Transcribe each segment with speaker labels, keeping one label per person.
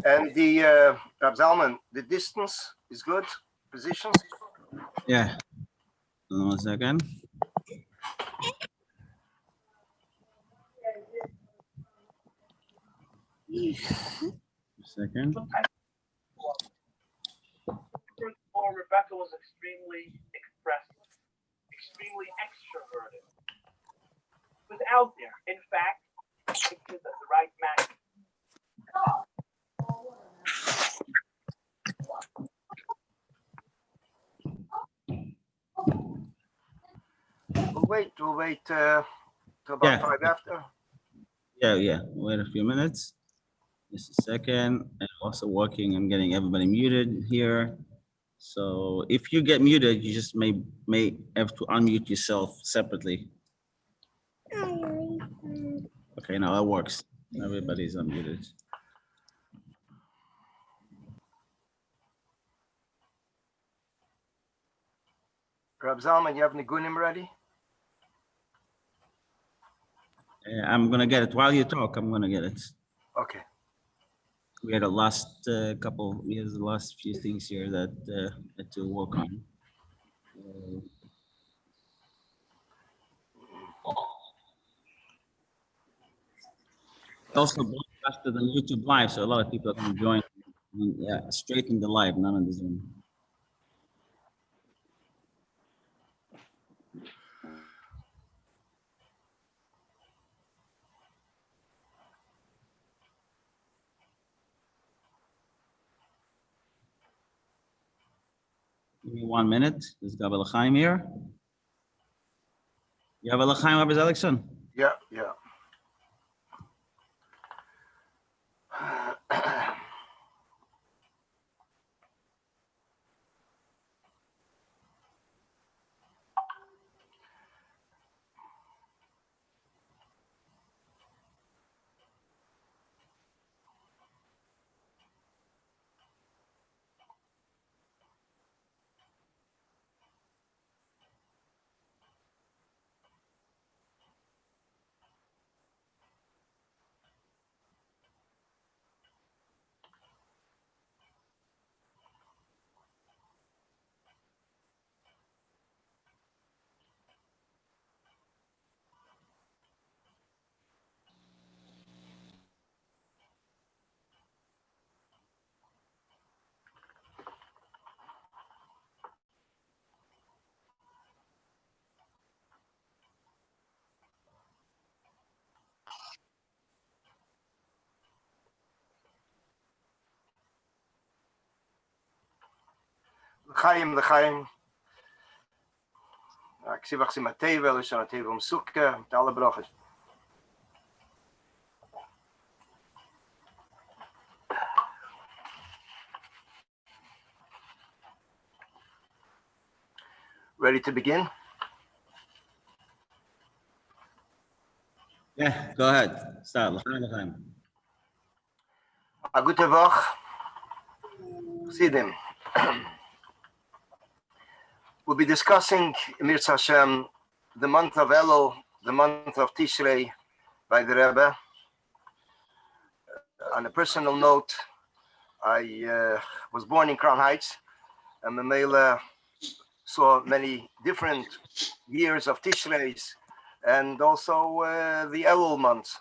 Speaker 1: And the Rab Zalman, the distance is good. Position.
Speaker 2: Yeah. 1 second. Second.
Speaker 3: Or Rebecca was extremely expressive, extremely extroverted. She was out there. In fact, she was at the right match.
Speaker 1: We'll wait till about 5 after.
Speaker 2: Yeah. Wait a few minutes. Just a second. And also working on getting everybody muted here. So if you get muted, you just may have to unmute yourself separately. Okay, now that works. Everybody's unmuted.
Speaker 1: Rab Zalman, you have Nigunim ready?
Speaker 2: I'm gonna get it while you talk. I'm gonna get it.
Speaker 1: Okay.
Speaker 2: We had a last couple. We had the last few things here that had to work on. Also broadcasted on YouTube Live, so a lot of people are going to join. Yeah, straight in the live, none on the Zoom. Give me 1 minute. There's Gabel Chaim here. Gabel Chaim, Rabbi Seligson.
Speaker 1: Yeah. L'chaim. Ik zie wacht in mijn tevel, dus aan het tevel om zoeken, met alle brochers. Ready to begin?
Speaker 2: Yeah, go ahead. Start. L'chaim.
Speaker 1: A gute Woche. Chassidim. We'll be discussing, Mirz Hashem, the month of Elul, the month of Tishrei by the Rebbe. On a personal note, I was born in Crown Heights, and Mamela saw many different years of Tishreis and also the Elul months.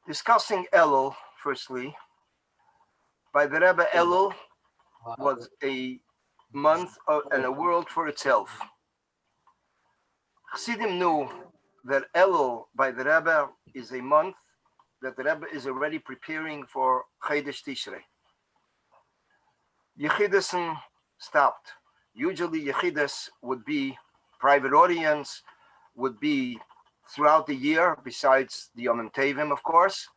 Speaker 1: Discussing Elul, firstly, by the Rebbe, Elul was a month and a world for itself. Chassidim knew that Elul by the Rebbe is a month that the Rebbe is already preparing for Chodesh Tishrei. Yechidus stopped. Usually Yechidus would be private audience, would be throughout the year, besides the Yom Tevim, of course.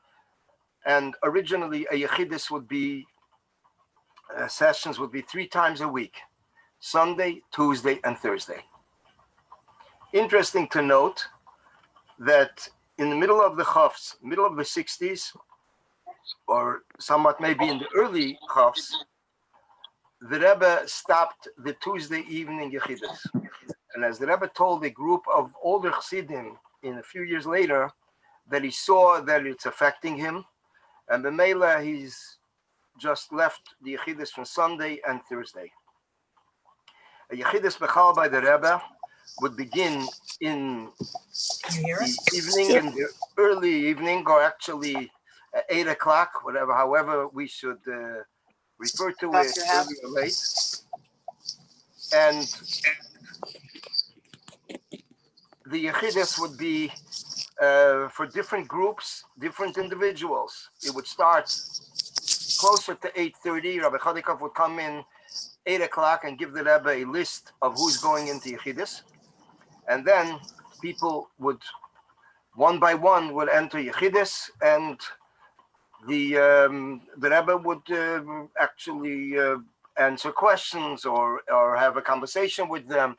Speaker 1: And originally a Yechidus would be, sessions would be 3 times a week, Sunday, Tuesday, and Thursday. Interesting to note that in the middle of the Chofs, middle of the 60s, or somewhat maybe in the early Chofs, the Rebbe stopped the Tuesday evening Yechidus. And as the Rebbe told a group of older Chassidim in a few years later, that he saw that it's affecting him, And B'meila, he's just left the Yechidus from Sunday and Thursday. A Yechidus Bechal by the Rebbe would begin in the evening, in the early evening, or actually at 8 o'clock, whatever, however we should refer to it, early or late. And the Yechidus would be for different groups, different individuals. It would start closer to 8:30. Rabbi Chodikov would come in 8 o'clock and give the Rebbe a list of who's going into Yechidus. And then people would, one by one, would enter Yechidus, and the Rebbe would actually answer questions or have a conversation with them.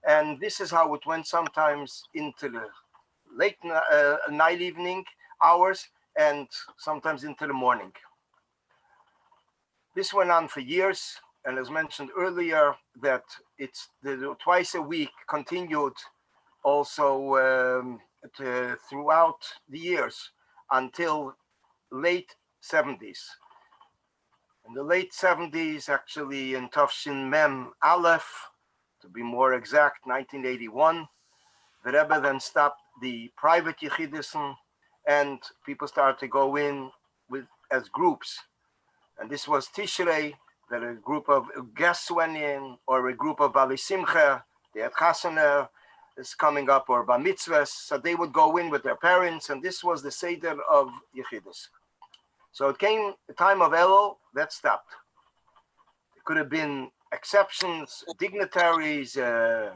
Speaker 1: And this is how it went, sometimes into the late night evening hours and sometimes into the morning. This went on for years, and as mentioned earlier, that it's twice a week continued also throughout the years until late 70s. In the late 70s, actually in Tafshin Mem Aleph, to be more exact, 1981, the Rebbe then stopped the private Yechidison, and people started to go in with as groups. And this was Tishrei, that a group of guests went in, or a group of Bali Simcha, they had Chasana is coming up, or Bar Mitzvahs, so they would go in with their parents, and this was the Seder of Yechidus. So it came the time of Elul, that stopped. There could have been exceptions, dignitaries,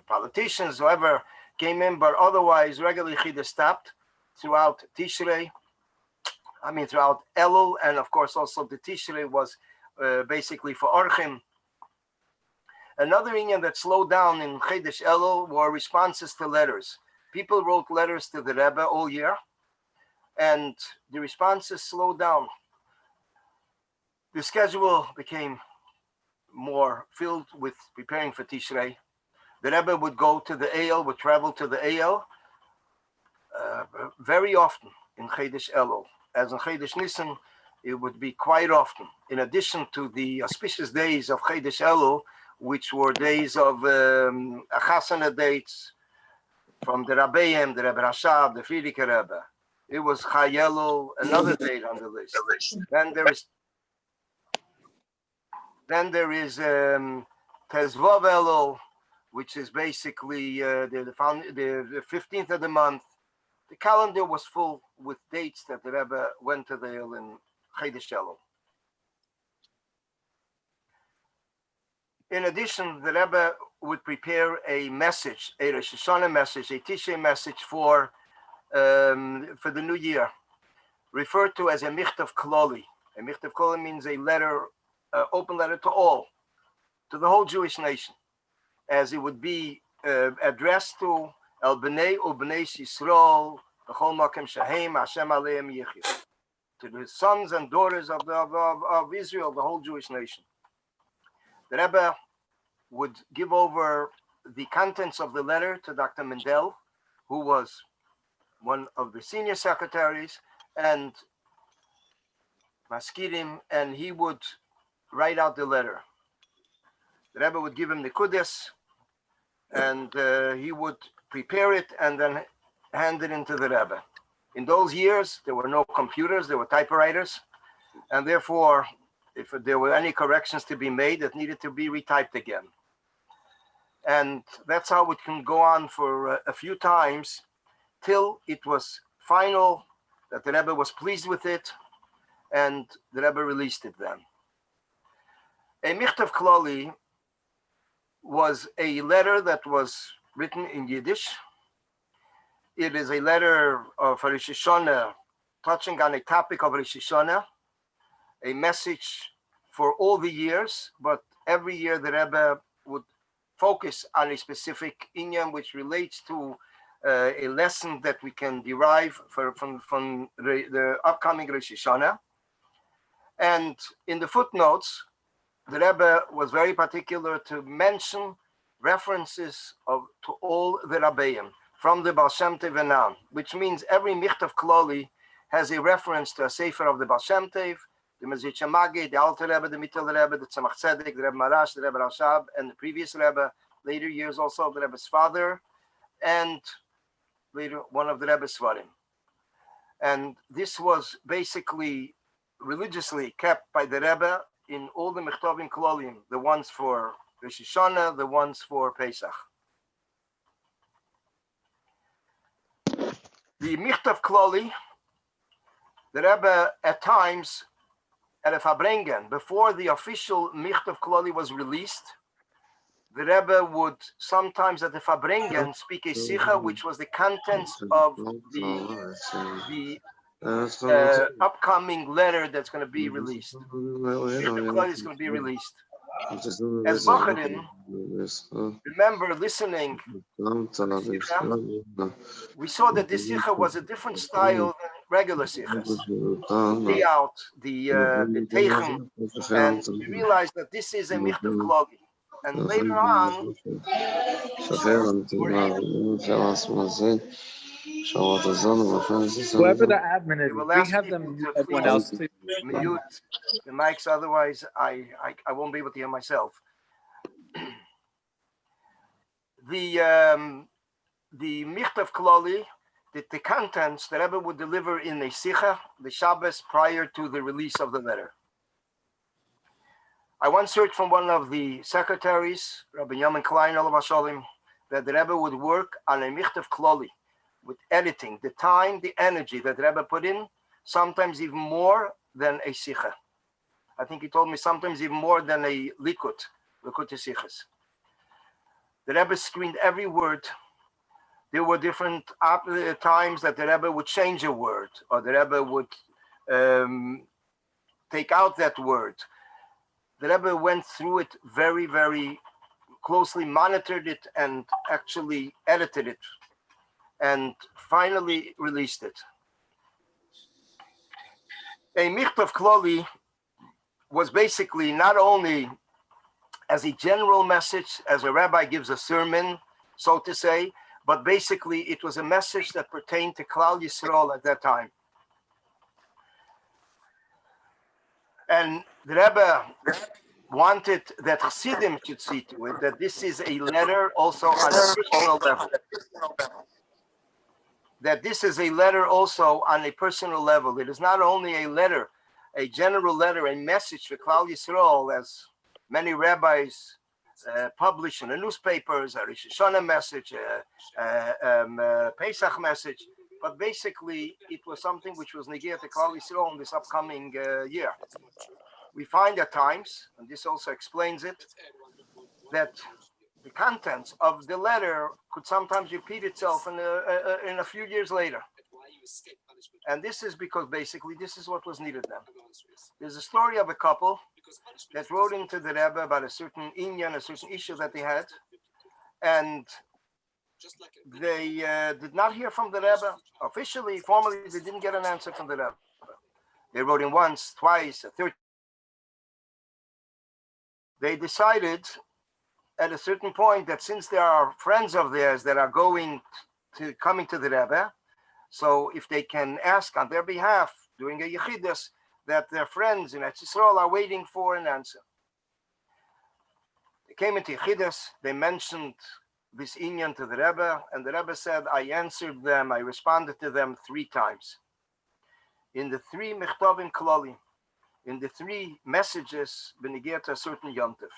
Speaker 1: politicians, whoever came in, but otherwise regular Yechidus stopped throughout Tishrei. Throughout Elul, and of course also the Tishrei was basically for Orchim. Another inyan that slowed down in Chedesh Elul were responses to letters. People wrote letters to the Rebbe all year, and the responses slowed down. The schedule became more filled with preparing for Tishrei. The Rebbe would go to the Eyal, would travel to the Eyal very often in Chedesh Elul. As in Chedesh Nisan, it would be quite often. In addition to the auspicious days of Chedesh Elul, which were days of Chasana dates from the Rabbeim, the Rebbe Rashab, the Friedrich Rebbe. It was Chai Elul, another date on the list. Then there is Tezvav Elul, which is basically the 15th of the month. The calendar was full with dates that the Rebbe went to the Eyal in Chedesh Elul. In addition, the Rebbe would prepare a message, a Rosh Hashanah message, a Tishrei message for the new year, referred to as a Michtav Kloli. A Michtav Kloli means a letter, open letter to all, to the whole Jewish nation, as it would be addressed to El Bnei Ubnei Yisrael, B'chol Makom Shehem Hashem Aleim Yichyu, to the sons and daughters of Israel, the whole Jewish nation. The Rebbe would give over the contents of the letter to Dr. Mendel, who was one of the senior secretaries, and Maskirim, and he would write out the letter. The Rebbe would give him the Kudus, and he would prepare it and then hand it into the Rebbe. In those years, there were no computers, there were typewriters, and therefore, if there were any corrections to be made, it needed to be retyped again. And that's how it can go on for a few times till it was final, that the Rebbe was pleased with it, and the Rebbe released it then. A Michtav Kloli was a letter that was written in Yiddish. It is a letter of Rosh Hashanah, touching on a topic of Rosh Hashanah, a message for all the years, but every year the Rebbe would focus on a specific inyan which relates to a lesson that we can derive from the upcoming Rosh Hashanah. And in the footnotes, the Rebbe was very particular to mention references to all the Rabbeim, from the Baal Shem Tov and on, which means every Michtav Kloli has a reference to a Sefer of the Baal Shem Tov, the Mezritcher Magi, the Alter Rebbe, the Mittel Rebbe, the Tzemach Tzedek, the Rebbe Marash, the Rebbe Rashab, and the previous Rebbe, later years also the Rebbe's father, and later one of the Rebbe's Svarim. And this was basically religiously kept by the Rebbe in all the Mechtovim Klolim, the ones for Rosh Hashanah, the ones for Pesach. The Michtav Kloli, the Rebbe at times, at a Farbrengen, before the official Michtav Kloli was released, the Rebbe would sometimes at the Farbrengen speak a Sikha, which was the contents of the upcoming letter that's going to be released. Michtav Kloli is going to be released. As Bacharim, remember listening to the Sikha, we saw that this Sikha was a different style than regular Sikhas. Lay out the Teichem, and we realized that this is a Michtav Kloli. And later on,
Speaker 4: whoever the admin is, we have them mute everyone else, please.
Speaker 1: Mute the mics, otherwise I won't be able to hear myself. The Michtav Kloli, the contents the Rebbe would deliver in a Sikha, the Shabbos prior to the release of the letter. I once heard from one of the secretaries, Rabbi Yamin Klein, that the Rebbe would work on a Michtav Kloli with editing, the time, the energy that the Rebbe put in, sometimes even more than a Sikha. I think he told me sometimes even more than a Likut Sichas. The Rebbe screened every word. There were different times that the Rebbe would change a word, or the Rebbe would take out that word. The Rebbe went through it very, very closely, monitored it, and actually edited it, and finally released it. A Michtav Kloli was basically not only as a general message, as a rabbi gives a sermon, so to say, but basically it was a message that pertained to Klal Yisrael at that time. And the Rebbe wanted that Chassidim should see to it that this is a letter also on a personal level. That this is a letter also on a personal level. It is not only a letter, a general letter, a message for Klal Yisrael, as many rabbis publish in the newspapers, a Rosh Hashanah message, Pesach message, but basically it was something which was negir to Klal Yisrael in this upcoming year. We find at times, and this also explains it, that the contents of the letter could sometimes repeat itself in a few years later. And this is because basically this is what was needed then. There's a story of a couple that wrote into the Rebbe about a certain inyan, a certain issue that they had, and they did not hear from the Rebbe. Officially, formally, they didn't get an answer from the Rebbe. They wrote in once, twice, a third. They decided at a certain point that since there are friends of theirs that are coming to the Rebbe, so if they can ask on their behalf during a Yechidus that their friends in Eretz Yisrael are waiting for an answer. They came into Yechidus, they mentioned this inyan to the Rebbe, and the Rebbe said, I answered them, I responded to them 3 times. In the 3 Mechtovim Kloli, in the 3 messages, benegir to a certain yontif.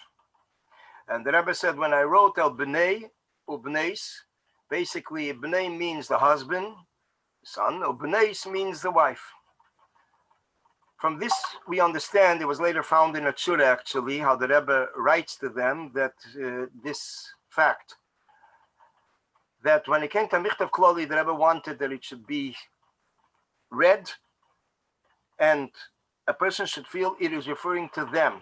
Speaker 1: And the Rebbe said, when I wrote El Bnei, Ubneis, basically Bnei means the husband, son, Ubneis means the wife. From this, we understand, it was later found in a Tshuva actually, how the Rebbe writes to them that this fact, that when it came to Michtav Kloli, the Rebbe wanted that it should be read, and a person should feel it is referring to them.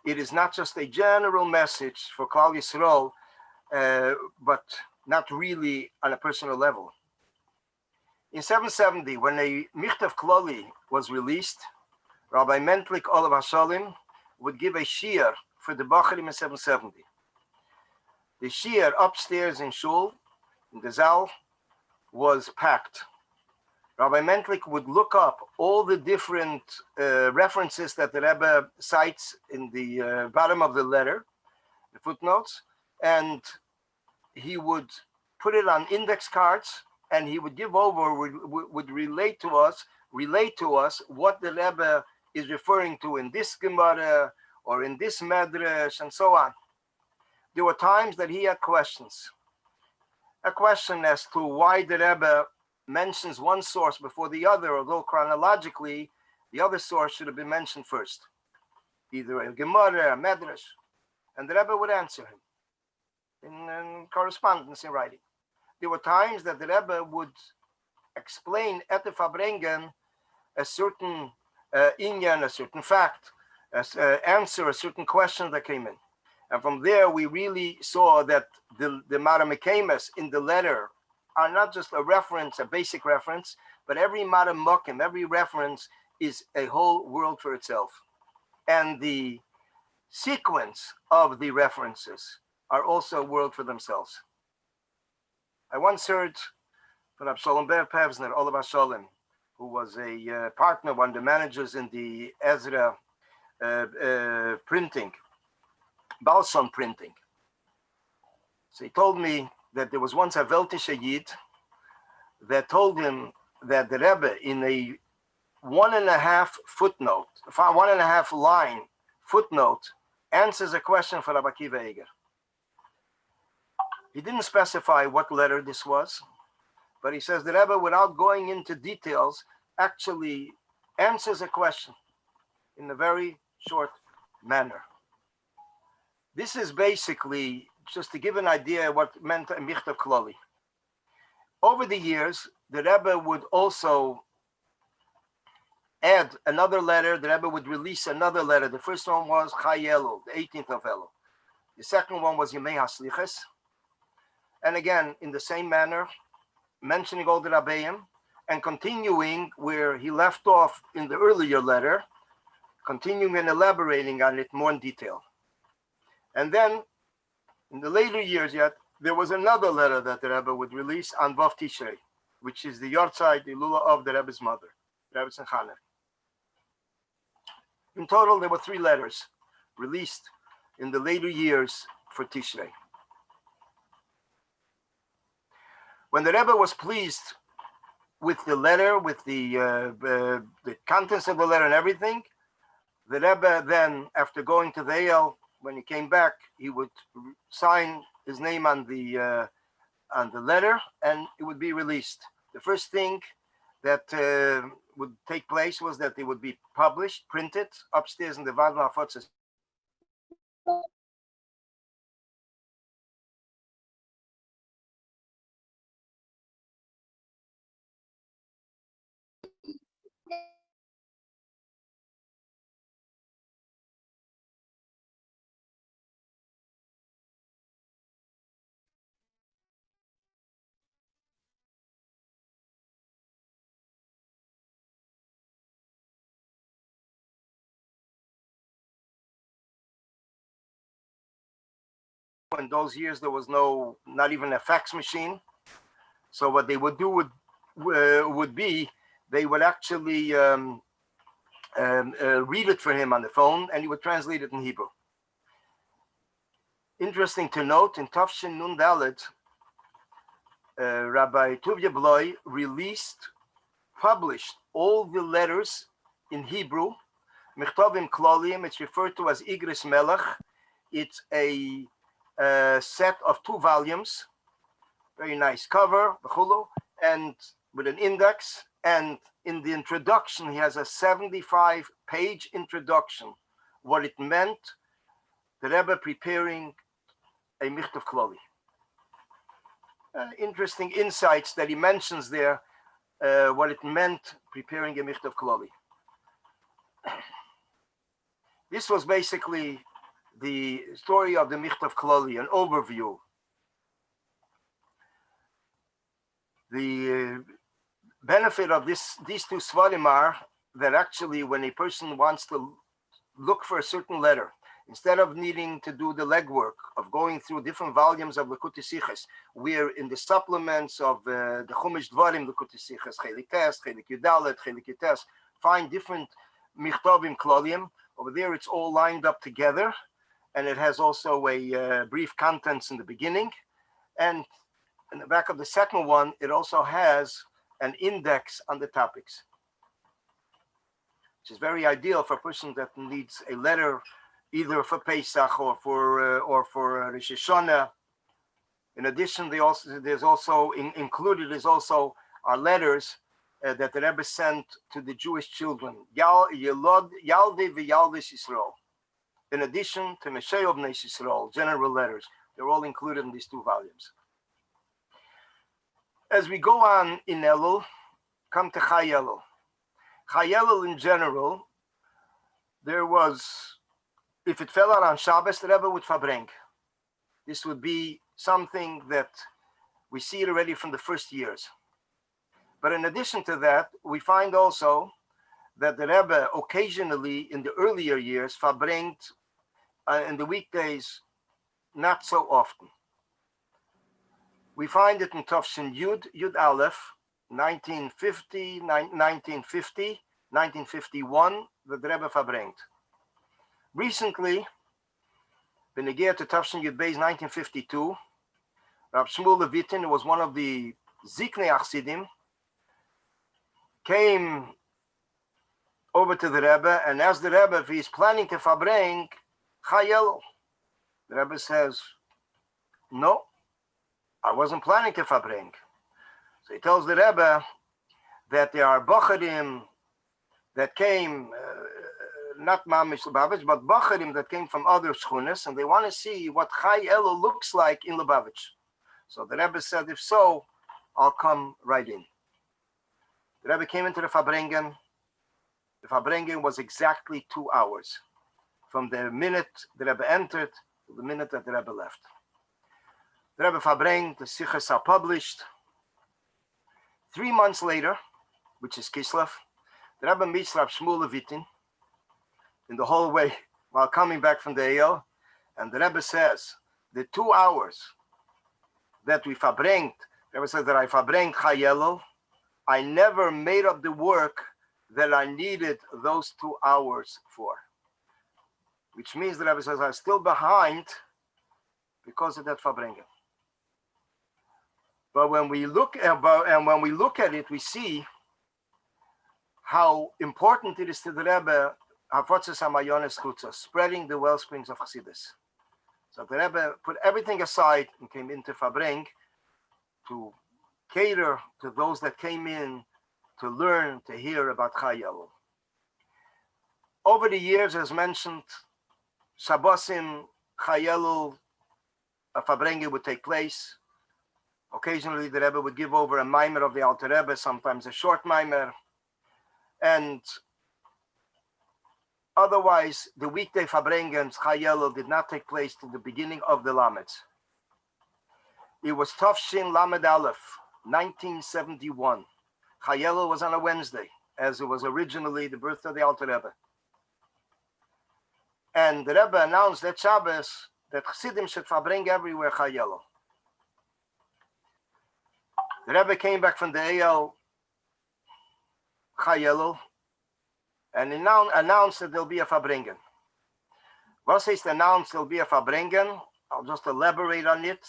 Speaker 1: It is not just a general message for Klal Yisrael, but not really on a personal level. In 770, when a Michtav Kloli was released, Rabbi Mentlik Olav Hashalim would give a shiur for the Bacharim in 770. The shiur upstairs in Shul, in the Zal, was packed. Rabbi Mentlik would look up all the different references that the Rebbe cites in the bottom of the letter, the footnotes, and he would put it on index cards, and he would give over, would relate to us what the Rebbe is referring to in this Gemara or in this Medrash, and so on. There were times that he had questions. A question as to why the Rebbe mentions one source before the other, although chronologically, the other source should have been mentioned first. Either a Gemara, a Medrash, and the Rebbe would answer him in correspondence, in writing. There were times that the Rebbe would explain at the Farbrengen a certain inyan, a certain fact, answer a certain question that came in. And from there, we really saw that the Maramekamas in the letter are not just a reference, a basic reference, but every Maramokim, every reference is a whole world for itself. And the sequence of the references are also a world for themselves. I once heard from Avshalom Ber Pevsner, Olav Shalom, who was a partner, one of the managers in the Ezra printing, Balson printing. So he told me that there was once a Weltische Yid that told him that the Rebbe in a 1.5 footnote, 1.5 line footnote, answers a question for Rabbi Akiva Eger. He didn't specify what letter this was, but he says the Rebbe, without going into details, actually answers a question in a very short manner. This is basically just to give an idea what meant a Michtav Kloli. Over the years, the Rebbe would also add another letter. The Rebbe would release another letter. The first one was Chai Elul, the 18th of Elul. The second one was Yemei HaSlichos. And again, in the same manner, mentioning all the Rabbeim and continuing where he left off in the earlier letter, continuing and elaborating on it more in detail. And then, in the later years yet, there was another letter that the Rebbe would release on Vav Tishrei, which is the Yortzeit, the Lula of the Rebbe's mother, Rebbe Senchaner. In total, there were 3 letters released in the later years for Tishrei. When the Rebbe was pleased with the letter, with the contents of the letter and everything, the Rebbe then, after going to the Eyal, when he came back, he would sign his name on the letter, and it would be released. The first thing that would take place was that they would be published, printed upstairs in the Vad Mafotzes. In those years, there was not even a fax machine. So what they would do would be, they would actually read it for him on the phone, and he would translate it in Hebrew. Interesting to note, in Tafshin Nun Dalet, Rabbi Tuvia Bloy published all the letters in Hebrew, Michtovim Klolim. It's referred to as Igris Melech. It's a set of 2 volumes, very nice cover, and with an index. And in the introduction, he has a 75-page introduction, what it meant, the Rebbe preparing a Michtav Kloli. Interesting insights that he mentions there, what it meant preparing a Michtav Kloli. This was basically the story of the Michtav Kloli, an overview. The benefit of these 2 Svarim are that actually when a person wants to look for a certain letter, Instead of needing to do the legwork of going through different volumes of Likutei Sichos, we're in the supplements of the Chumash Dvarim Likutei Sichos, Chelik Tes, Chelik Yudalet, Chelik Yutes, find different Michtovim Klolim. Over there, it's all lined up together, and it has also a brief contents in the beginning. And in the back of the second one, it also has an index on the topics, which is very ideal for a person that needs a letter, either for Pesach or for Rosh Hashanah. In addition, there's also included is also our letters that the Rebbe sent to the Jewish children, Yalde v'Yaldes Yisrael. In addition to Meshei of Bnei Yisrael, general letters, they're all included in these two volumes. As we go on in Elul, come to Chai Elul. Chai Elul in general, there was, if it fell out on Shabbos, the Rebbe would Farbrengen. This would be something that we see it already from the first years. But in addition to that, we find also that the Rebbe occasionally in the earlier years Farbrengen in the weekdays, not so often. We find it in Tafshin Yud Aleph, 1950, 1951, that the Rebbe Farbrengen. Recently, Benegir to Tafshin Yud Beis 1952, Rab Shmuel Levitin, who was one of the Ziknei Achsidim, came over to the Rebbe and asked the Rebbe if he's planning to Farbrengen Chai Elul. The Rebbe says, no, I wasn't planning to Farbrengen. So he tells the Rebbe that there are Bacharim that came, not Mamish Lubavitch, but Bacharim that came from other Shchunas, and they want to see what Chai Elul looks like in Lubavitch. So the Rebbe said, if so, I'll come right in. The Rebbe came into the Farbrengen. The Farbrengen was exactly 2 hours from the minute the Rebbe entered to the minute that the Rebbe left. The Rebbe Farbrengen, the Sichos are published. 3 months later, which is Kislev, the Rebbe meets Rab Shmuel Levitin in the hallway while coming back from the Eyal, and the Rebbe says, the 2 hours that we Farbrengen, the Rebbe says that I Farbrengen Chai Elul, I never made up the work that I needed those 2 hours for. Which means the Rebbe says I'm still behind because of that Farbrengen. But when we look at it, we see how important it is to the Rebbe, Havotzas Hamayones Chutzos, spreading the well springs of Chassidus. So the Rebbe put everything aside and came into Farbrengen to cater to those that came in to learn, to hear about Chai Elul. Over the years, as mentioned, Shabbosim, Chai Elul, a Farbrengen would take place. Occasionally, the Rebbe would give over a mimer of the Alter Rebbe, sometimes a short mimer. And otherwise, the weekday Farbrengens, Chai Elul, did not take place till the beginning of the Lamets. It was Tafshin Lamed Aleph, 1971. Chai Elul was on a Wednesday, as it was originally the birth of the Alter Rebbe. And the Rebbe announced that Shabbos that Chassidim should Farbrengen everywhere Chai Elul. The Rebbe came back from the Eyal, Chai Elul, and announced that there'll be a Farbrengen. What says to announce there'll be a Farbrengen? I'll just elaborate on it.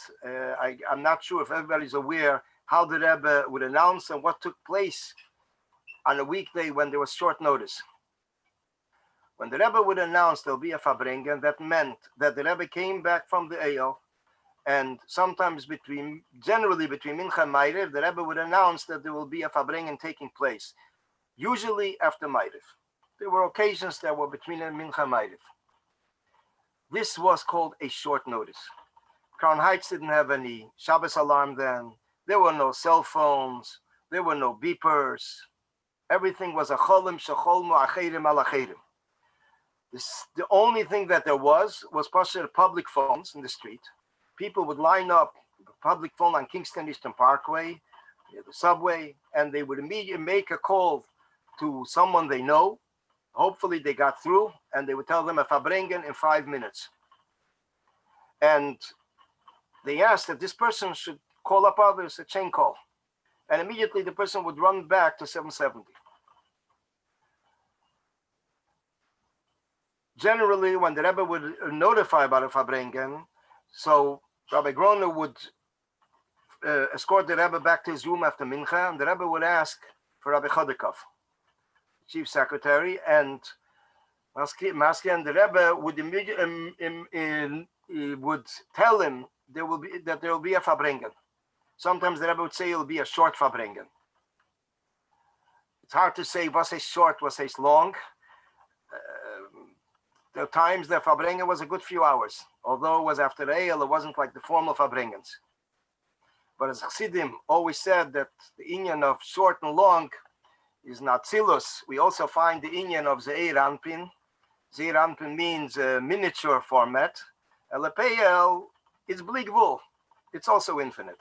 Speaker 1: I'm not sure if everybody's aware how the Rebbe would announce and what took place on a weekday when there was short notice. When the Rebbe would announce there'll be a Farbrengen, that meant that the Rebbe came back from the Eyal, and sometimes generally between Mincha and Ma'ariv, the Rebbe would announce that there will be a Farbrengen taking place, usually after Ma'ariv. There were occasions that were between Mincha and Ma'ariv. This was called a short notice. Crown Heights didn't have any Shabbos alarm then. There were no cell phones. There were no beepers. Everything was a cholim shecholmu acherim al acherim. The only thing that there was public phones in the street. People would line up the public phone on Kingston Eastern Parkway, near the subway, and they would immediately make a call to someone they know. Hopefully they got through, and they would tell them a Farbrengen in 5 minutes. And they asked that this person should call up others, a chain call. And immediately the person would run back to 770. Generally, when the Rebbe would notify about a Farbrengen, so Rabbi Groner would escort the Rebbe back to his room after Mincha, and the Rebbe would ask for Rabbi Chodakov, chief secretary, and Maski and the Rebbe would immediately would tell him there will be a Farbrengen. Sometimes the Rebbe would say it will be a short Farbrengen. It's hard to say was is short, was is long. There are times the Farbrengen was a good few hours. Although it was after Eil, it wasn't like the formal Farbrengens. But as Chassidim always said that the inyan of short and long is not Tzilus. We also find the inyan of Zeir Anpin. Zeir Anpin means a miniature format. Elepeyel is Bligvul. It's also infinite.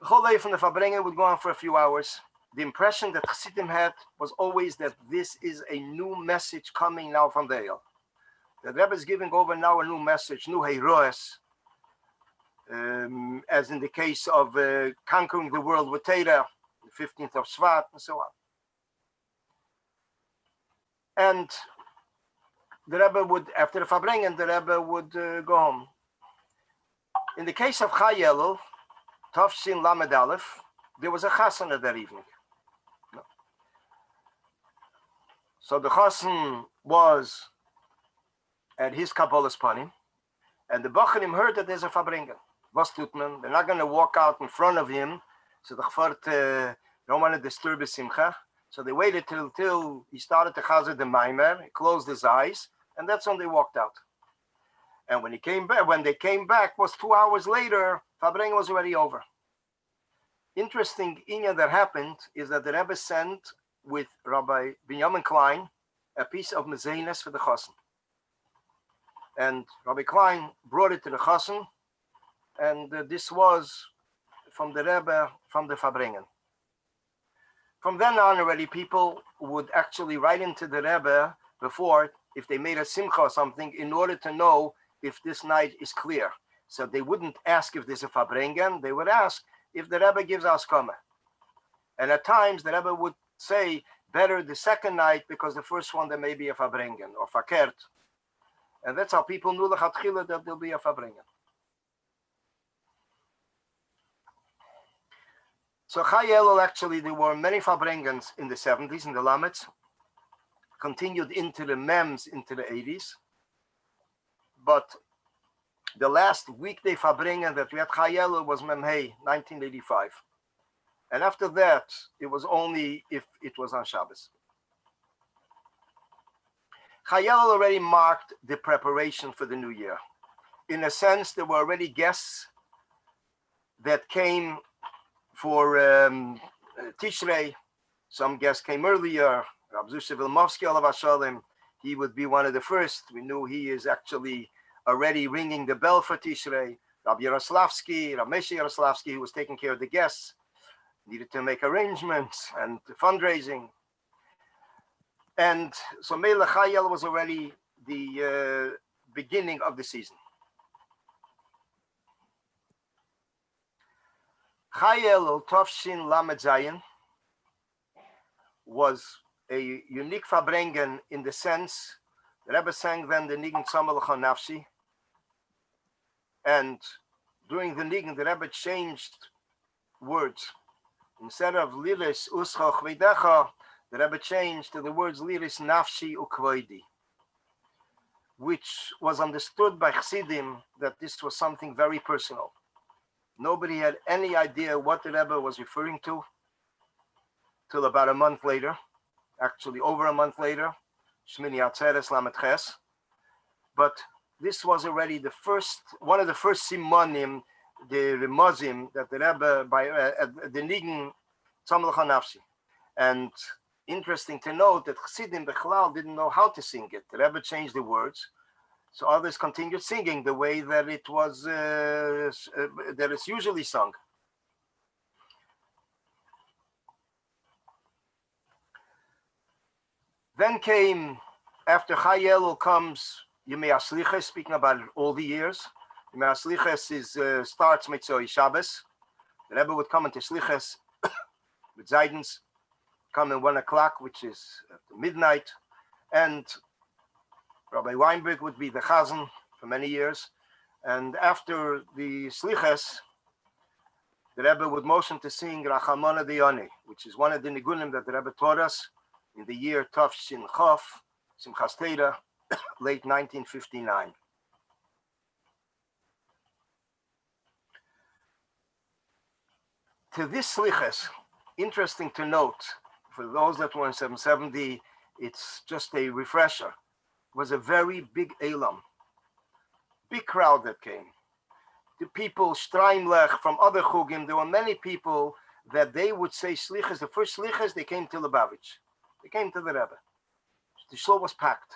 Speaker 1: The whole day from the Farbrengen would go on for a few hours. The impression that Chassidim had was always that this is a new message coming now from the Eil. The Rebbe is giving over now a new message, new heroes, as in the case of conquering the world with Torah, the 15th of Shvat, and so on. And the Rebbe would, after the Farbrengen, the Rebbe would go home. In the case of Chai Elul, Tafshin Lamed Aleph, there was a chasana that evening. So the chassan was at his Kabbalah's Panim, and the Bacharim heard that there's a Farbrengen. Was tut man? They're not going to walk out in front of him, so the Chfart don't want to disturb his Simcha. So they waited till he started to chazer the Maimer, he closed his eyes, and that's when they walked out. And when they came back, was 2 hours later, Farbrengen was already over. Interesting inyan that happened is that the Rebbe sent with Rabbi Binyamin Klein a piece of mezeines for the chassan. And Rabbi Klein brought it to the chassan, and this was from the Rebbe, from the Farbrengen. From then on already, people would actually write into the Rebbe before, if they made a simcha or something, in order to know if this night is clear. So they wouldn't ask if there's a Farbrengen, they would ask if the Rebbe gives askama. And at times the Rebbe would say, better the second night, because the first one there may be a Farbrengen or fakert. And that's how people knew lechatchila that there'll be a Farbrengen. So Chai Elul, actually, there were many Farbrengens in the 70s, in the Lamets, continued into the Mems, into the 80s. But the last weekday Farbrengen that we had Chai Elul was Memhei, 1985. And after that, it was only if it was on Shabbos. Chai Elul already marked the preparation for the new year. In a sense, there were already guests that came for Tishrei. Some guests came earlier. Rab Zusha Vilmovsky, Olav Hashalem, he would be one of the first. We knew he is actually already ringing the bell for Tishrei. Rab Yaroslavsky, Rab Moshe Yaroslavsky, who was taking care of the guests, needed to make arrangements and fundraising. And so Melech Chai Elul was already the beginning of the season. Chai Elul Tafshin Lamed Zayin was a unique Farbrengen in the sense the Rebbe sang then the Nigen Tzamel Nafshi, and during the Nigen the Rebbe changed words. Instead of Lilis Uscha Chveidecha, the Rebbe changed to the words Lilis Nafshi Ukvoidi, which was understood by Chassidim that this was something very personal. Nobody had any idea what the Rebbe was referring to till about a month later, actually over a month later, Shmini Atzeres Lamed Ches. But this was already the first, one of the first simonim, the remozim that the Rebbe by the Nigen Tzamel Nafshi. And interesting to note that Chassidim Bechlal didn't know how to sing it. The Rebbe changed the words, so others continued singing the way that it was that it's usually sung. Then came after Chai Elul comes Yemei HaSlichos, speaking about it all the years. Yemei HaSlichos starts Mitzvah Shabbos. The Rebbe would come into Slichos with Zaydens, come at 1 o'clock, which is midnight, and Rabbi Weinberg would be the Chazan for many years. And after the Slichos, the Rebbe would motion to sing Rachamona Deyoni, which is one of the nigunim that the Rebbe taught us in the year Tafshin Chof, Simchas Torah, late 1959. To this Slichos, interesting to note, for those that were in 770, it's just a refresher. It was a very big Elam, big crowd that came. The people, Streimlech, from other Chugim, there were many people that they would say Slichos, the first Slichos, they came to Lubavitch. They came to the Rebbe. The shul was packed.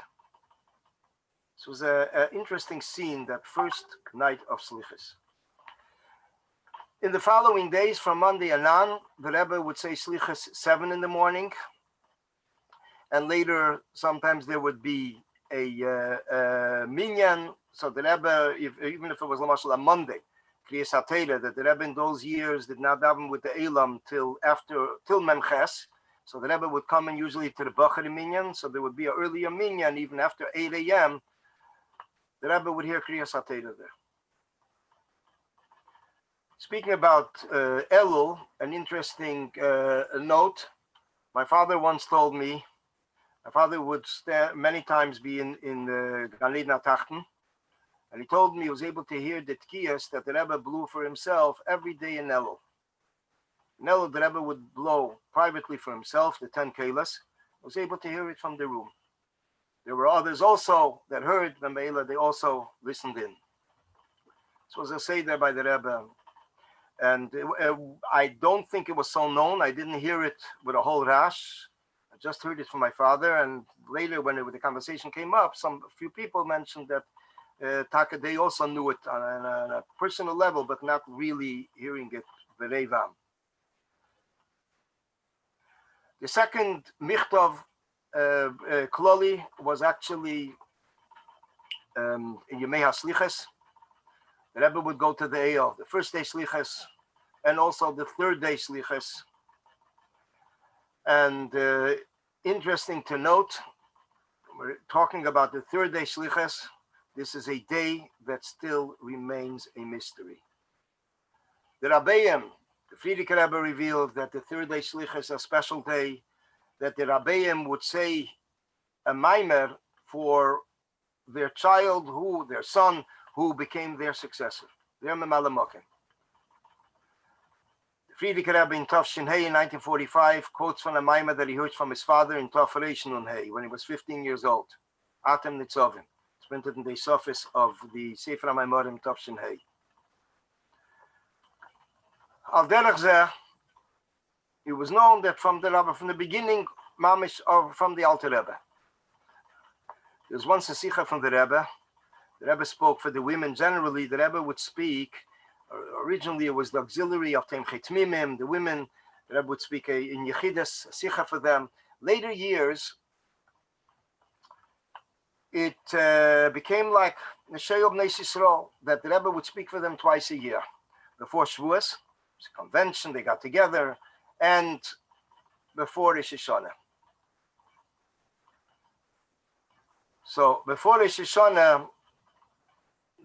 Speaker 1: This was an interesting scene, that first night of Slichos. In the following days, from Monday and on, the Rebbe would say Slichos 7 in the morning. And later, sometimes there would be a minyan. So the Rebbe, even if it was a Monday, Kriyas HaTorah, that the Rebbe in those years did not daven with the Elam till Memches. So the Rebbe would come in usually to the Bachar minyan. So there would be an earlier minyan, even after 8 a.m. The Rebbe would hear Kriyas HaTorah there. Speaking about Elul, an interesting note. My father once told me, my father would many times be in the Gan Eden HaTachten, and he told me he was able to hear the tkiyas that the Rebbe blew for himself every day in Elul. In Elul, the Rebbe would blow privately for himself, the 10 kelas. I was able to hear it from the room. There were others also that heard the Meila, they also listened in. This was a seder by the Rebbe. And I don't think it was so known. I didn't hear it with a whole rash. I just heard it from my father. And later, when the conversation came up, a few people mentioned that Taka, they also knew it on a personal level, but not really hearing it berevam. The second Michtov Kloli was actually in Yemei HaSlichos. The Rebbe would go to the Eyal, the first day Slichos, and also the third day Slichos. And interesting to note, we're talking about the third day Slichos. This is a day that still remains a mystery. The Rabbeim, the Frierdiker Rebbe revealed that the third day Slichos is a special day, that the Rabbeim would say a maimer for their child, their son, who became their successor, their Memalamokim. The Frierdiker Rebbe in Tafshin Hey in 1945 quotes from a maimer that he heard from his father in Taf Reish Nun Hey when he was 15 years old. Atem Nitzovim. It's printed in the surface of the Sefer HaMaimarim Tafshin Hey. Al derech zeh, it was known that from the beginning, mamish, from the Alter Rebbe. There was once a sikha from the Rebbe. The Rebbe spoke for the women generally. The Rebbe would speak. Originally, it was the auxiliary of Temchet Mimim, the women. The Rebbe would speak in Yechidus, a sikha for them. Later years, it became like Neshei of Neis Yisrael, that the Rebbe would speak for them twice a year. Before Shavuos, it was a convention, they got together, and before Rosh Hashanah. So before Rosh Hashanah,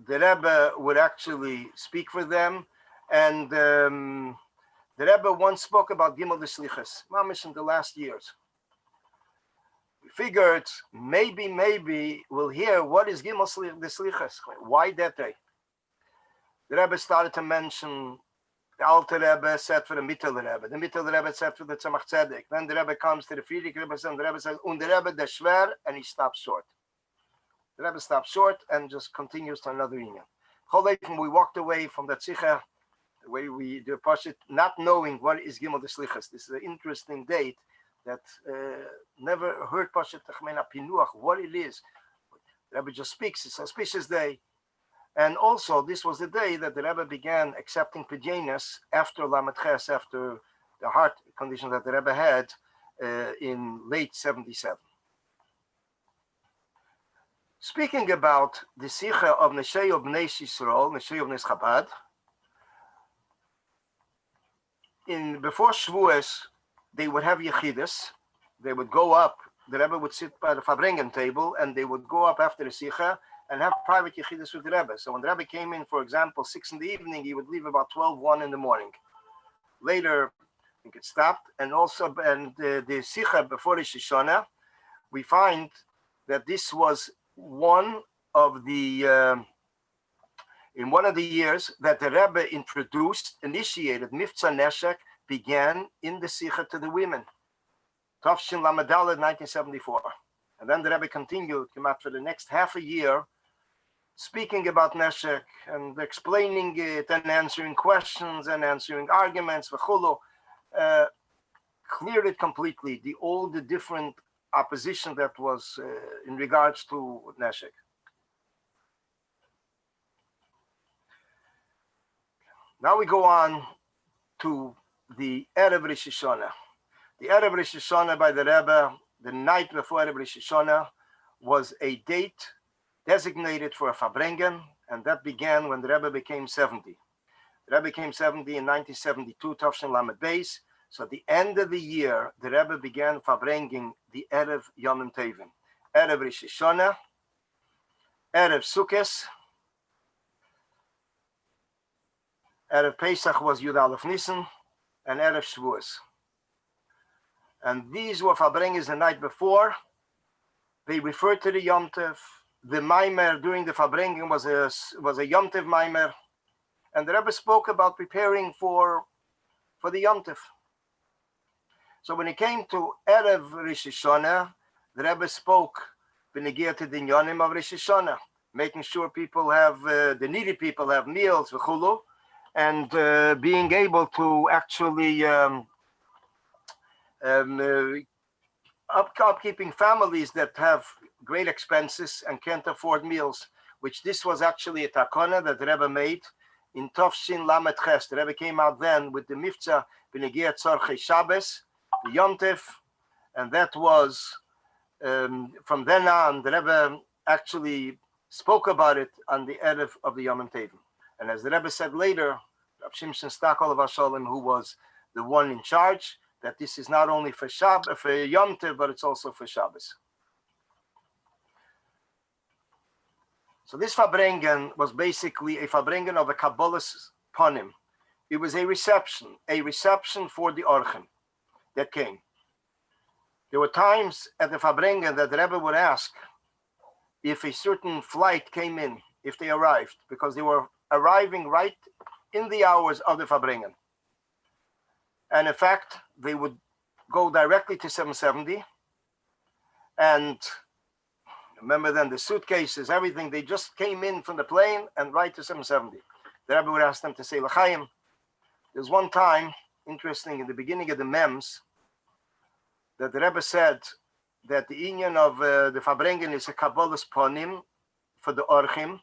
Speaker 1: the Rebbe would actually speak for them, and the Rebbe once spoke about Gimel the Slichos, mamish in the last years. We figured maybe we'll hear what is Gimel the Slichos, why that day. The Rebbe started to mention the Alter Rebbe said for the Mittel Rebbe, the Mittel Rebbe said for the Tzemach Tzedek. Then the Rebbe comes to the Frierdiker Rebbe, and the Rebbe says, "Und the Rebbe der Schwer," and he stops short. The Rebbe stops short and just continues to another union. We walked away from that Sikha, the way we do Pashit, not knowing what is Gimel the Slichos. This is an interesting date that never heard Pashit Techmena Pinuach, what it is. The Rebbe just speaks, it's an auspicious day. And also, this was the day that the Rebbe began accepting Pidyanis after Lamed Ches, after the heart condition that the Rebbe had in late 77. Speaking about the Sicha of Neshei of Bnei Yisrael, Neshei of Bnei Chabad, before Shavuos, they would have Yechidus. They would go up, the Rebbe would sit by the Farbrengen table, and they would go up after the Sicha and have private Yechidus with the Rebbe. So when the Rebbe came in, for example, 6 in the evening, he would leave about 12, 1 in the morning. Later, I think it stopped. And also, the Sicha before the Shoshana, we find that this was one of the, in one of the years that the Rebbe initiated Mivtza Neshek, began in the Sicha to the women. Tafshin Lamadalad, 1974. And then the Rebbe continued, came out for the next half a year, speaking about Neshek and explaining it and answering questions and answering arguments, v'chulu, cleared it completely, all the different opposition that was in regards to Neshek. Now we go on to the Erev Rosh Hashanah. The Erev Rosh Hashanah by the Rebbe, the night before Erev Rosh Hashanah, was a date designated for a Farbrengen, and that began when the Rebbe became 70. The Rebbe became 70 in 1972, Tafshin Lamed Beis. So at the end of the year, the Rebbe began Farbrengen the Erev Yom Tevim. Erev Rosh Hashanah, Erev Sukkos, Erev Pesach was Yud Aleph Nisan, and Erev Shavuos. And these were Farbrengens the night before. They referred to the Yom Tov. The Maimer during the Farbrengen was a Yom Tov Maimer. And the Rebbe spoke about preparing for the Yom Tov. So when it came to Erev Rosh Hashanah, the Rebbe spoke b'negia to the Inyanim of Rosh Hashanah, making sure people have, the needy people have meals, v'chulu, and being able to actually upkeeping families that have great expenses and can't afford meals, which this was actually a takana that the Rebbe made in Tafshin Lamed Ches. The Rebbe came out then with the Mivtza b'negia tzorchei Shabbos, the Yom Tov, and that was, from then on, the Rebbe actually spoke about it on the Erev of the Yom Tov. And as the Rebbe said later, Rav Shimshon Stakol of Shalom, who was the one in charge, that this is not only for Yom Tov, but it's also for Shabbos. So this Farbrengen was basically a Farbrengen of a Kabbalah's Panim. It was a reception for the Orchim that came. There were times at the Farbrengen that the Rebbe would ask if a certain flight came in, if they arrived, because they were arriving right in the hours of the Farbrengen. And in fact, they would go directly to 770. And remember then the suitcases, everything, they just came in from the plane and right to 770. The Rebbe would ask them to say L'chaim. There's one time, interesting, in the beginning of the Mems, that the Rebbe said that the union of the Farbrengen is a Kabbalah's Panim for the Orchim.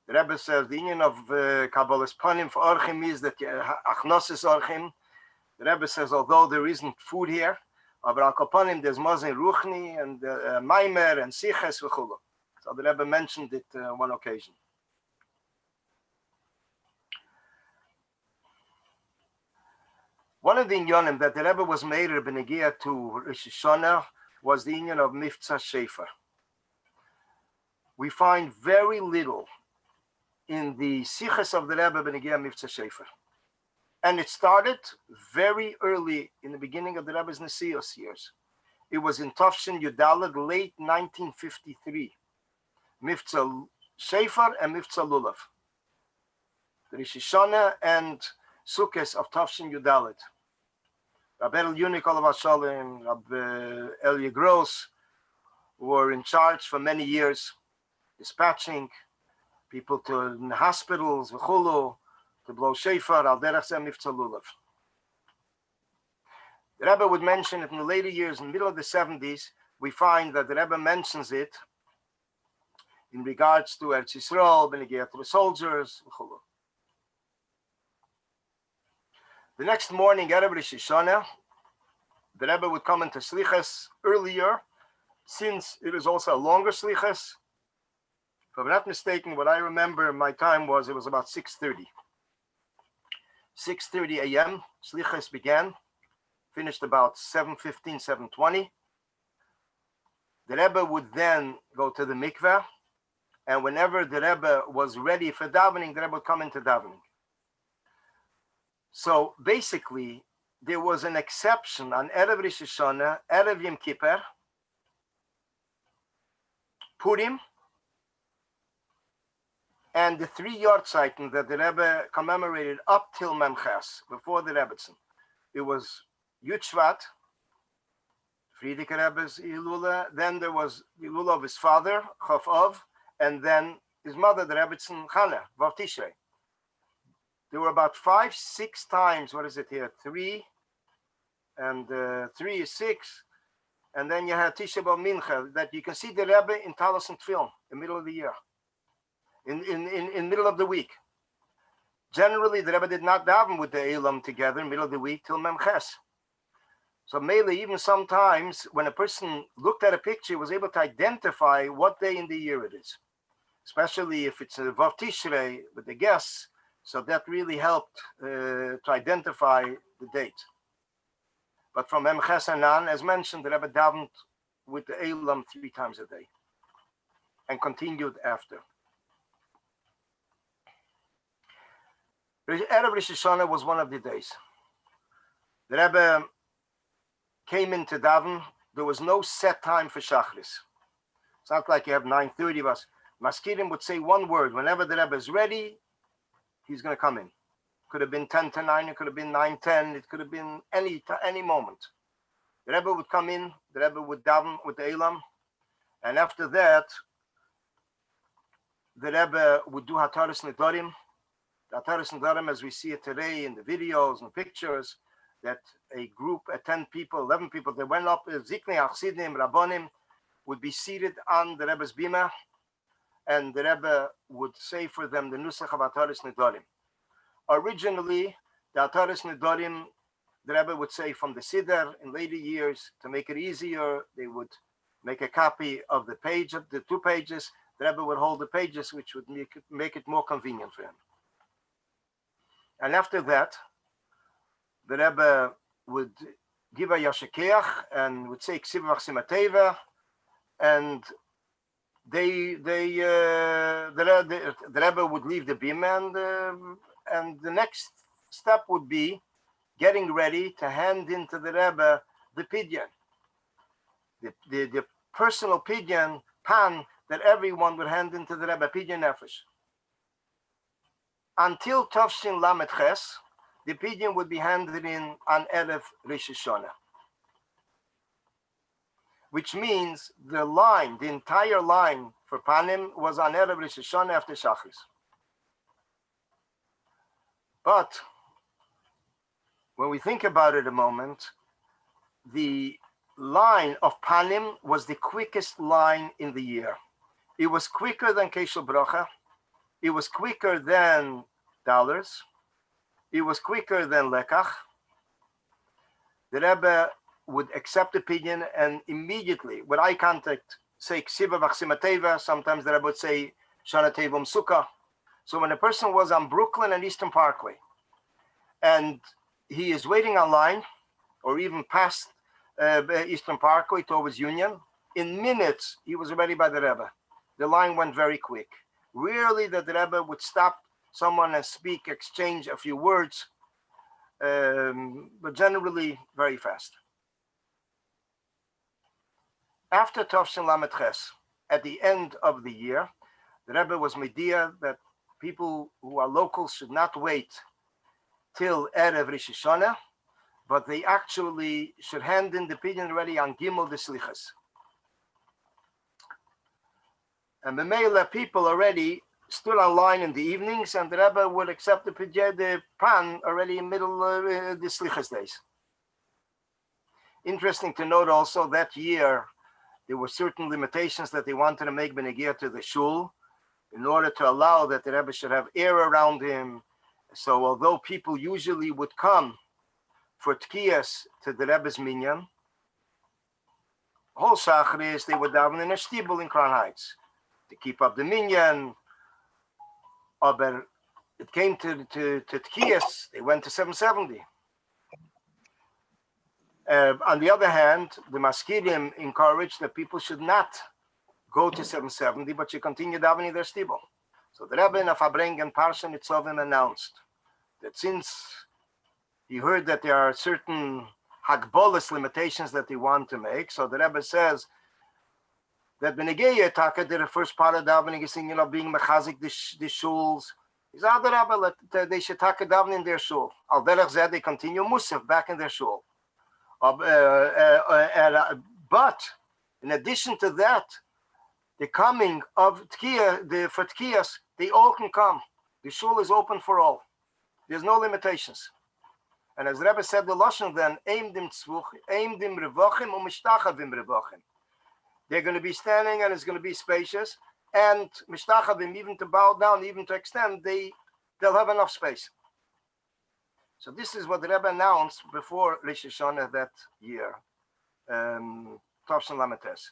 Speaker 1: The Rebbe says the union of Kabbalah's Panim for Orchim is that Achnosis Orchim. The Rebbe says, although there isn't food here, but Al Kapanim, there's Mazen Ruchni and Maimer and Siches v'chulu. So the Rebbe mentioned it on one occasion. One of the inyanim that the Rebbe was made b'negia to Rosh Hashanah was the union of Mivtza Shefer. We find very little in the Siches of the Rebbe b'negia Mivtza Shefer. And it started very early in the beginning of the Rebbe's Nesios years. It was in Tafshin Yudalad, late 1953. Mivtza Shefer and Mivtza Lulav. The Rosh Hashanah and Sukkos of Tafshin Yudalad. Rabbi Yunik Olav Shalom, Rabbi Elia Gross were in charge for many years, dispatching people to hospitals, v'chulu, to blow shofar, al derech zeh mivtza lulav. The Rebbe would mention it in the later years, in the middle of the 70s, we find that the Rebbe mentions it in regards to Eretz Yisrael, b'negia to the soldiers, v'chulu. The next morning, Erev Rosh Hashanah, the Rebbe would come into Selichos earlier, since it is also a longer Selichos, If I'm not mistaken, what I remember my time was, it was about 6:30. 6:30 a.m. Selichos began, finished about 7:15, 7:20. The Rebbe would then go to the mikveh, and whenever the Rebbe was ready for davening, the Rebbe would come into davening. So basically, there was an exception on Erev Rosh Hashanah, Erev Yom Kippur, Purim, and the 3 Yortzeiten that the Rebbe commemorated up till Memches, before the Rebbetzin. It was Yud Shvat, Friedrich Rebbe's Ilula, then there was the Ilula of his father, Chof Ov, and then his mother, the Rebbetzin Chana, Vav Tishrei. There were about 5, 6 times, what is it here, 3, and 3 is 6, and then you had Tisha B'Av Mincha, that you can see the Rebbe in Talis and Tefillin, in the middle of the year, in middle of the week. Generally, the Rebbe did not daven with the Elam together in the middle of the week till Memches. So mainly, even sometimes when a person looked at a picture, was able to identify what day in the year it is, especially if it's a Vav Tishrei with the guests. So that really helped to identify the date. But from Memches and on, as mentioned, the Rebbe davened with the Elam 3 times a day and continued after. Erev Rosh Hashanah was one of the days. The Rebbe came into daven. There was no set time for Shachris. It's not like you have 9:30 of us. Maskirim would say one word. Whenever the Rebbe is ready, he's going to come in. Could have been 10 to 9. It could have been 9:10. It could have been any moment. The Rebbe would come in. The Rebbe would daven with the Elam. And after that, the Rebbe would do Hataras Nedarim. The Hataras Nedarim, as we see it today in the videos and pictures, that a group of 10 people, 11 people, they went up, Ziknei Achsidim, Rabbonim, would be seated on the Rebbe's bima, and the Rebbe would say for them the Nusach of Hataras Nedarim. Originally, the Hataras Nedarim, the Rebbe would say from the Siddur. In later years, to make it easier, they would make a copy of the page, of the 2 pages. The Rebbe would hold the pages, which would make it more convenient for him. And after that, the Rebbe would give a Yashakeach and would say Ksiv Vachsimateva, and the Rebbe would leave the bima, and the next step would be getting ready to hand into the Rebbe the pidyon, the personal pidyon pan that everyone would hand into the Rebbe, pidyon nefesh. Until Tavshin Lamed Ches, the pidyon would be handed in on Erev Rosh Hashanah, which means the entire line for panim was on Erev Rosh Hashanah after Shachris. But when we think about it a moment, the line of panim was the quickest line in the year. It was quicker than Keshel Bracha. It was quicker than dollars. It was quicker than Lekach. The Rebbe would accept the opinion and immediately, with eye contact, say Ksiva Vachsimateva. Sometimes the Rebbe would say Shana Tevom Sukkah. So when a person was on Brooklyn and Eastern Parkway, and he is waiting online, or even past Eastern Parkway towards Union, in minutes he was already by the Rebbe. The line went very quick. Rarely that the Rebbe would stop someone and speak, exchange a few words, but generally very fast. After Tavshin Lamed Ches, at the end of the year, the Rebbe was media that people who are local should not wait till Erev Rosh Hashanah, but they actually should hand in the pidyon already on Gimel the Selichos. And the Mela people already stood online in the evenings, and the Rebbe would accept the pan already in middle of the Selichos days. Interesting to note also that year there were certain limitations that they wanted to make benegir to the shul in order to allow that the Rebbe should have air around him. So although people usually would come for tkiyas to the Rebbe's minyan, whole Shachris they would daven in a shtibel in Crown Heights. to keep up the minyan. Aber it came to Tkiyas, they went to 770. On the other hand, the Maskirim encouraged that people should not go to 770, but should continue davening their stibel. So the Rebbe in a Farbrengen Parsha Nitzovim announced that since he heard that there are certain Hagbolas limitations that they want to make, so the Rebbe says that Benegeye Taka did the first part of davening is being mechazik the shuls. He said, the Rebbe, they should Taka davening in their shul. Al derech zeh, they continue Musaf back in their shul. But in addition to that, the coming of Tkiya, for Tkiyas, they all can come. The shul is open for all. There's no limitations. And as Rebbe said, the Lashon then, aim dim revochim u'mishtachavim revochim. They're going to be standing and it's going to be spacious. And mishtachavim, even to bow down, even to extend, they'll have enough space. So this is what the Rebbe announced before Rosh Hashanah that year, Tavshin Lametes.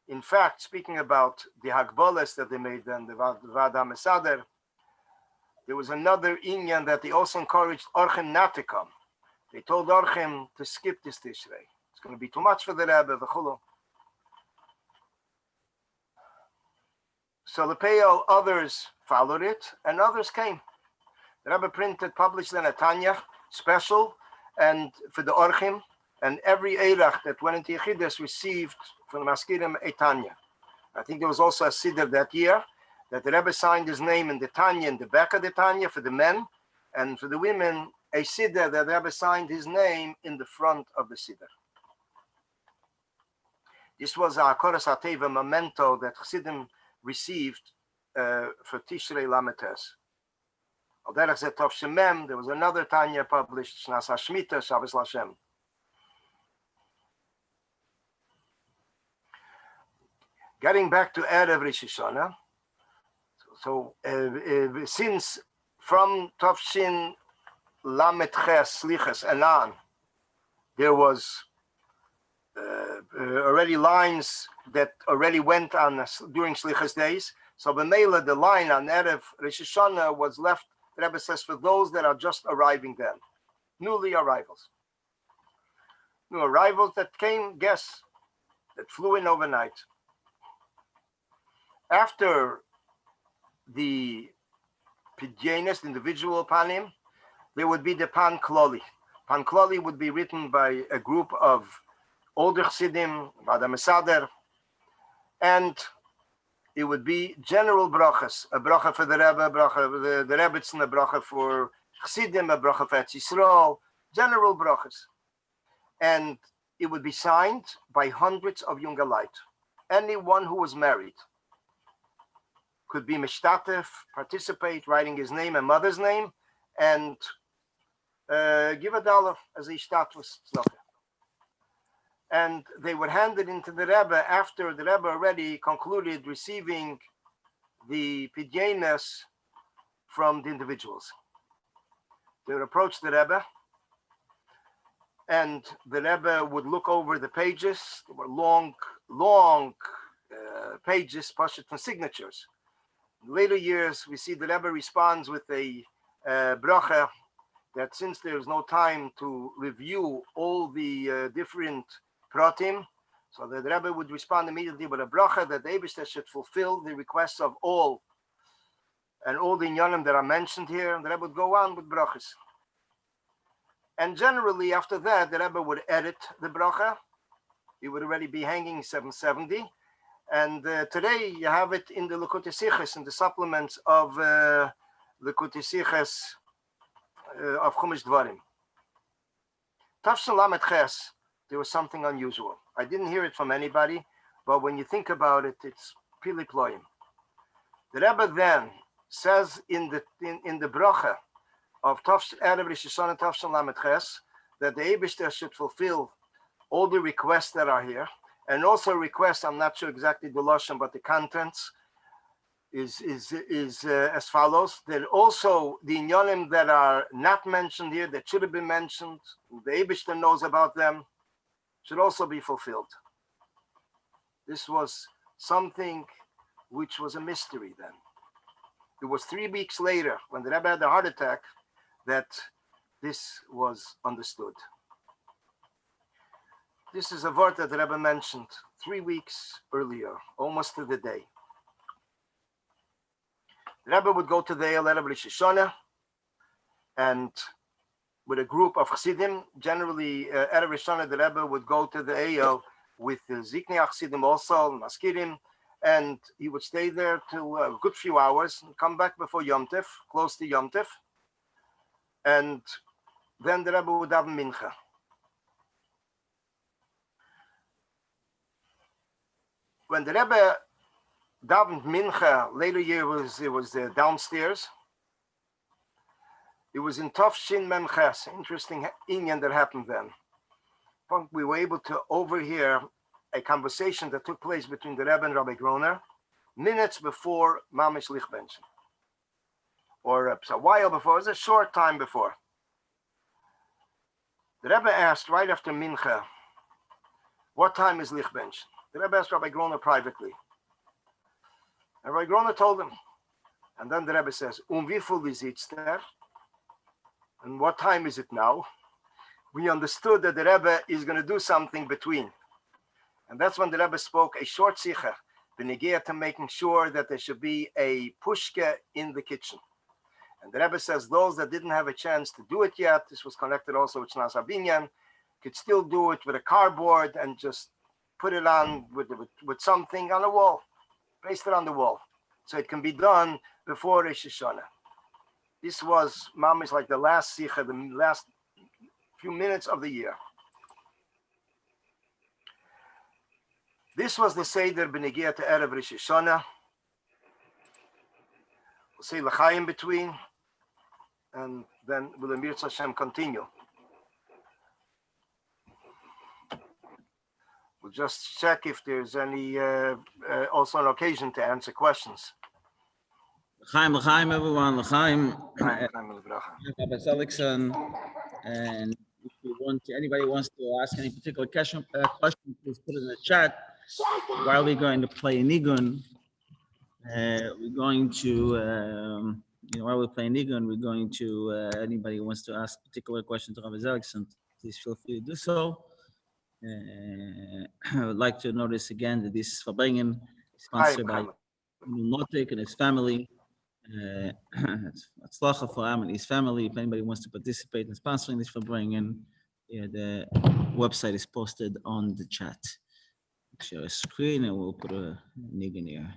Speaker 1: In fact, speaking about the Hagbolas that they made then, the Vada Mesader, there was another inyan that they also encouraged Orchim not to come. They told Orchim to skip this Tishrei. It's going to be too much for the Rebbe, v'chulu. So the Peyal, others followed it, and others came. The Rebbe published then a Tanya special, and for the Orchim, and every Eirach that went into Yechidus received from the Maskirim a Tanya. I think there was also a Siddur that year that the Rebbe signed his name in the Tanya, in the back of the Tanya for the men, and for the women, a Siddur that the Rebbe signed his name in the front of the Siddur. This was a Koras HaTeva memento that Chassidim received for Tishrei Lametes. Al derech zeh Tov Shemem, there was another Tanya published, Shnas HaShmita, Shabbos Lashem. Getting back to Erev Rosh Hashanah, so since from Tavshin Lamet Ches Selichos and on, there was already lines that already went on during Selichos days. So B'meila, the line on Erev Rosh Hashanah was left, the Rebbe says, for those that are just arriving then, newly arrivals. New arrivals that came, guests, that flew in overnight. After the Pidyanis, individual panim, there would be the Pan Kloli. Pan Kloli would be written by a group of older Chassidim, Vada Mesader, and it would be general brachas, a bracha for the Rebbe, a bracha for the Rebbetzin, a bracha for Chassidim, a bracha for Eretz Yisrael, general brachas. And it would be signed by hundreds of young alike. Anyone who was married could be mishtatef, participate, writing his name and mother's name, and give $1 as a ishtatus tzedakah. And they would hand it into the Rebbe after the Rebbe already concluded receiving the pidyanis from the individuals. They would approach the Rebbe, and the Rebbe would look over the pages. There were long pages, pashut from signatures. In later years, we see the Rebbe responds with a bracha that since there is no time to review all the different pratim, so the Rebbe would respond immediately with a bracha that the Eibishter should fulfill the requests of all, and all the inyanim that are mentioned here, and the Rebbe would go on with brachas. And generally, after that, the Rebbe would edit the bracha. It would already be hanging 770. And today, you have it in the Likutei Sichos, in the supplements of Likutei Sichos of Chumash Dvarim. Tavshin Lamet Ches, there was something unusual. I didn't hear it from anybody, but when you think about it, it's pili ployim. The Rebbe then says in the bracha of Erev Rosh Hashanah Tavshin Lamet Ches that the Eibishter should fulfill all the requests that are here, and also requests, I'm not sure exactly the lashon, but the contents is as follows. That also the inyanim that are not mentioned here, that should have been mentioned, the Eibishter knows about them, should also be fulfilled. This was something which was a mystery then. It was 3 weeks later, when the Rebbe had the heart attack, that this was understood. This is a word that the Rebbe mentioned 3 weeks earlier, almost to the day. The Rebbe would go to the Erev Rosh Hashanah, and with a group of Chassidim, generally Erev Rosh Hashanah, the Rebbe would go to the Eyal with the Ziknei Chassidim also, Maskirim, and he would stay there till a good few hours and come back before Yom Tov, close to Yom Tov, and then the Rebbe would have mincha. When the Rebbe davened mincha, later year it was downstairs. It was in Tov Shin Mem Ches, interesting inyan that happened then. We were able to overhear a conversation that took place between the Rebbe and Rabbi Groner minutes before Mamish Lichbenchen, or a while before, it was a short time before. The Rebbe asked right after mincha, what time is Lichbenchen? The Rebbe asked Rabbi Groner privately. And Rabbi Groner told him. And then the Rebbe says, wie viel is it there? And what time is it now? We understood that the Rebbe is going to do something between. And that's when the Rebbe spoke a short sicha, b'negea to making sure that there should be a pushke in the kitchen. And the Rebbe says those that didn't have a chance to do it yet, this was connected also with Shnas Habinyan, could still do it with a cardboard and just put it on with something on the wall, paste it on the wall. So it can be done before Rosh Hashanah. This was, mamish, like the last sicha, the last few minutes of the year. This was the Seder b'negea to Erev Rosh Hashanah. We'll say l'chaim between, and then will Amir Hashem continue. We'll just check if there's any also an occasion to answer questions.
Speaker 2: L'chaim, everyone. L'chaim. Rabbi Seligson. And if you want to, anybody wants to ask any particular question, please put it in the chat. While we're going to play Nigun, we're going to, while we're playing Nigun, we're going to, anybody who wants to ask particular question to Rabbi Seligson, please feel free to do so. I would like to notice again that this Farbrengen is sponsored by Notik and his family. Atzlacha for Am and his family. If anybody wants to participate in sponsoring this Farbrengen, the website is posted on the chat. Share a screen and we'll put a nigun here.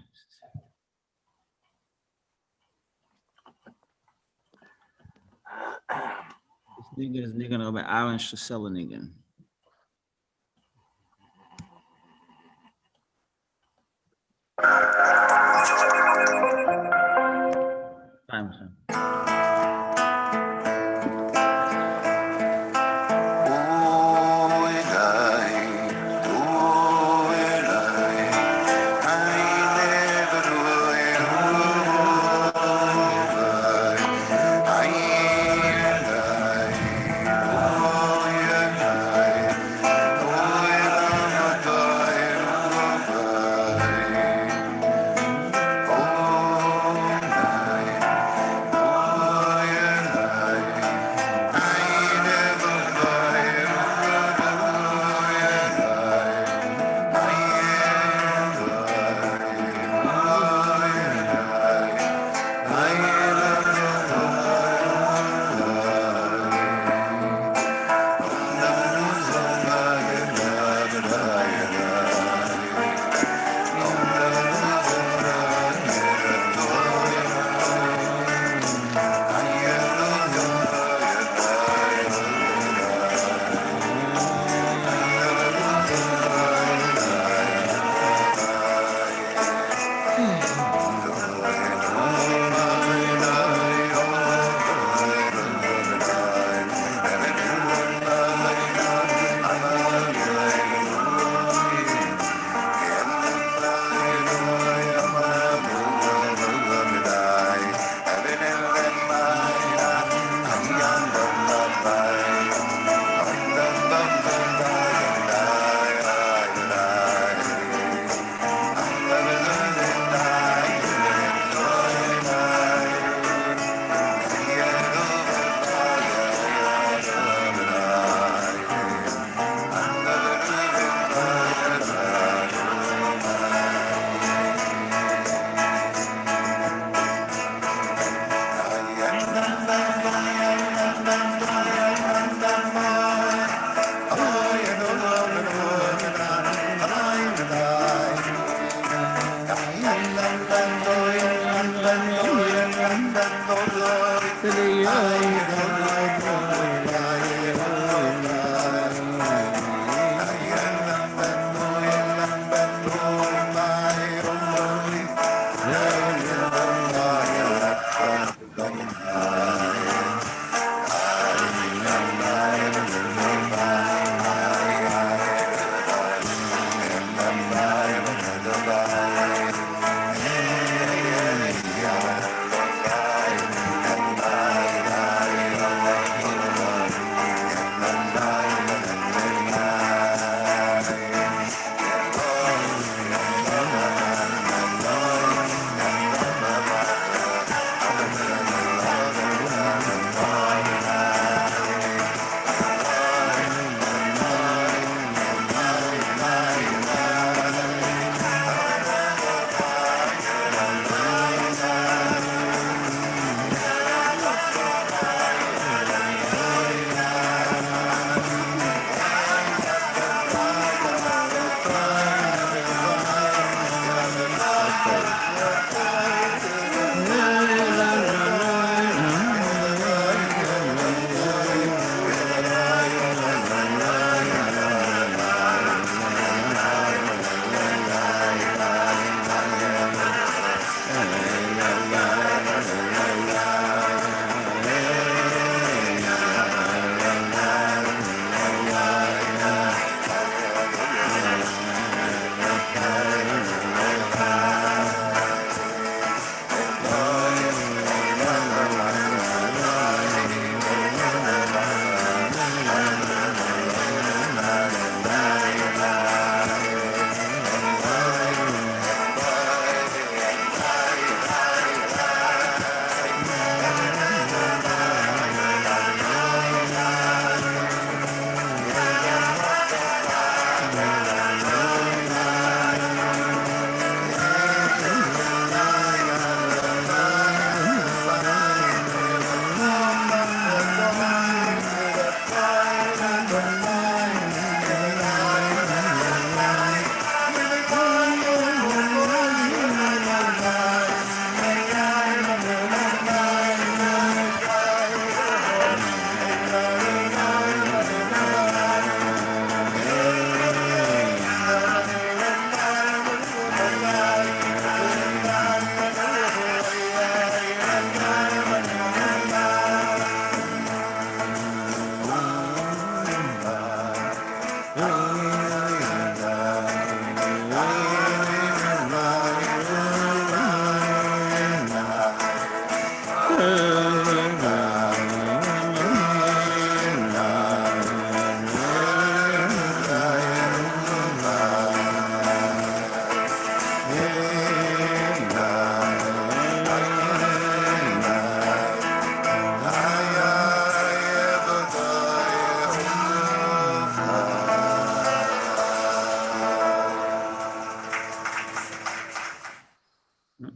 Speaker 2: This nigun is nigun over Aaron Shusela nigun. Time.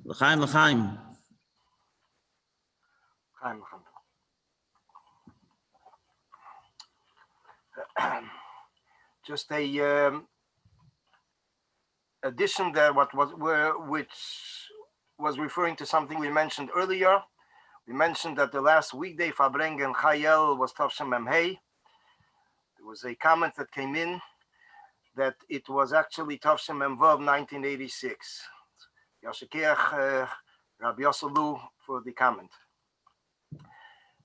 Speaker 2: L'chaim, l'chaim.
Speaker 1: Just a addition there, which was referring to something we mentioned earlier. We mentioned that the last weekday Farbrengen Chayel was Tavshem Memhei. There was a comment that came in that it was actually Tavshem Memvav 1986. Yashikeach Rabbi Yosalu for the comment.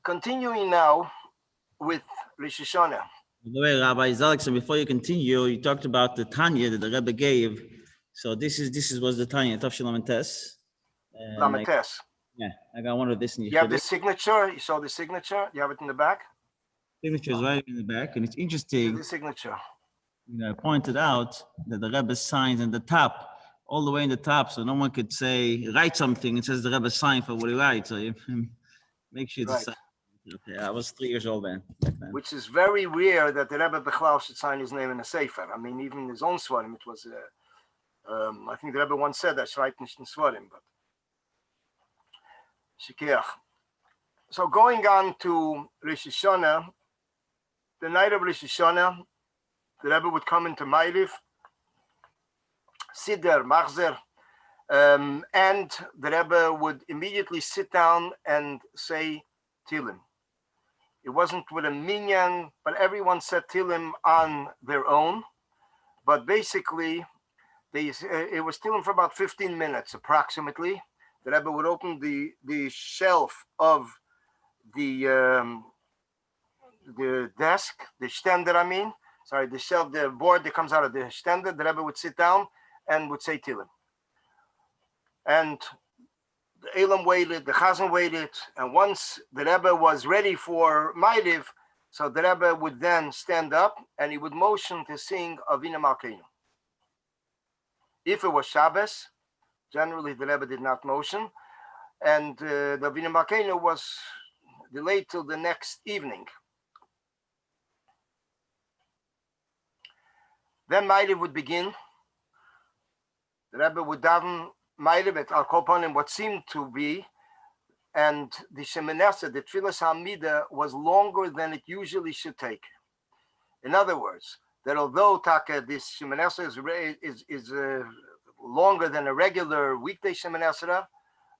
Speaker 1: Continuing now with Rosh Hashanah.
Speaker 2: By the way, Rabbi Seligson, before you continue, you talked about the Tanya that the Rebbe gave. So this was the Tanya, Tav Shalom Tes. Yeah, I got one of this in your.
Speaker 1: You have the signature. You saw the signature. You have it in the back.
Speaker 2: Signature is right in the back, and it's interesting.
Speaker 1: The signature.
Speaker 2: I pointed out that the Rebbe signs in the top, all the way in the top, so no one could say write something. It says the Rebbe signed for what he writes. So you make sure to sign. Okay, I was 3 years old then.
Speaker 1: Which is very rare that the Rebbe Bechlal should sign his name in a sefer. I mean, even his own Svarim, it was. I think the Rebbe once said that Shreit nicht in Svarim, but. Shikeach. So going on to Rosh Hashanah, the night of Rosh Hashanah, the Rebbe would come into Ma'ariv, Siddur, Machzer, And the Rebbe would immediately sit down and say Tilim. It wasn't with a minyan, but everyone said Tilim on their own. But basically, it was Tilim for about 15 minutes approximately. The Rebbe would open the shelf of the desk, the stender, the shelf, the board that comes out of the stender. The Rebbe would sit down and would say Tilim. And the Elam waited, the Chazan waited, and once the Rebbe was ready for Ma'ariv, so the Rebbe would then stand up and he would motion to sing Avinu Malkeinu. If it was Shabbos, generally the Rebbe did not motion, and the Avinu Malkeinu was delayed till the next evening. Then Ma'ariv would begin. The Rebbe would daven Ma'ariv at Al Kopanim, what seemed to be, and the Shemoneh, the Tfilas HaMidah, was longer than it usually should take. In other words, that although Taka, this Shemoneh is longer than a regular weekday Shemoneh,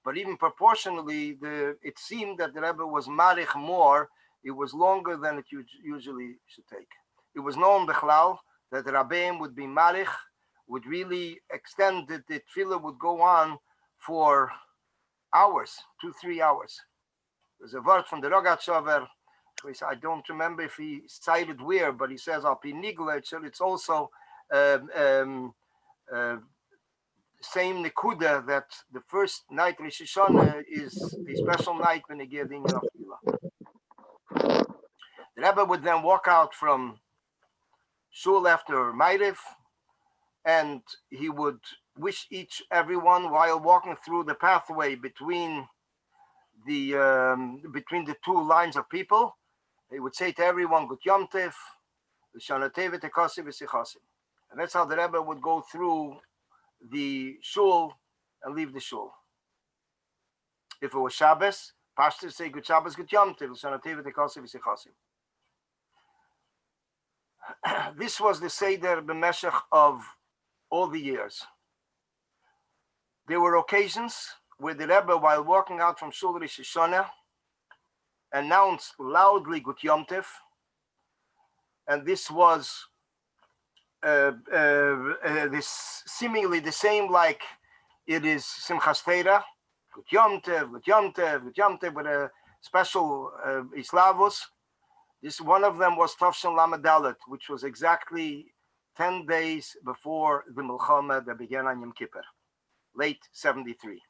Speaker 1: but even proportionally, it seemed that the Rebbe was marich more. It was longer than it usually should take. It was known b'chlal that the Rabbeim would be marich, would really extend that the tefillah would go on for hours, 2-3 hours. There's a word from the Rogat Shover. I don't remember if he cited where, but he says al pi nigla. It's also same nekuda that the first night Rosh Hashanah is a special night when they give the inyan of tefillah. The Rebbe would then walk out from shul after Ma'ariv, and he would wish everyone while walking through the pathway between the two lines of people. He would say to everyone, Gut Yom Tev, L'Shana Teva Tekasi V'Sichasim. And that's how the Rebbe would go through the shul and leave the shul. If it was Shabbos, pastors say Gut Shabbos, Gut Yom Tev, L'Shana Teva Tekasi V'Sichasim. This was the Seder B'Meshech of all the years. There were occasions where the Rebbe, while walking out from Shul Rosh Hashanah, announced loudly Gut Yom Tev, and this was this seemingly the same like it is Simchas Torah, Gut Yom Tev, Gut Yom Tev, Gut Yom Tev, with a special Islavos. This one of them was Tavshin Lamed Dalet, which was exactly 10 days before the Milchama that began on Yom Kippur, late 73.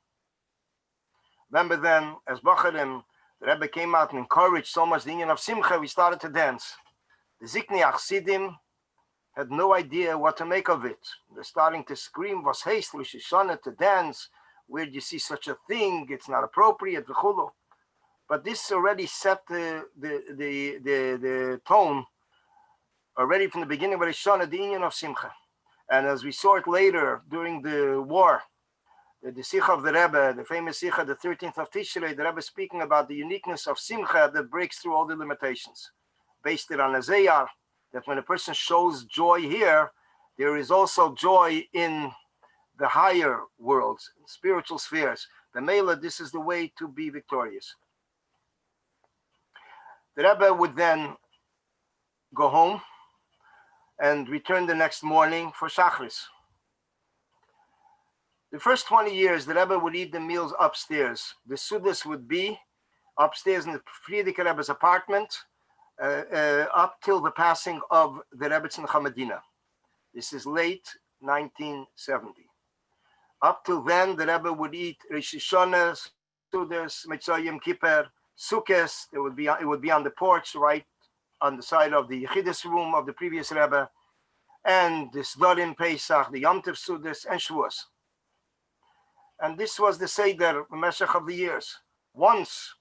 Speaker 1: Remember then, as Bacharim, the Rebbe came out and encouraged so much the inyan of Simcha, we started to dance. The Zikni Achsidim had no idea what to make of it. They're starting to scream, was haste, Rosh Hashanah, to dance. Where do you see such a thing? It's not appropriate, v'chulu. But this already set the tone already from the beginning of Rosh Hashanah, the inyan of Simcha. And as we saw it later during the war, the Sikha of the Rebbe, the famous Sikha, the 13th of Tishrei, the Rebbe speaking about the uniqueness of Simcha that breaks through all the limitations. Based it on a Zayar, that when a person shows joy here, there is also joy in the higher worlds, spiritual spheres. The Mela, this is the way to be victorious. The Rebbe would then go home and return the next morning for Shachris. The first 20 years, the Rebbe would eat the meals upstairs. The Sudas would be upstairs in the Frierdiker Rebbe's apartment up till the passing of the Rebbetzin Chamadina. This is late 1970. Up till then, the Rebbe would eat Rosh Hashanah, Sudas, Mitzvah Yom Kippur, Sukkot. It would be on the porch, right on the side of the Yechidus room of the previous Rebbe, and the Sdorim Pesach, the Yom Tov Sudas, and Shavuos. And this was the Seder Meshech of the years. Once,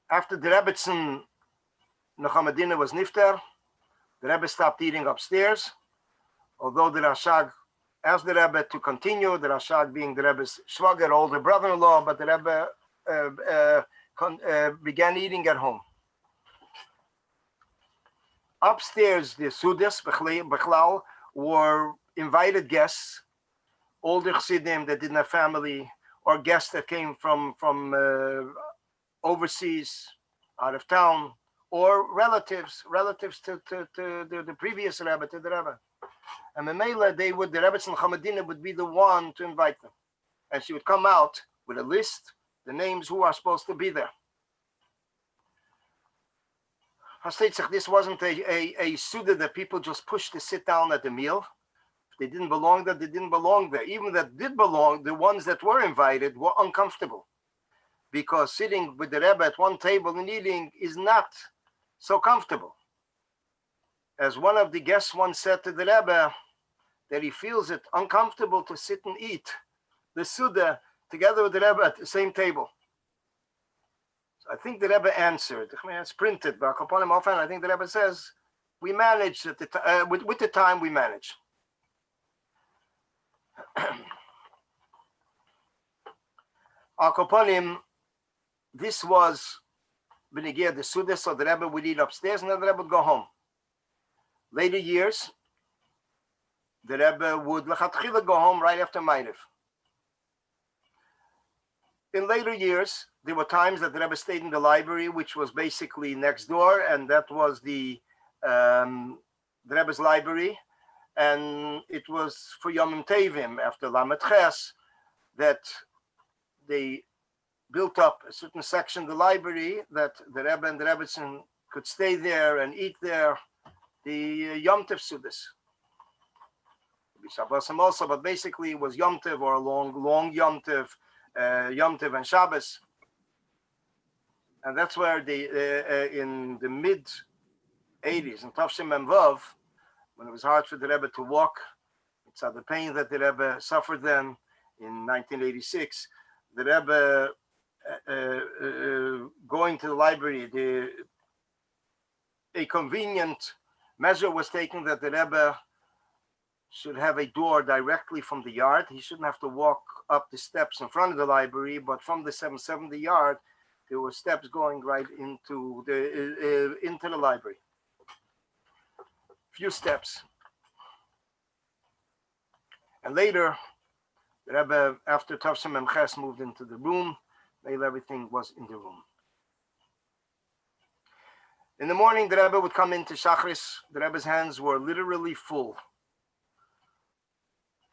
Speaker 1: after the Rebbetzin Nechamadina was nifter, the Rebbe stopped eating upstairs, although the Rashag asked the Rebbe to continue, the Rashag being the Rebbe's shwager, older brother-in-law, but the Rebbe began eating at home. Upstairs, the Sudas, Bechlal, were invited guests older chassidim that didn't have family, or guests that came from overseas, out of town, or relatives to the previous Rebbe, to the Rebbe. And Memela, the Rebbetzin Chamadina would be the one to invite them. And she would come out with a list, the names who are supposed to be there. This wasn't a Suda that people just pushed to sit down at the meal. If they didn't belong there, they didn't belong there. Even that did belong, the ones that were invited were uncomfortable, because sitting with the Rebbe at one table and eating is not so comfortable. As one of the guests once said to the Rebbe, that he feels it uncomfortable to sit and eat the Suda together with the Rebbe at the same table. So I think the Rebbe answered. I mean, it's printed, but I think the Rebbe says, we manage at the with the time we manage. Al Koponim, this was Benegir the Suda, so the Rebbe would eat upstairs and then the Rebbe would go home. Later years, the Rebbe would lechatchila go home right after Ma'ariv. In later years, there were times that the Rebbe stayed in the library, which was basically next door, and that was the Rebbe's library, and it was for Yom Tevim after Lamed Ches that they built up a certain section of the library that the Rebbe and the Rebbetzin could stay there and eat there, the Yom Tov Sudas. Shabbosim also, but basically it was Yom Tov or a long Yom Tov and Shabbos. And that's where in the mid 80s, in Tavshim Mem Vav, when it was hard for the Rebbe to walk, it's the pain that the Rebbe suffered then in 1986, the Rebbe going to the library, a convenient measure was taken that the Rebbe should have a door directly from the yard. He shouldn't have to walk up the steps in front of the library, but from the 770 yard, there were steps going right into the library. Few steps. And later, the Rebbe, after Tavshim Mem Ches, moved into the room. Later, everything was in the room. In the morning, the Rebbe would come into Shachris. The Rebbe's hands were literally full.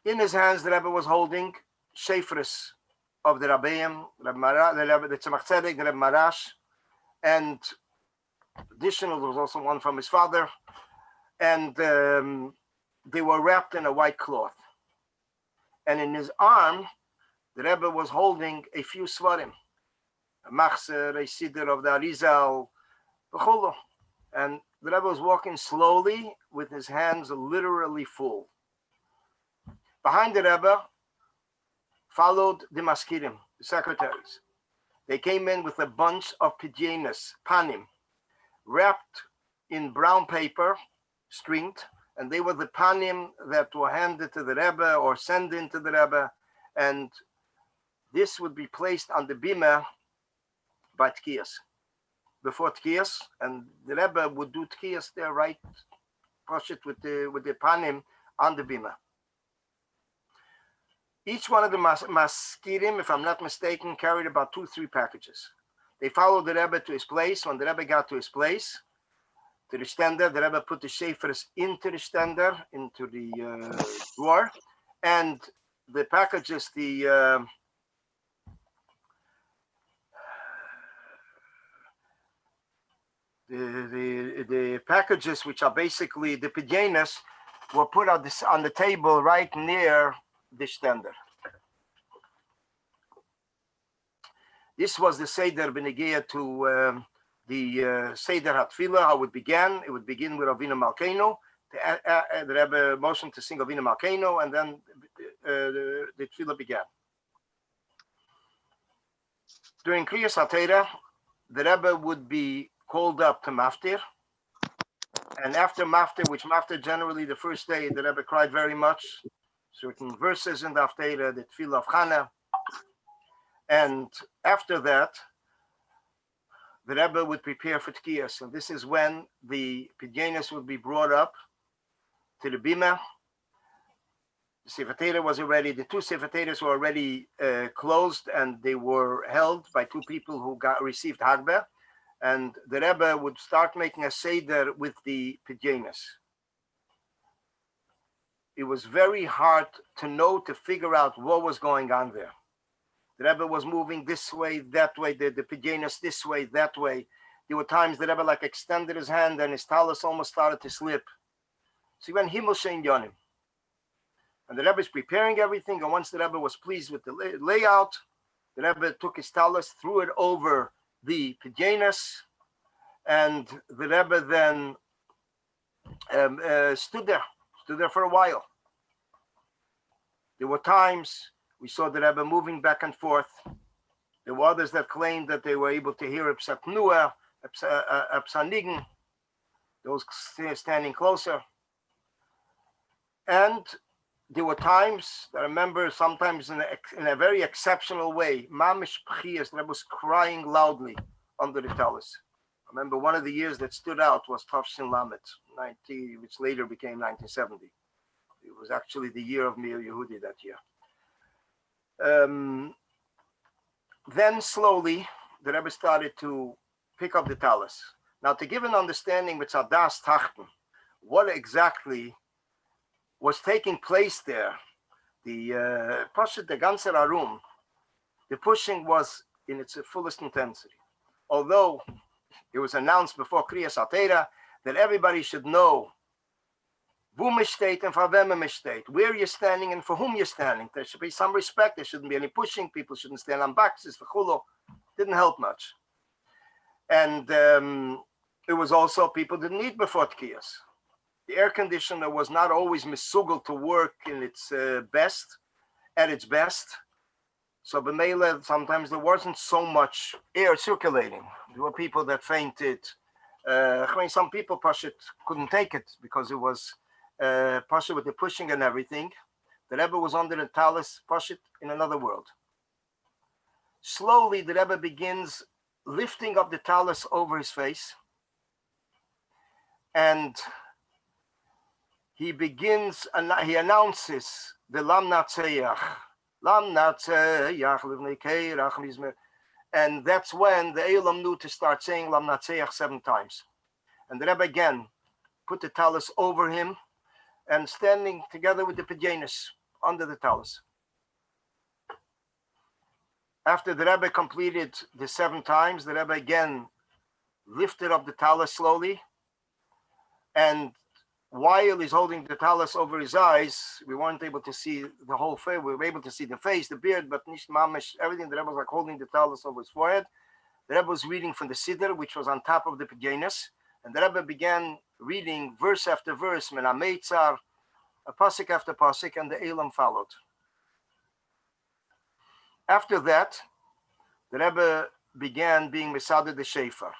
Speaker 1: In his hands, the Rebbe was holding shefres of the Rabbeim, the Tzemach Tzedek, the Rebbe Marash, and additional, there was also one from his father, and they were wrapped in a white cloth. And in his arm, the Rebbe was holding a few svarim, a machzer, a siddur of the Arizal, b'cholo. And the Rebbe was walking slowly with his hands literally full. Behind the Rebbe followed the maskirim, the secretaries. They came in with a bunch of pidyenas, panim, wrapped in brown paper, stringed, and they were the panim that were handed to the Rebbe or sent into the Rebbe, and this would be placed on the bima by tkiyas, before tkiyas, and the Rebbe would do tkiyas there, right, push it with the panim on the bima. Each one of the maskirim, if I'm not mistaken, carried about 2-3 packages. They followed the Rebbe to his place. When the Rebbe got to his place, to the stender, the Rebbe put the shefres into the stender, into the drawer, and the packages, the packages, which are basically the pidyenas, were put on the table right near the stender. This was the Seder Benegea to the Seder HaTfilah, how it began. It would begin with Avinu Malkeinu. The Rebbe motioned to sing Avinu Malkeinu, and then the Tfilah began. During Kriyas HaTorah, the Rebbe would be called up to Maftir. And after Maftir, which Maftir generally the first day, the Rebbe cried very much. Certain verses in the Haftarah, the Tfilah of Chana. And after that, the Rebbe would prepare for Tkiyas. And this is when the Pidyenas would be brought up to the Bima. The Sefer Torah was already, the two Sefer Torahs were already closed, and they were held by two people who received Hagbeh. And the Rebbe would start making a Seder with the pajamas. It was very hard to know, to figure out what was going on there. The Rebbe was moving this way, that way, the pajamas this way, that way. There were times the Rebbe like extended his hand and his talus almost started to slip. So he went Himmel Shein Yonim. And the Rebbe is preparing everything, and once the Rebbe was pleased with the layout, the Rebbe took his talus, threw it over the pajamas, and the Rebbe then stood there for a while. There were times we saw the Rebbe moving back and forth. There were others that claimed that they were able to hear Psatnua, Psanigen, those standing closer. And there were times, I remember sometimes in a very exceptional way, Mamish Pchias, the Rebbe was crying loudly under the talus. I remember one of the years that stood out was Tafshin Lamet, 90, which later became 1970. It was actually the year of Mir Yehudi that year. Then slowly, the Rebbe started to pick up the talus. Now, to give an understanding with Adas Tachten, what exactly was taking place there, the ganze Arum, the pushing was in its fullest intensity. Although it was announced before Kriyas HaTorah that everybody should know wo man steht and for wem man steht, where you're standing and for whom you're standing. There should be some respect. There shouldn't be any pushing. People shouldn't stand on boxes for chulo. Didn't help much. And it was also people didn't eat before Tkiyas. The air conditioner was not always misugel to work in its at its best. So b'meila, sometimes there wasn't so much air circulating. There were people that fainted. Some people couldn't take it because it was Pasha with the pushing and everything. The Rebbe was under the talus, Pasha in another world. Slowly, the Rebbe begins lifting up the talus over his face, and he announces the Lam Natseach, Lam Natseach Livnei Keirach Mizmer, and that's when the Elam knew to start saying Lam Natseach 7 times. And the Rebbe again put the talus over him and standing together with the pajanas under the talus. After the Rebbe completed the 7 times, the Rebbe again lifted up the talus slowly, and while he's holding the talus over his eyes, we weren't able to see the whole face. We were able to see the face, the beard, but nicht mamish, everything. The Rebbe was like holding the talus over his forehead. The Rebbe was reading from the Siddur, which was on top of the pajanas, and the Rebbe began reading verse after verse, Mena Meitzar, a pasuk after pasuk, and the Elam followed. After that, the Rebbe began being Mesader the Shofar.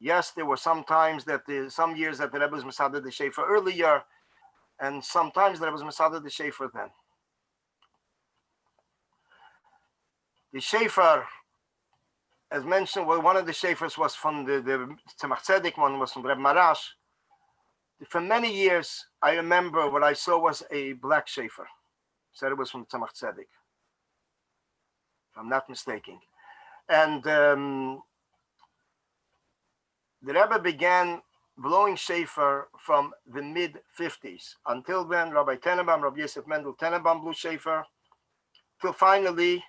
Speaker 1: Yes, there were some times that some years that the Rebbe was Mesader the Shofar earlier, and sometimes the Rebbe was Mesader the Shofar then. The Shofar, as mentioned, well, one of the Shofars was from the Tzemach Tzedek, one was from Rebbe Marash. For many years, I remember what I saw was a black Shofar. Said it was from Tzemach Tzedek, if I'm not mistaken. And the Rebbe began blowing shofar from the mid-50s. Until then, Rabbi Tenenbaum, Rabbi Yosef Mendel Tenenbaum blew shofar. Till finally,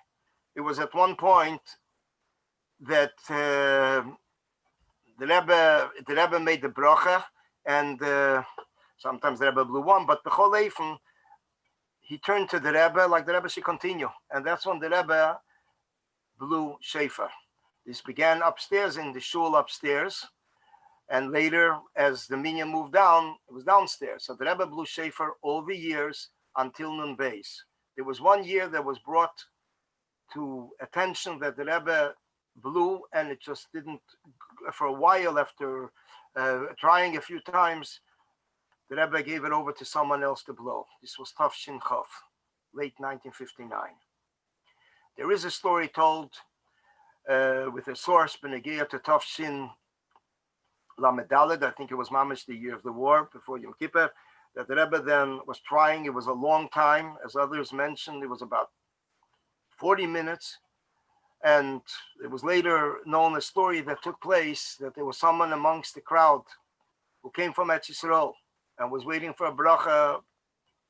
Speaker 1: it was at one point that the Rebbe made the bracha, and sometimes the Rebbe blew one, but B'chol Eifim, he turned to the Rebbe like the Rebbe should continue. And that's when the Rebbe blew shofar. This began upstairs in the shul upstairs, and later, as the minyan moved down, it was downstairs. So the Rebbe blew shofar all the years until Nun Beis. There was one year that was brought to attention that the Rebbe blew, and it just didn't. For a while, after trying a few times, the Rebbe gave it over to someone else to blow. This was Tafshin Chof, late 1959. There is a story told with a source, Benegea to Tafshin Lamed Daled. I think it was Mamish, the year of the war, before Yom Kippur, that the Rebbe then was trying. It was a long time, as others mentioned. It was about 40 minutes. And it was later known a story that took place that there was someone amongst the crowd who came from Eretz Yisrael and was waiting for a bracha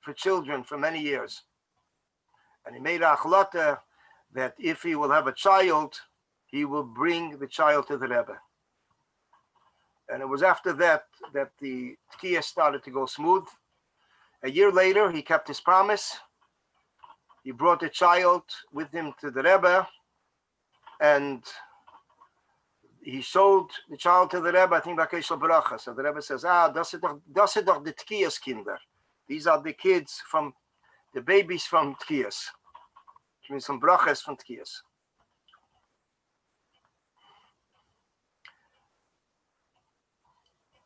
Speaker 1: for children for many years. And he made a achlata that if he will have a child, he will bring the child to the Rebbe. And it was after that that the Tkiyah started to go smooth. A year later, he kept his promise. He brought the child with him to the Rebbe, and he showed the child to the Rebbe, I think, Bakeshel Bracha. So the Rebbe says, das ist doch the Tkiyas Kinder. These are the kids from, the babies from Tkiyas. Which means some brachas from Tkiyas.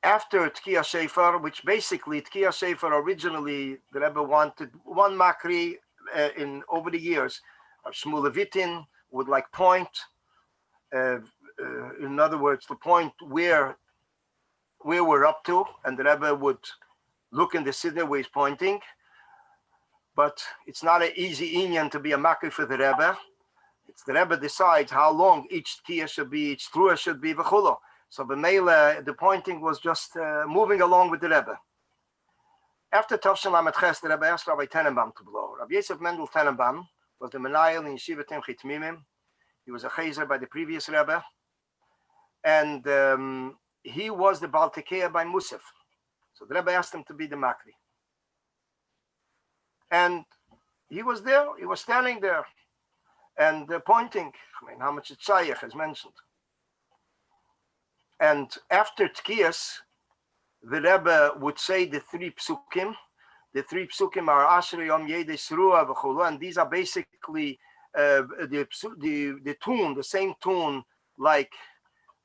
Speaker 1: After Tkiyah Shefer, which basically Tkiyah Shefer originally, the Rebbe wanted one makri in over the years. Shmuel Levitin would like point, in other words, the point where we're up to, and the Rebbe would look in the siddur where he's pointing. But it's not an easy inyan to be a makri for the Rebbe. It's the Rebbe decides how long each tkiyah should be, each truah should be, v'chulo. So b'meila, the pointing was just moving along with the Rebbe. After Tovshin Lamed Ches, the Rebbe asked Rabbi Tenenbaum to blow. Rabbi Yosef Mendel Tenenbaum was the Menayel in Yeshiva Timchei Tmimim. He was a chazer by the previous Rebbe. And he was the Baal Tekeya by Musaf. So the Rebbe asked him to be the Makri. And he was there, he was standing there and pointing. I mean, how much it's Shayach is mentioned. And after Tkiyas, the Rebbe would say the three psukim. The three psukim are Asher Yom Yedei Sruah V'chulu, and these are basically the tune, the same tune like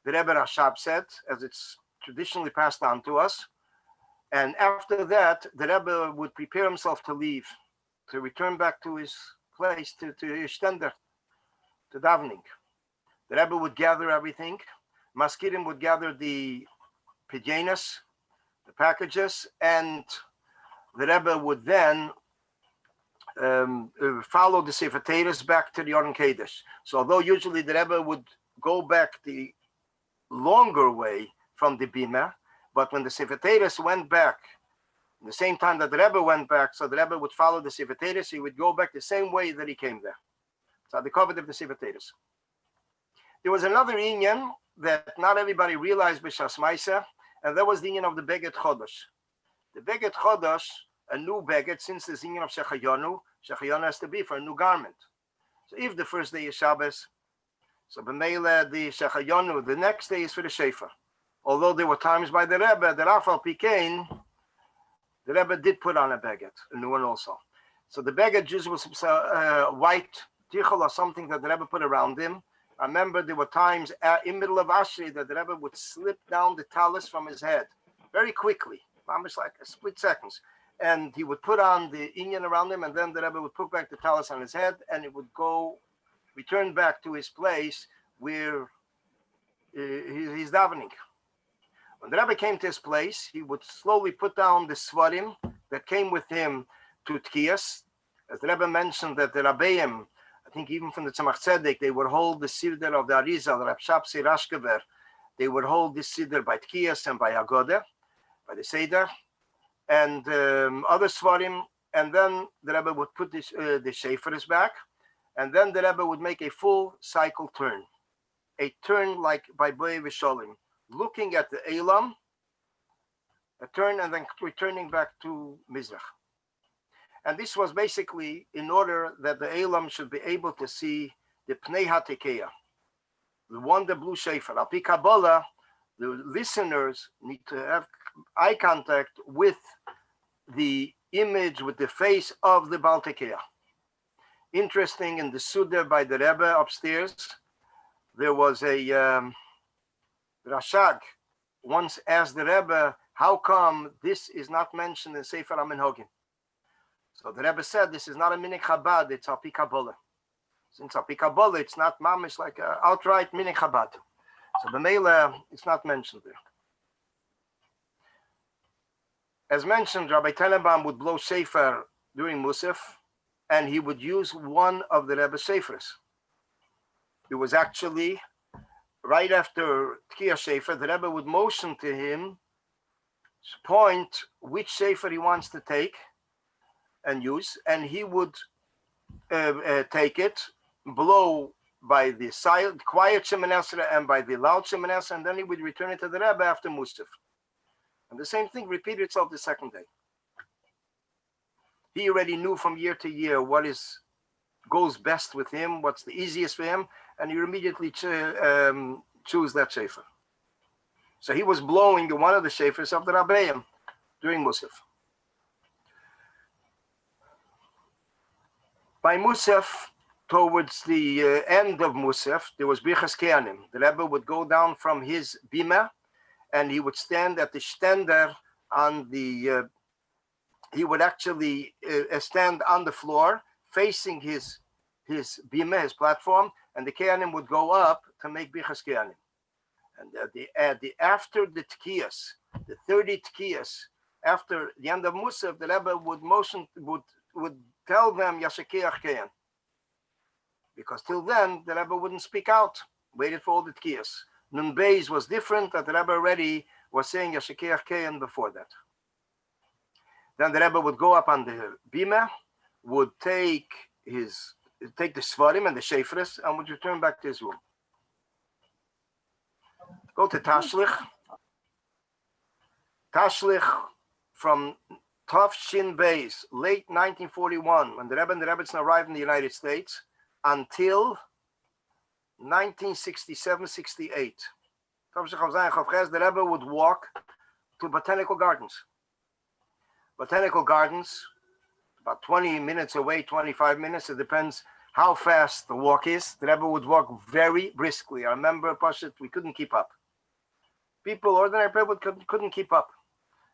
Speaker 1: the Rebbe Rashab said, as it's traditionally passed on to us. And after that, the Rebbe would prepare himself to leave, to return back to his place, to his stender, to davening. The Rebbe would gather everything. Maskirim would gather the pidyanos, the packages, and the Rebbe would then follow the Sefer Teiros back to the Aron Kodesh. So although usually the Rebbe would go back the longer way from the Bima, but when the Sefer Teiros went back, the same time that the Rebbe went back, so the Rebbe would follow the Sefer Teiros, he would go back the same way that he came there. So the covenant of the Sefer Teiros. There was another inyan that not everybody realized b'Shas Maisa, and that was the inyan of the Beged Chodosh. The Beged Chodosh, a new Beged, since the inyan of Shechayonu has to be for a new garment. So if the first day is Shabbos, so b'meila the Shechayonu, the next day is for the Shefer. Although there were times by the Rebbe that Afal Pikein, the Rebbe did put on a Beged, a new one also. So the Beged just was white tichel or something that the Rebbe put around him. I remember there were times in middle of Ashri that the Rebbe would slip down the talus from his head very quickly, almost like a split seconds. And he would put on the inyan around him, and then the Rebbe would put back the talus on his head, and it would return back to his place where he's davening. When the Rebbe came to his place, he would slowly put down the svarim that came with him to Tkiyas. As the Rebbe mentioned that the Rabbeim, I think even from the Tzemach Tzedek, they would hold the Siddur of the Arizal, the Rab Shapsi Rashkever. They would hold this Siddur by Tkiyas and by Agoda, by the Seder, and other Svarim. And then the Rebbe would put the Sheferis back, and then the Rebbe would make a full cycle turn. A turn like by Boy Visholim, looking at the Elam, a turn, and then returning back to Mizrach. And this was basically in order that the Elam should be able to see the Pnei HaTekeya, the one, the blue Shefer. Al Pi Kabbalah, the listeners need to have eye contact with the image, with the face of the Baal Tekeya. Interesting, in the Suda by the Rebbe upstairs, there was a Rashag once asked the Rebbe, how come this is not mentioned in Sefer HaMinhagim? So the Rebbe said, this is not a minik Chabad, it's Al Pi Kabbalah. Since Al Pi Kabbalah, it's not mamish like an outright minik Chabad. So the Mela, it's not mentioned there. As mentioned, Rabbi Tenenbaum would blow shofar during Musaf, and he would use one of the Rebbe's shofars. It was actually right after Tkiyah shofar, the Rebbe would motion to him, point which shofar he wants to take and use, and he would take it, blow by the silent, quiet Shemoneh Esrei and by the loud Shemoneh Esrei, and then he would return it to the Rebbe after Musaf. And the same thing repeated itself the second day. He already knew from year to year what goes best with him, what's the easiest for him, and you immediately choose that shofar. So he was blowing one of the shofars of the Rabbeim during Musaf. By Musaf, towards the end of Musaf, there was Birchas Kehanim. The Rebbe would go down from his bima, and he would stand at the stender on the. He would actually stand on the floor, facing his bima, his platform, and the Kehanim would go up to make Birchas Kehanim. And after the Tkiyas, the 30 Tkiyas, after the end of Musaf, the Rebbe would tell them Yashakeach Kehan. Because till then, the Rebbe wouldn't speak out, waited for all the Tkiyas. Nun Beis was different, that the Rebbe already was saying Yashakeach Kehan before that. Then the Rebbe would go up on the bima, would take the Svarim and the Shofars, and would return back to his room. Go to Tashlich. Tashlich from Tov Shin Beis, late 1941, when the Rebbe and the Rebbetzin arrived in the United States, until 1967-68. The Rebbe would walk to Botanical Gardens. Botanical Gardens, about 20 minutes away, 25 minutes, it depends how fast the walk is. The Rebbe would walk very briskly. I remember, Pashat, we couldn't keep up. Ordinary people couldn't keep up.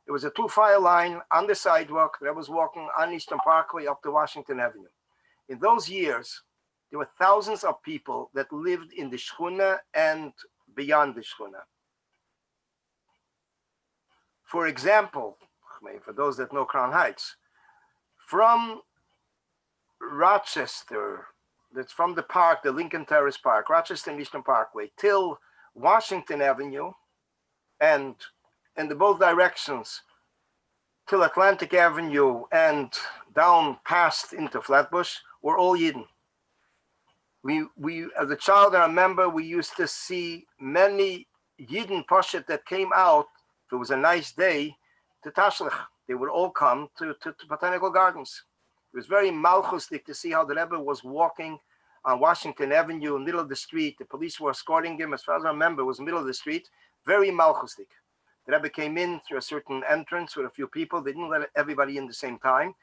Speaker 1: It was a two-file line on the sidewalk. The Rebbe was walking on Eastern Parkway up to Washington Avenue. In those years, there were thousands of people that lived in the Shchuna and beyond the Shchuna. For example, for those that know Crown Heights, from Rochester, that's from the park, the Lincoln Terrace Park, Rochester and Eastern Parkway, till Washington Avenue, and in both directions, till Atlantic Avenue and down past into Flatbush, were all Yidden. We as a child, I remember we used to see many Yidden Poshet that came out, if it was a nice day, to Tashlich. They would all come to Botanical Gardens. It was very malchustic to see how the Rebbe was walking on Washington Avenue, in the middle of the street. The police were escorting him. As far as I remember, it was in the middle of the street. Very malchustic. The Rebbe came in through a certain entrance with a few people. They didn't let everybody in the same time.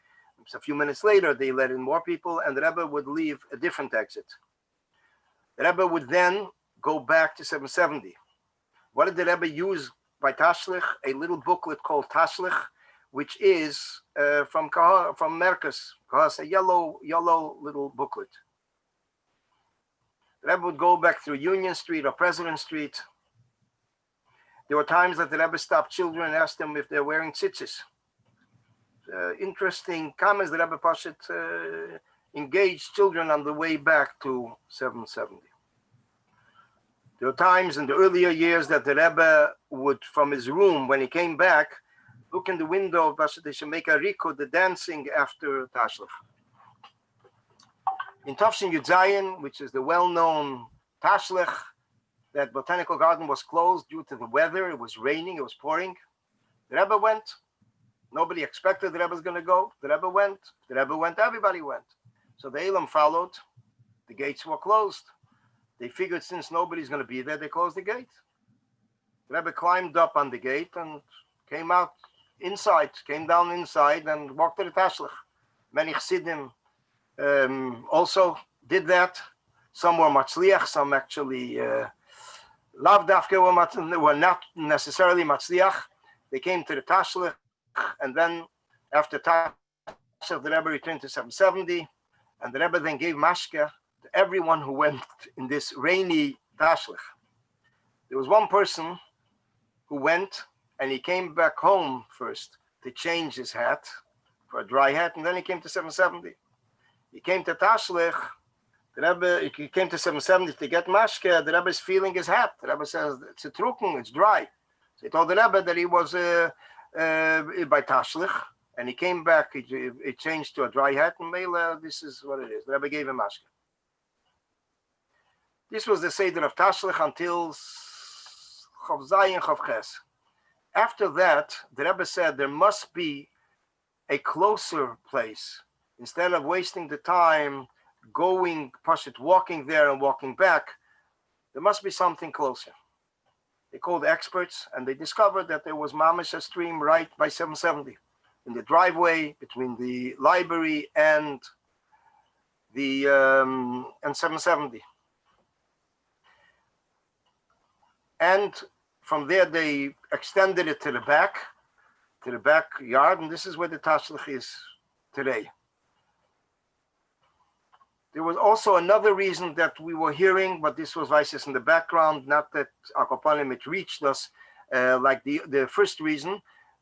Speaker 1: So a few minutes later, they let in more people, and the Rebbe would leave a different exit. The Rebbe would then go back to 770. What did the Rebbe use by Tashlich? A little booklet called Tashlich, which is from Merkus, a yellow little booklet. The Rebbe would go back through Union Street or President Street. There were times that the Rebbe stopped children and asked them if they're wearing tzitzis. Interesting comments. The Rebbe Pashat engaged children on the way back to 770. There were times in the earlier years that the Rebbe would, from his room, when he came back, look in the window of Pashat, they should make a rikud, the dancing after Tashlich. In Tafshin Yud Zayin, which is the well-known Tashlich, that Botanical Garden was closed due to the weather. It was raining, it was pouring. The Rebbe went. Nobody expected the Rebbe was going to go. The Rebbe went. The Rebbe went, everybody went. So the Elam followed. The gates were closed. They figured since nobody's going to be there, they closed the gate. The Rebbe climbed up on the gate and came out inside, came down inside and walked to the Tashlich. Many Chassidim also did that. Some were Matzliach, some actually Lav Dafke were not necessarily Matzliach. They came to the Tashlich, and then after Tashlich, the Rebbe returned to 770, and the Rebbe then gave mashke to everyone who went in this rainy Tashlich. There was one person who went, and he came back home first to change his hat for a dry hat, and then he came to 770. He came to Tashlich. The Rebbe, he came to 770 to get mashke. The Rebbe is feeling his hat. The Rebbe says it's a trocken, it's dry. So he told the Rebbe that he was by Tashlich, and he came back. He changed to a dry hat, and Mela, this is what it is. The Rebbe gave him mashke. This was the Seder of Tashlich until Chav Zayin Chav Ches. After that, the Rebbe said there must be a closer place. Instead of wasting the time going, walking there and walking back, there must be something closer. They called experts, and they discovered that there was mamish a stream right by 770 in the driveway between the library and the and 770. And from there they extended it to the backyard, and this is where the Tashlich is today. There was also another reason that we were hearing, but this was vices in the background, not that Akopanim it reached us, like the first reason,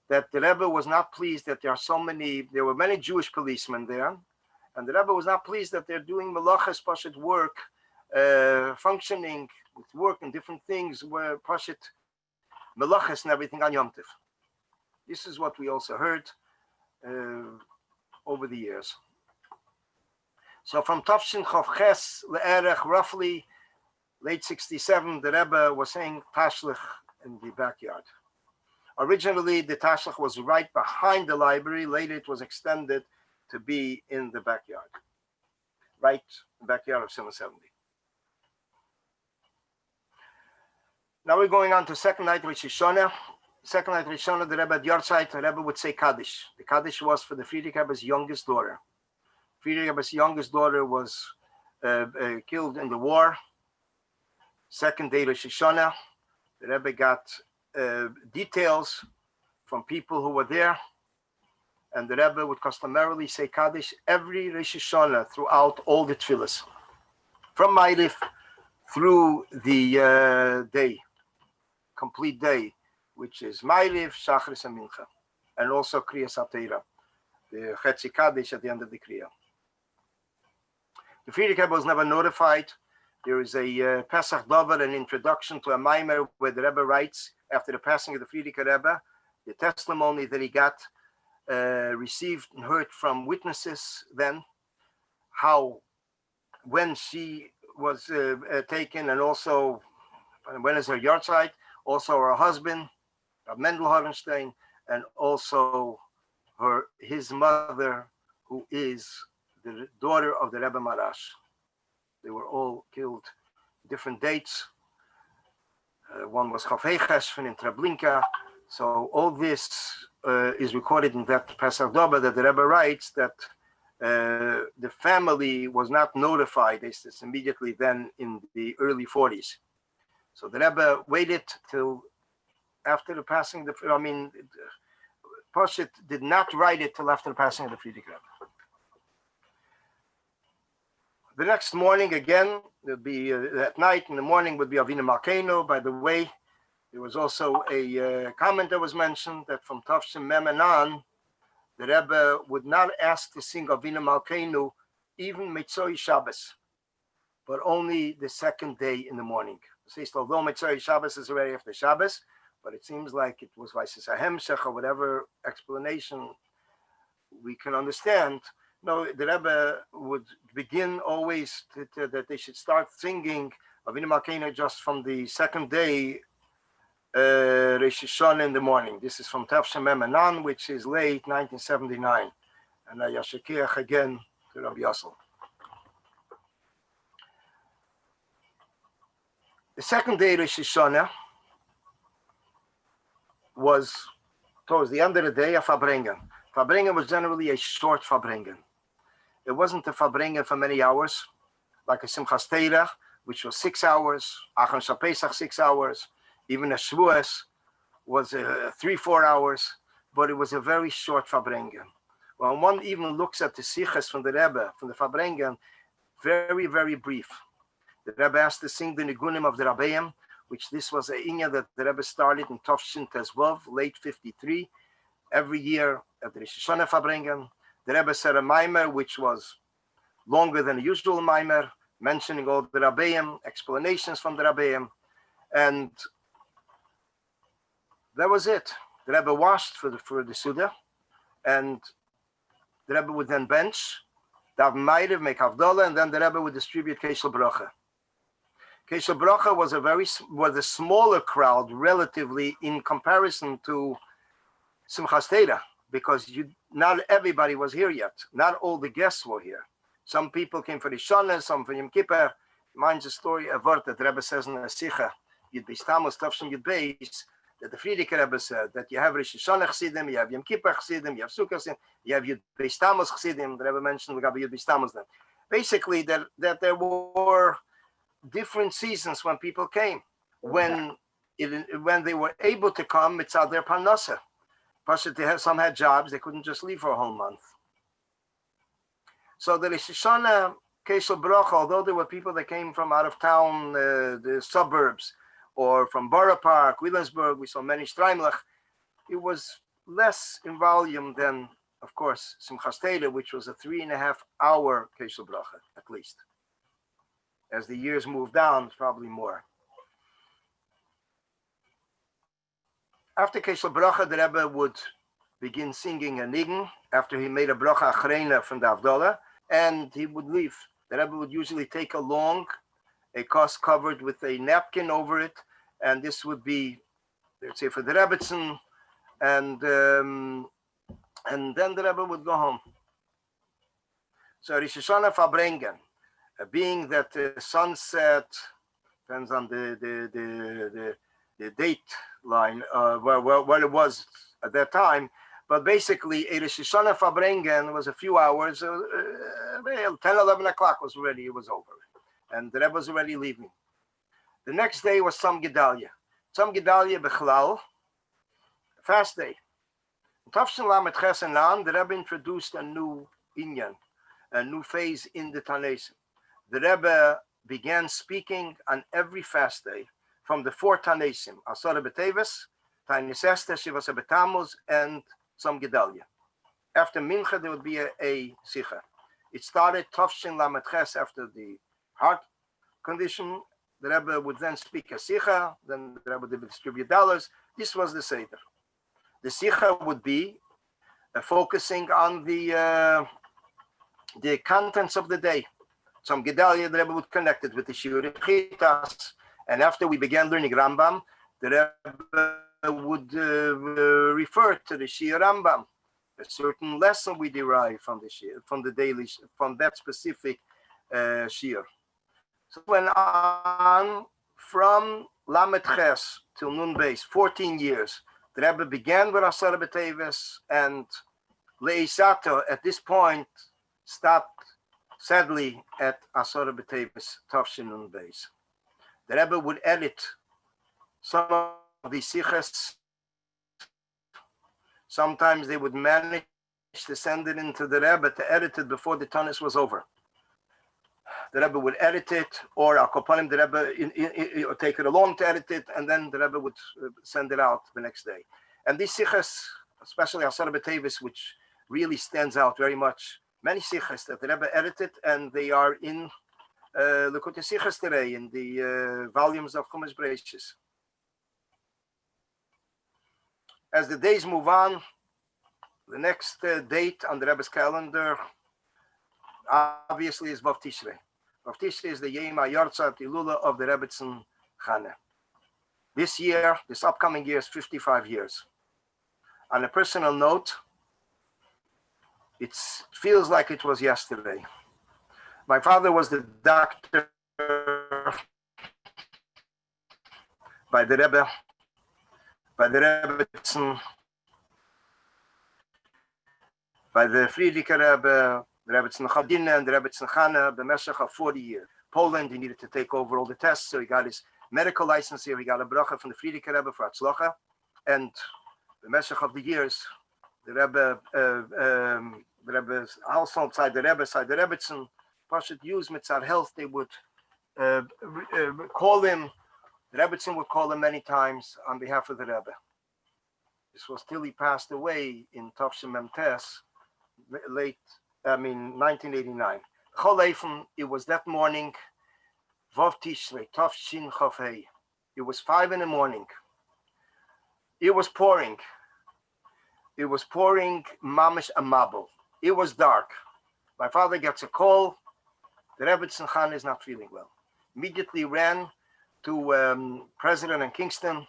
Speaker 1: that the Rebbe was not pleased that there were many Jewish policemen there, and the Rebbe was not pleased that they're doing melachas pashut work, functioning with work and different things, where pashut melachas and everything on Yom Tov. This is what we also heard over the years. So from Tafshin Chav Ches le'erech, roughly late 67, the Rebbe was saying Tashlich in the backyard. Originally, the Tashlich was right behind the library. Later, it was extended to be in the backyard, right in the backyard of 770. Now we're going on to second night Rosh Hashanah. Second night Rosh Hashanah, the Rebbe at Yortzeit, the Rebbe would say Kaddish. The Kaddish was for the Friedrich Rebbe's youngest daughter. Friedrich Rebbe's youngest daughter was killed in the war. Second day Rosh Hashanah, the Rebbe got details from people who were there, and the Rebbe would customarily say Kaddish every Rosh Hashanah throughout all the tefillas, from Ma'ariv through the day, complete day, which is Ma'ariv, Shachris, and Mincha, and also Kriyas HaTeira, the Chetzi Kaddish at the end of the Kriya. The Friedrich Rebbe was never notified. There is a Pesach Dover, an introduction to a Maimer, where the Rebbe writes, after the passing of the Friedrich Rebbe, the testimony that he got received and heard from witnesses then, how when she was taken, and also when is her yahrzeit, also her husband, Mendel Horenstein, and also his mother, who is the daughter of the Rebbe Marash. They were all killed different dates. One was Chafeiches in Treblinka. So all this is recorded in that Pesach Dober that the Rebbe writes that the family was not notified. This is immediately then in the early 40s. So the Rebbe waited till after the passing of the, Poshet did not write it till after the passing of the Friedrich Rebbe. The next morning again, there'll be that night in the morning would be Avinu Malkeinu. By the way, there was also a comment that was mentioned that from Tavshim Mem and on, the Rebbe would not ask to sing Avinu Malkeinu even Mitzvah Shabbos, but only the second day in the morning. It says, although Mitzvah Shabbos is already after Shabbos, but it seems like it was Vaisis Ahemshech or whatever explanation we can understand. No, the Rebbe would begin always that they should start singing Avinu Malkeinu just from the second day, Rosh Hashanah in the morning. This is from Tafshem Memanan, which is late 1979. And I Yashakiach again to Rabbi Yossel. The second day, Rosh Hashanah, was towards the end of the day, a Farbrengen. Farbrengen was generally a short Farbrengen. It wasn't a Farbrengen for many hours, like a Simchas Torah, which was 6 hours, Achon Shal Pesach 6 hours, even a Shavuos was 3-4 hours, but it was a very short Farbrengen. When one even looks at the Sichas from the Rebbe, from the Farbrengen, very, very brief. The Rebbe asked to sing the Nigunim of the Rabbeim, which this was a Inya that the Rebbe started in Tofshin Tezvov, late 53, every year at the Rosh Hashanah Farbrengen. The Rebbe said a mimer which was longer than the usual mimer, mentioning all the Rabbeim, explanations from the Rabbeim, and that was it. The Rebbe washed for the Suda, and the Rebbe would then bench, daven Ma'ariv, make Havdalah, and then the Rebbe would distribute Keshel Bracha. Keshel Bracha was a smaller crowd relatively in comparison to Simchas Torah, because not everybody was here yet. Not all the guests were here. Some people came for Rosh Hashanah, some for Yom Kippur. Reminds a story, a word that the Rebbe says in the Sicha, Yud Beis Tammuz, Tavshin Yud Beis, that the Frierdiker Rebbe said that you have Rosh Hashanah Chassidim, you have Yom Kippur Chassidim, you have Sukkot Chassidim, you have Yud Beis Tammuz Chassidim. The Rebbe mentioned we got Yud Beis Tammuz then. Basically, that there were different seasons when people came. When they were able to come, it's out their parnasa. Plus, some had jobs; they couldn't just leave for a whole month. So the Rosh Hashanah Keshel Bracha, although there were people that came from out of town, the suburbs, or from Borough Park, Williamsburg, we saw many Streimlach, it was less in volume than, of course, Simchas Torah, which was a 3.5-hour Keshel Bracha, at least. As the years moved down, it's probably more. After Keshel Bracha, the Rebbe would begin singing a nigun after he made a bracha achrena from the Havdalah, and he would leave. The Rebbe would usually take along a kos covered with a napkin over it, and this would be, let's say, for the Rebbetzin, and then the Rebbe would go home. So Rosh Hashanah Farbrengen, being that the sunset depends on the date line, where it was at that time, but basically a Rosh Hashanah Farbrengen was a few hours, 10, 11 o'clock it was over, and the Rebbe was already leaving. The next day was Tzom Gedalia. Tzom Gedalia Bechlal, fast day. Tafshin Lamed Ches and Lan, the Rebbe introduced a new inyan, a new phase in the Tanaisim. The Rebbe began speaking on every fast day from the 4 Tanaisim, Asara B'Teves, Tainis Esther, Shivasa B'Tammuz, and Tzom Gedalia. After Mincha, there would be a Sicha. It started Tafshin Lamed Ches after the heart condition. The Rebbe would then speak a Sicha, then the Rebbe would distribute dollars. This was the Seder. The Sicha would be focusing on the contents of the day. Tzom Gedalia, the Rebbe would connect it with the Shiur Chitas, and after we began learning Rambam, the Rebbe would refer to the Shiur Rambam, a certain lesson we derive from the Shiur, from that specific Shiur. So went on from Lamed Ches till Nun Beis, 14 years. The Rebbe began with Asara B'Teves, and Le'isato at this point stopped, sadly, at Asara B'Teves, Tafshin Nun Beis. The Rebbe would edit some of the sichas. Sometimes they would manage to send it into the Rebbe to edit it before the Tanis was over. The Rebbe would edit it, or Al Kopanim, the Rebbe or take it along to edit it, and then the Rebbe would send it out the next day. And these sichas, especially Asara B'Teves, which really stands out very much, many sichas that the Rebbe edited, and they are in Likutei Sichas today, in the volumes of Chumash Bereishis. As the days move on, the next date on the Rebbe's calendar, obviously, is Vav Tishrei. Vav Tishrei is the Yom HaYartzat Ilula of the Rebbetzin Chana. This year, this upcoming year, is 55 years. On a personal note, it feels like it was yesterday. My father was the doctor by the Rebbe, by the Rebbetzin, by the Frierdiker Rebbe, the Rebbetzin Chadina, and the Rebbetzin Chana, the Meshach of 40 years. Poland, he needed to take over all the tests, so he got his medical license here. He got a bracha from the Frierdiker Rebbe for Atzlocha, and the Meshach of the years, the Rebbe's household side, the Rebbetzin, Pashat use Mitzar Health, they would call him, the Rebbetzin would call him many times on behalf of the Rebbe. This was till he passed away in Tavshin Memtes, 1989. It was that morning, Vav Tishrei, Tavshin Chafei. It was 5 in the morning. It was pouring. It was pouring mamish amabel. It was dark. My father gets a call. The Rebbe Tzimchan is not feeling well. Immediately ran to President in Kingston.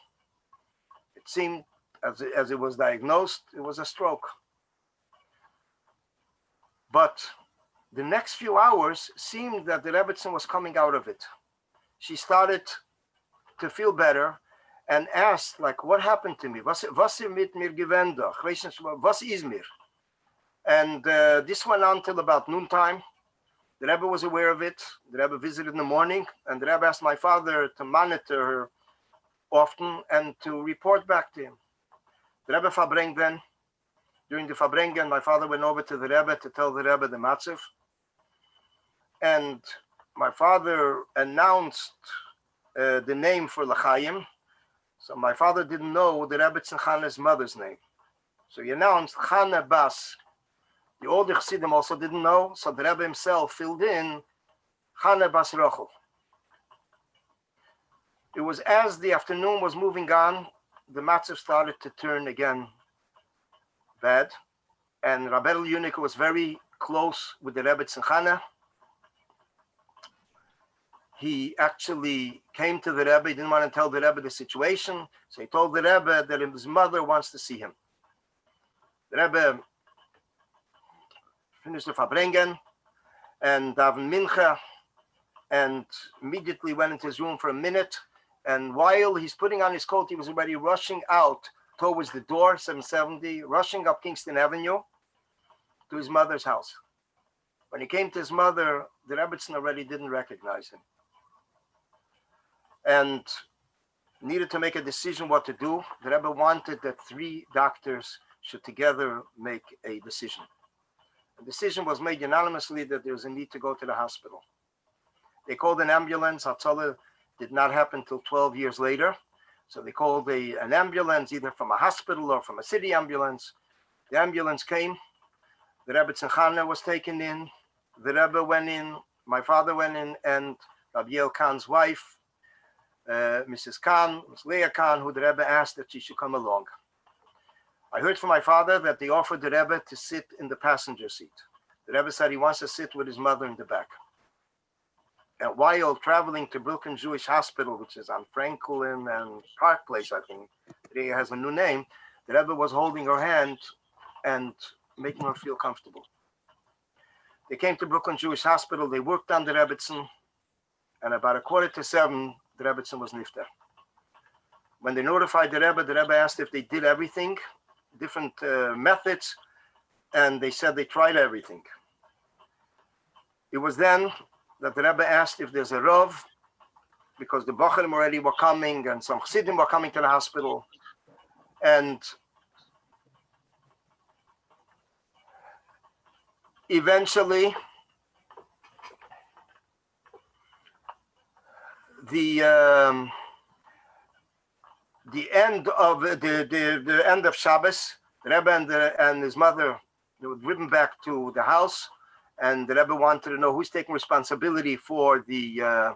Speaker 1: It seemed, as it was diagnosed, it was a stroke. But the next few hours seemed that the Rebbetzin was coming out of it. She started to feel better and asked, like, what happened to me? Was mit mir gewesen? Was ist mir? And this went on till about noontime. The Rebbe was aware of it. The Rebbe visited in the morning, and the Rebbe asked my father to monitor her often and to report back to him. The Rebbe Farbrengen, during the Farbrengen, my father went over to the Rebbe to tell the Rebbe the matziv. And my father announced the name for L'chaim. So my father didn't know the Rebbe Tzimchan's mother's name. So he announced Chana Bas. The older Chassidim also didn't know, so the Rebbe himself filled in Chana Bas Rochel. It was as the afternoon was moving on, the matziv started to turn again bad. And Rabbi Yunik was very close with the Rebbe Tzimchana. He actually came to the Rebbe. He didn't want to tell the Rebbe the situation. So he told the Rebbe that his mother wants to see him. The Rebbe finished the Farbrengen and daven mincha and immediately went into his room for a minute. And while he's putting on his coat, he was already rushing out towards the door, 770, rushing up Kingston Avenue to his mother's house. When he came to his mother, the Rebbetzin already didn't recognize him and needed to make a decision what to do. The Rebbe wanted that 3 doctors should together make a decision. The decision was made unanimously that there was a need to go to the hospital. They called an ambulance. Hatzalah did not happen until 12 years later. So they called an ambulance, either from a hospital or from a city ambulance. The ambulance came. The Rebbe Tzimchana was taken in. The Rebbe went in. My father went in, and Rabbi Khan's wife, Mrs. Khan, Ms. Leah Khan, who the Rebbe asked that she should come along. I heard from my father that they offered the Rebbe to sit in the passenger seat. The Rebbe said he wants to sit with his mother in the back. And while traveling to Brooklyn Jewish Hospital, which is on Franklin and Park Place, I think, it has a new name, the Rebbe was holding her hand and making her feel comfortable. They came to Brooklyn Jewish Hospital. They worked on the Rebbetzin, and about 6:45, the Rebbetzin was nifter. When they notified the Rebbe asked if they did everything, different methods, and they said they tried everything. It was then that the Rebbe asked if there's a Rav, because the Bocharim already were coming and some Chassidim were coming to the hospital. And eventually, the end of the end of Shabbos, the Rebbe and his mother, they were driven back to the house, and the Rebbe wanted to know who's taking responsibility for the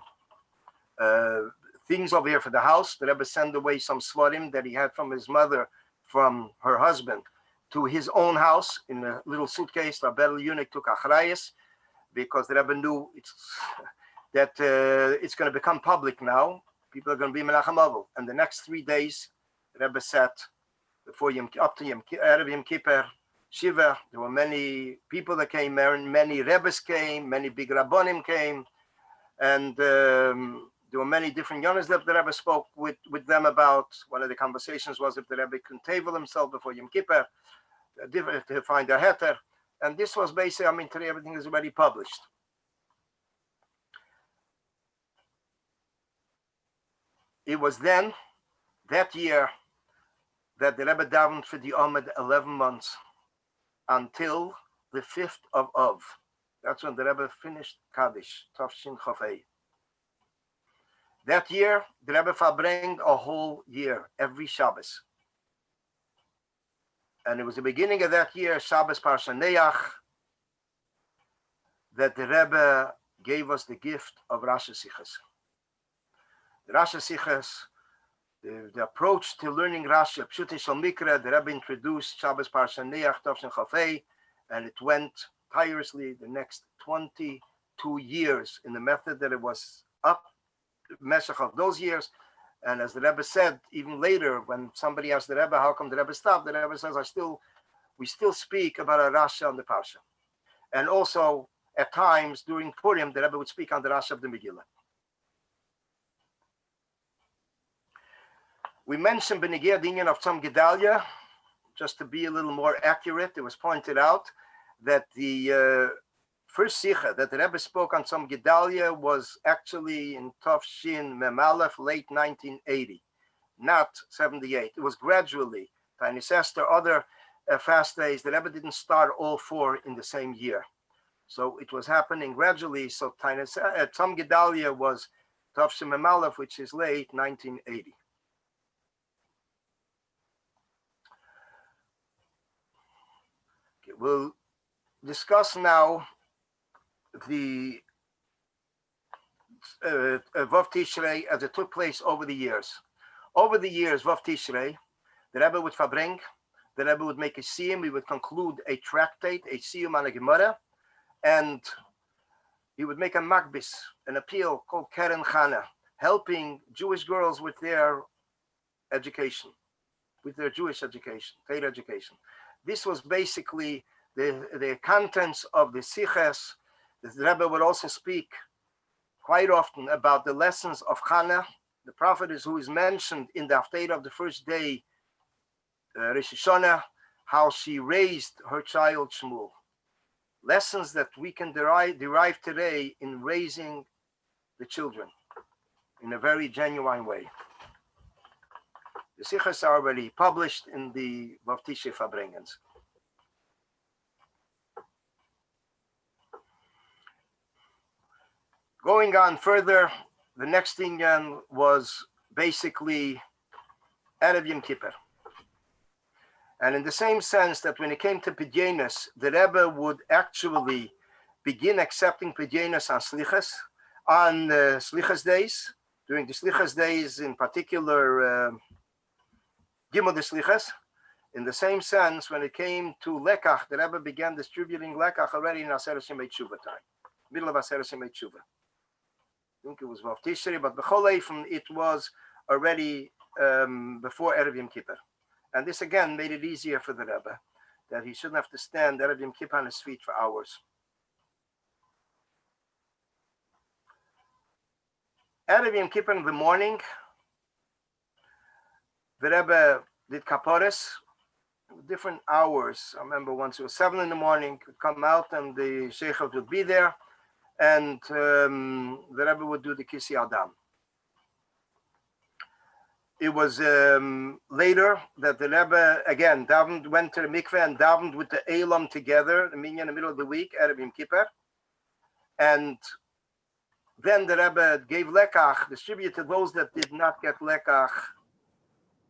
Speaker 1: things over here for the house. The Rebbe sent away some svarim that he had from his mother, from her husband, to his own house in a little suitcase. Rabbi Yunik took achrayas because the Rebbe knew that it's going to become public now. People are going to be Menachem Avil. And the next 3 days, the Rebbe sat before up to Erev Yom Kippur, Shiva. There were many people that came there, and many Rebbes came, many big Rabbonim came, and there were many different yonas that the Rebbe spoke with them about. One of the conversations was if the Rebbe could table himself before Yom Kippur, to find a heter. And this was basically, today everything is already published. It was then, that year, that the Rebbe davened for the Amid 11 months until the 5th of Av. That's when the Rebbe finished Kaddish, Tafshin Chafei. That year, the Rebbe Farbrengen a whole year, every Shabbos. And it was the beginning of that year, Shabbos Parsha Neach, that the Rebbe gave us the gift of Rashi Sichos. The Rashi Sichos, the approach to learning Rashi, Pshutei Shel Mikra, the Rebbe introduced Shabbos Parsha Neach, Tovshin Chafei, and it went tirelessly the next 22 years in the method that it was up, the meshach of those years. And as the Rebbe said, even later, when somebody asked the Rebbe, how come the Rebbe stopped? The Rebbe says, we still speak about a Rashi on the Parsha. And also, at times, during Purim, the Rebbe would speak on the Rashi of the Megillah. We mentioned Benegir Dinyan of Tzom Gedalia, just to be a little more accurate. It was pointed out that the first Sikha that the Rebbe spoke on Tzom Gedalia was actually in Tov Shin Mem Aleph, late 1980, not 78. It was gradually, Tainis Esther, other fast days. The Rebbe didn't start all four in the same year. So it was happening gradually. So Tzom Gedalia was Tov Shin Mem Aleph, which is late 1980. We'll discuss now the Vav Tishrei as it took place over the years. Over the years, Vav Tishrei, the Rebbe would Farbrengen, the Rebbe would make a siyum, we would conclude a tractate, a siyum on a Gemara, and he would make a makbis, an appeal called Keren Chana, helping Jewish girls with their education, with their Jewish education, Torah education. This was basically the contents of the Siches. The Rebbe would also speak quite often about the lessons of Chana, the prophetess who is mentioned in the Haftarah of the first day, Rosh Hashanah, how she raised her child Shmuel. Lessons that we can derive today in raising the children in a very genuine way. The Siches are already published in the Vav Tishrei Farbrengens. Going on further, the next thing was basically Erev Yom Kippur. And in the same sense that when it came to Pidyenos, the Rebbe would actually begin accepting Pidyenos on Selichos, on Selichos days, during the Selichos days in particular, Gimel de Selichos. In the same sense, when it came to Lekach, the Rebbe began distributing Lekach already in Aseret Shemei Tshuva time, middle of Aseret Shemei Tshuva. I think it was Vav Tishrei, but B'chol Eifim, it was already before Erev Yom Kippur. And this again made it easier for the Rebbe, that he shouldn't have to stand Erev Yom Kippur on his feet for hours. Erev Yom Kippur in the morning, the Rebbe did kaparis, different hours. I remember once it was 7 in the morning, would come out and the Selichos would be there, and the Rebbe would do the Kisi Adam. It was later that the Rebbe, again, went to the mikveh and davened with the Elam together, the minyan in the middle of the week, Erev Yom Kippur. And then the Rebbe gave lekach, distributed those that did not get lekach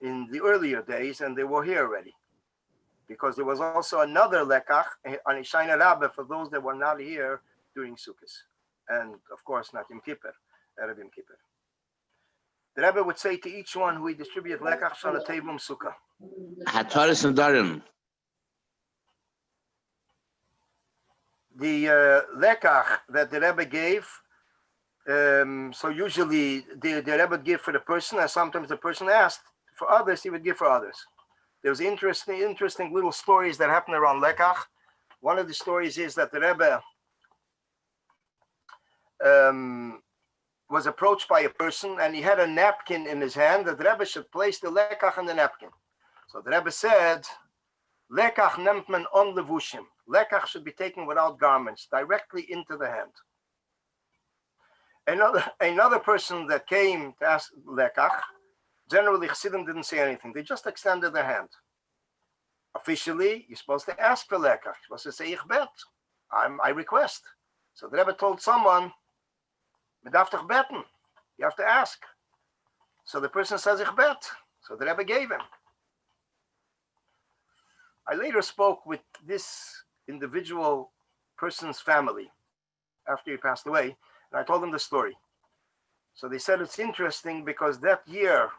Speaker 1: in the earlier days, and they were here already. Because there was also another lekach on Ishayna Rabbah for those that were not here during Sukkot. And of course, not Yom Kippur, Erev Yom Kippur. The Rebbe would say to each one who he distributed lekach shana tevum sukkah. The lekach that the Rebbe gave, so usually the Rebbe would give for the person, and sometimes the person asked for others, he would give for others. There was interesting little stories that happened around lekach. One of the stories is that the Rebbe was approached by a person, and he had a napkin in his hand that the Rebbe should place the lekach on the napkin. So the Rebbe said, lekach nemt men on levushim. Lekach should be taken without garments, directly into the hand. Another person that came to ask lekach, generally Chassidim didn't say anything. They just extended their hand. Officially, you're supposed to ask for lekach. You're supposed to say, ich bet, I request. So the Rebbe told someone, you have to ask. So the person says, ich bet. So the Rebbe gave him. I later spoke with this individual person's family after he passed away, and I told them the story. So they said it's interesting because that year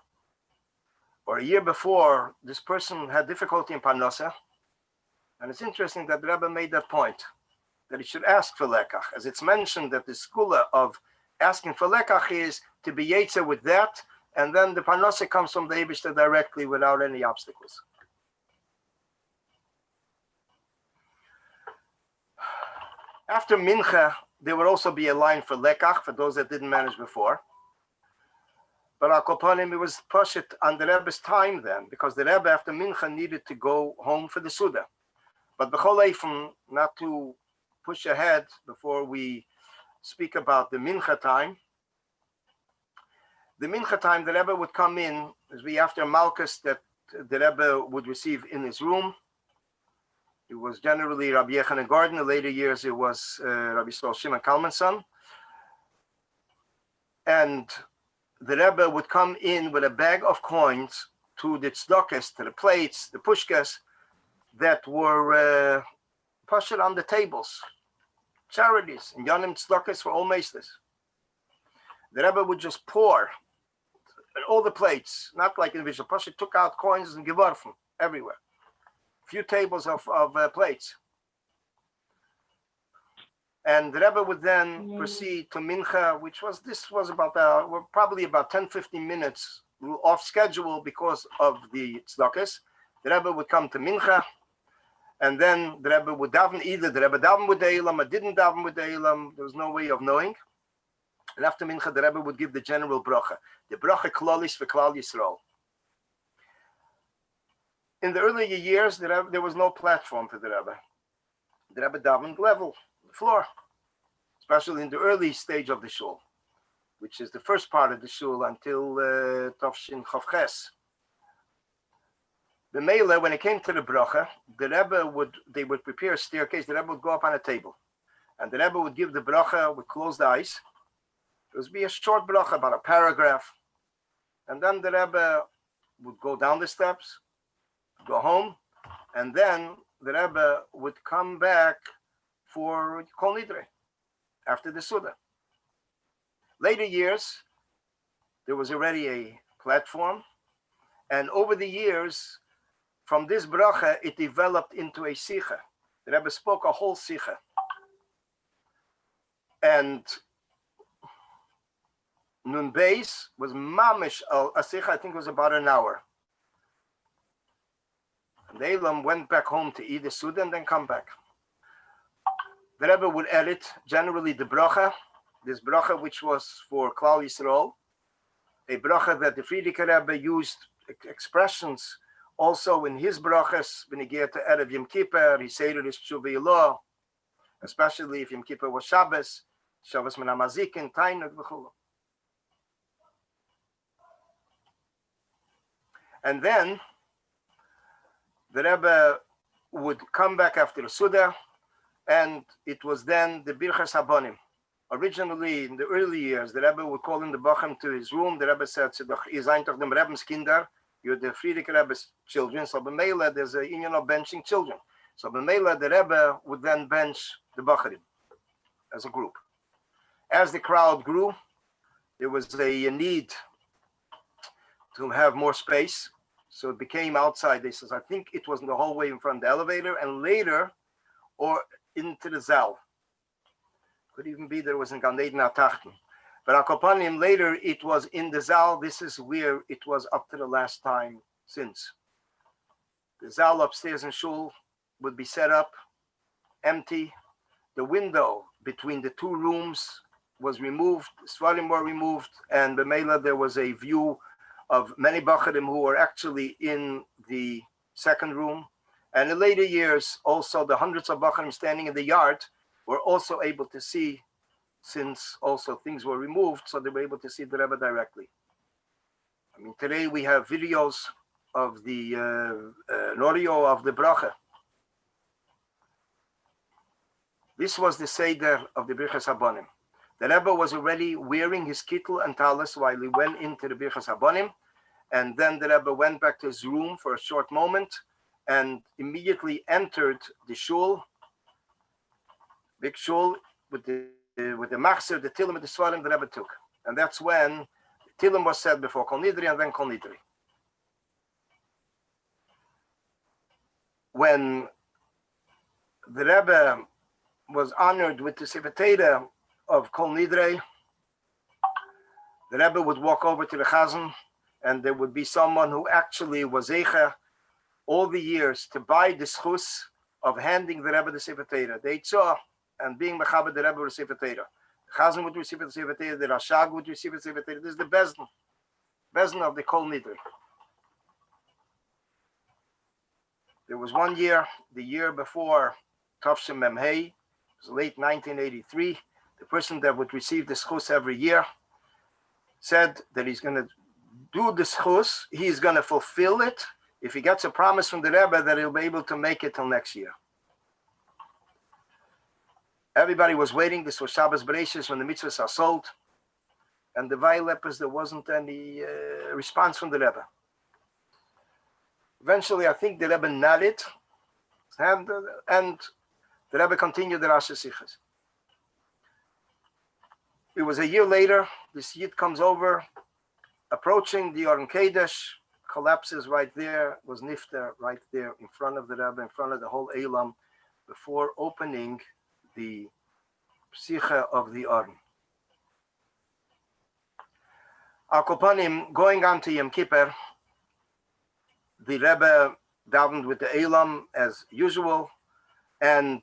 Speaker 1: or a year before, this person had difficulty in Parnasa. And it's interesting that the Rebbe made that point, that he should ask for lekach, as it's mentioned that the skula of asking for lekach is to be yetzer with that, and then the Parnasa comes from the Eibishter directly without any obstacles. After Mincha, there would also be a line for lekach, for those that didn't manage before. But Al Kopanim, it was Pashit on the Rebbe's time then, because the Rebbe after Mincha needed to go home for the Suda. But B'chol Eifim, not to push ahead before we speak about the Mincha time, the Rebbe would come in, as we after Malkus that the Rebbe would receive in his room. It was generally Rabbi Yechanan Gordon. In the later years, it was Rabbi Sol Shimon Kalman's son. And the Rebbe would come in with a bag of coins to the tzedakos, to the plates, the pushkas that were pushed on the tables, charities, and Yonim tzedakos for all meisters. The Rebbe would just pour all the plates, not like individual. Pasha took out coins and gevarfen everywhere. Few tables of plates. And the Rebbe would then proceed to Mincha, which was, this was about, probably about 10, 15 minutes off schedule because of the tzedakos. The Rebbe would come to Mincha, and then the Rebbe would daven, either the Rebbe daven with the Eilam or didn't daven with the Eilam. There was no way of knowing. And after Mincha, the Rebbe would give the general bracha, the bracha klolis for Klal Yisrael. In the earlier years, there was no platform for the Rebbe. The Rebbe davened level, the floor, especially in the early stage of the shul, which is the first part of the shul until Tafshin Chavches. The Mele, when it came to the bracha, the Rebbe they would prepare a staircase. The Rebbe would go up on a table, and the Rebbe would give the bracha with closed eyes. It would be a short bracha, about a paragraph, and then the Rebbe would go down the steps, go home, and then the Rebbe would come back for Kol Nidre after the Suda. Later years, there was already a platform, and over the years, from this bracha, it developed into a sicha. The Rebbe spoke a whole sicha. And Nun Beis was mamish a sicha, I think it was about an hour. And the Elam went back home to eat the Suda and then come back. The Rebbe would edit generally the bracha, this bracha which was for Klal Yisrael, a bracha that the Frierdiker Rebbe used expressions also in his brachas when he get to Erev Yom Kippur. He said it is Tshuva Ilah, especially if Yom Kippur was Shabbos, Shabbos Min HaMazikin, Tainuk v'chulu. And then the Rebbe would come back after the Suda, and it was then the Birchas Habonim. Originally, in the early years, the Rebbe would call in the Bachem to his room. The Rebbe said, "Ihr seid doch dem Rebbe's Kinder, you're the Frierdiker Rebbe's children." So b'meila, there's a union of benching children. So b'meila, the Rebbe would then bench the Bacharim as a group. As the crowd grew, there was a need to have more space. So it became outside. They says, I think it was in the hallway in front of the elevator, and later, or into the Zal. Could even be there was in Gan Eden Atachten. But Akopanim, later it was in the Zal. This is where it was up to the last time since. The Zal upstairs in Shul would be set up, empty. The window between the two rooms was removed, the Svarim were removed, and B'meila there was a view of many Bacharim who were actually in the second room. And in later years, also the hundreds of Bacharim standing in the yard were also able to see, since also things were removed, so they were able to see the Rebbe directly. I mean, today we have videos of the audio of the bracha. This was the Seder of the Birchas Habonim. The Rebbe was already wearing his kittel and talis while he went into the Birchas Habonim, and then the Rebbe went back to his room for a short moment, and immediately entered the shul, big shul, with the machzer, the tilim, and the svarim the Rebbe took. And that's when tilim was said before Kol Nidri and then Kol Nidri. When the Rebbe was honored with the Sefer Torah of Kol Nidrei, the Rebbe would walk over to the Chazan, and there would be someone who actually was Eicha all the years to buy the schus of handing the Rebbe the Sefer Torah, the Eitzah, and being Mechaber the Rebbe with the Sefer Torah. The Chazan would receive the Sefer Torah, the Rashag would receive the Sefer Torah. This is the Bezdin of the Kol Nidrei. There was one year, the year before Tavshim Memhei, it was late 1983, the person that would receive the schus every year said that he's going to do the schus, he's going to fulfill it if he gets a promise from the Rebbe that he'll be able to make it till next year. Everybody was waiting. This was Shabbos Bereishis when the mitzvahs are sold, and the Vailepers, there wasn't any response from the Rebbe. Eventually, I think the Rebbe nodded, and the Rebbe continued the Rashi Sichos. It was a year later, this Yid comes over, approaching the Oren Kodesh, collapses right there, was nifter right there in front of the Rebbe, in front of the whole Eilam, before opening the Psicha of the Oren. Al Kopanim, going on to Yom Kippur, the Rebbe davened with the Eilam as usual, and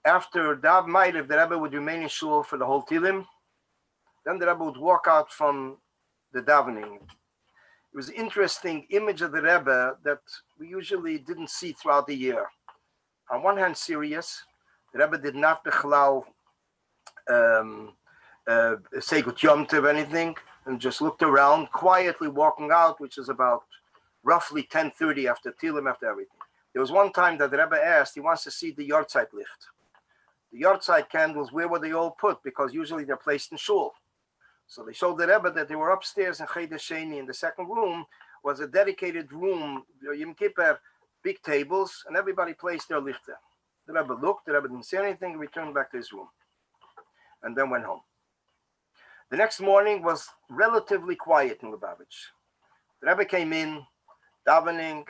Speaker 1: after Dav Ma'ariv, the Rebbe would remain in shul for the whole Tilim. Then the Rebbe would walk out from the davening. It was an interesting image of the Rebbe that we usually didn't see throughout the year. On one hand, serious. The Rebbe did not bechlal say good yom tov anything, and just looked around, quietly walking out, which is about roughly 10:30 after Tilim, after everything. There was one time that the Rebbe asked, he wants to see the Yortzeit licht. The Yortzeit candles, where were they all put? Because usually they're placed in shul. So they showed the Rebbe that they were upstairs in Cheder Sheni. In the second room was a dedicated room, Yom Kippur, big tables, and everybody placed their lichter. The Rebbe looked, the Rebbe didn't say anything, returned back to his room, and then went home. The next morning was relatively quiet in Lubavitch. The Rebbe came in, davening.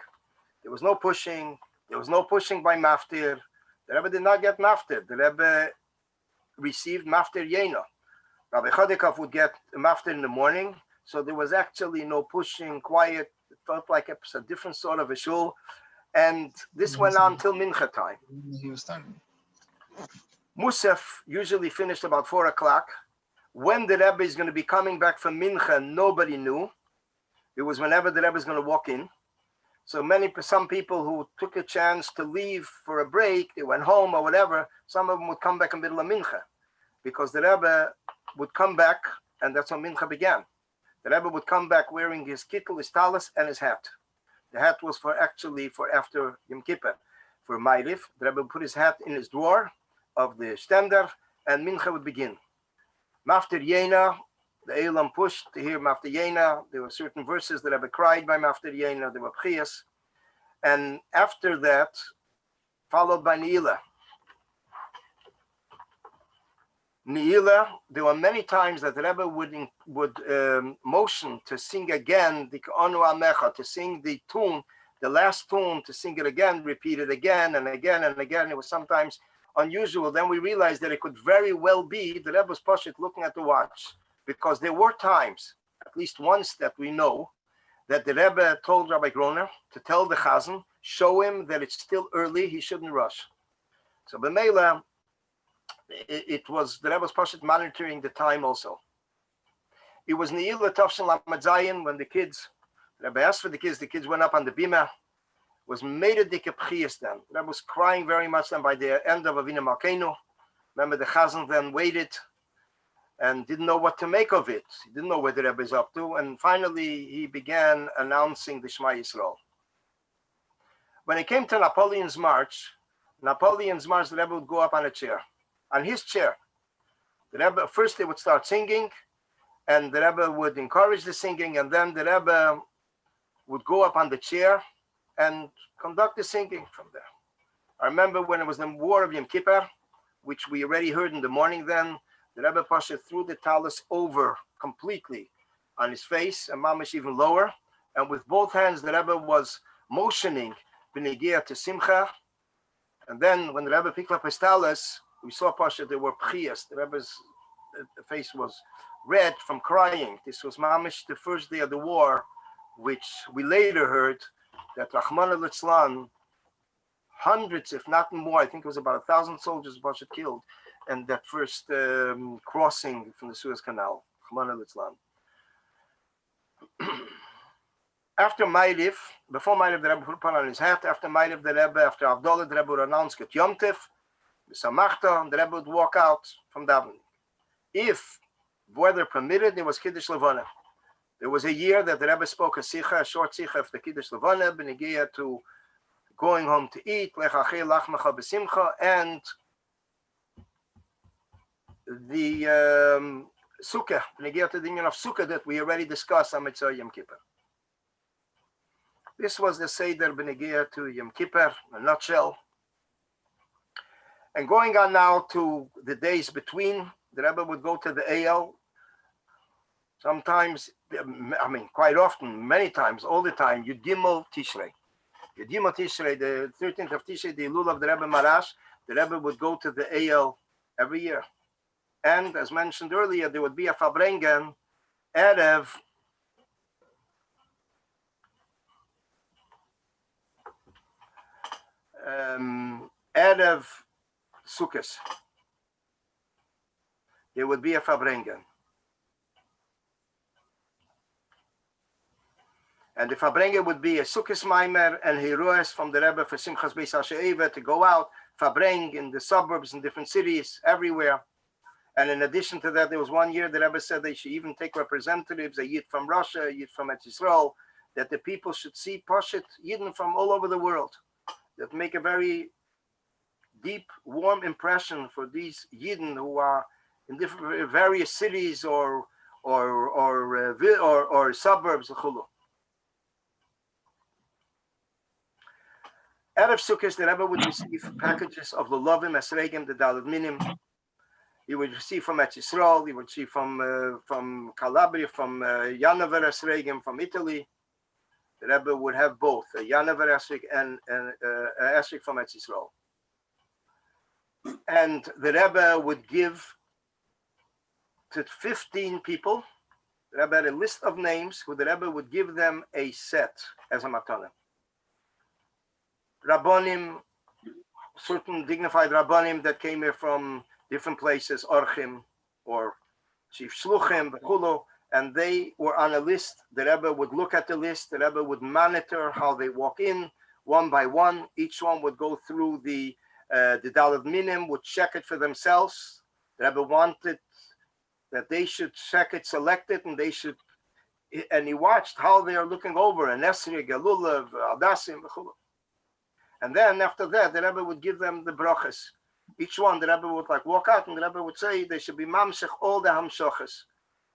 Speaker 1: There was no pushing. There was no pushing by maftir. The Rebbe did not get maftir. The Rebbe received maftir yena. Rabbi Chodekov would get maftir in the morning, so there was actually no pushing, quiet. It felt like it was a different sort of a shul, and this went on till mincha time. Musaf usually finished about 4 o'clock. When the Rebbe is going to be coming back from mincha, nobody knew. It was whenever the Rebbe is going to walk in. So some people who took a chance to leave for a break, they went home or whatever, some of them would come back in the middle of mincha, because the Rebbe would come back, and that's how mincha began. The Rebbe would come back wearing his kittel, his talis, and his hat. The hat was for after Yom Kippur, for Ma'ariv. The Rebbe would put his hat in his drawer of the stender, and mincha would begin. Maftir Yena, the Eilam pushed to hear Maftir Yena. There were certain verses that Rebbe cried by Maftir Yena. There were Pchias. And after that, followed by Ne'ilah. Ne'ilah, there were many times that the Rebbe would motion to sing again, the Onu Amecha, to sing the tune, the last tune, to sing it again, repeat it again and again and again. It was sometimes unusual. Then we realized that it could very well be the Rebbe was Pashut looking at the watch, because there were times, at least once that we know, that the Rebbe told Rabbi Groner to tell the Chazan, show him that it's still early, he shouldn't rush. So B'meila, it was the Rebbe was Pashut monitoring the time also. It was Ne'ilah Tavshin Lamed Zayin when the Rebbe asked for the kids went up on the bima. Was made a dike pchias then. The Rebbe was crying very much then by the end of Avinu Malkeinu. Remember the Chazan then waited and didn't know what to make of it. He didn't know what the Rebbe is up to. And finally, he began announcing the Shema Yisrael. When it came to Napoleon's March, the Rebbe would go up on a chair, on his chair. The Rebbe, first they would start singing, and the Rebbe would encourage the singing, and then the Rebbe would go up on the chair, and conduct the singing from there. I remember when it was the War of Yom Kippur, which we already heard in the morning then, the Rebbe Pasha threw the talus over completely on his face, and mamish even lower. And with both hands, the Rebbe was motioning b'negia to Simcha. And then when the Rebbe picked up his talus, we saw Pasha, there were pchiyas. The Rebbe's face was red from crying. This was mamish the first day of the war, which we later heard that Rahman al-Islam, hundreds, if not more, I think it was about 1,000 soldiers Pasha killed, and that first crossing from the Suez Canal, Rahman al-Islam. After Ma'ariv, before Ma'ariv, the Rebbe put on his hat. After Ma'ariv, the Rebbe, after Abdullah, the Rebbe would announce Get Yom Tif, Samachta, and the Rebbe would walk out from davening. If weather permitted, there was Kiddush Levana. There was a year that the Rebbe spoke a sicha, a short sicha of the Kiddush Levana, b'negia to going home to eat, Lech Achei Lachmecha B'Simcha, and the Sukkah, b'negia to the union of Sukkah that we already discussed on Mitzvah Yom Kippur. This was the Seder b'negia to Yom Kippur, in a nutshell. And going on now to the days between, the Rebbe would go to the Eyal. Sometimes, I mean, quite often, many times, all the time, Yud Gimel Tishrei. Yud Gimel Tishrei, the 13th of Tishrei, the Elul of the Rebbe Marash, the Rebbe would go to the Eyal every year. And as mentioned earlier, there would be a Farbrengen, Erev, Erev Sukkos. There would be a Farbrengen. And the Farbrengen would be a Sukkos Maimer and Hiroes from the Rebbe for Simchas Beis HaShe'eva to go out, Farbreng in the suburbs, in different cities, everywhere. And in addition to that, there was one year the Rebbe said they should even take representatives, a Yid from Russia, a Yid from Eretz Yisrael, that the people should see Poshet Yidden from all over the world, that make a very deep, warm impression for these Yidden who are in different various cities or suburbs. Out of Sukkot, the Rebbe would receive packages of the Lovim, Esregim, the Daled Minim. He would receive from Eretz Yisrael, he would receive from Calabria, from Yanover Esregim, from Italy. The Rebbe would have both, a Yanover Esreg and Esreg from Eretz Yisrael. And the Rebbe would give to 15 people. The Rebbe had a list of names who the Rebbe would give them a set as a matana. Rabbonim, certain dignified Rabbonim that came here from different places, Orchim or Chief Shluchim, Bechulu, and they were on a list. The Rebbe would look at the list. The Rebbe would monitor how they walk in one by one. Each one would go through the Daled Minim, would check it for themselves. The Rebbe wanted that they should check it, select it, and they should, and he watched how they are looking over, and Esri, Galulav, Adasim, Bechulu. And then after that, the Rebbe would give them the brachas. Each one, the Rebbe would like walk out, and the Rebbe would say they should be mamshech all the hamshochas.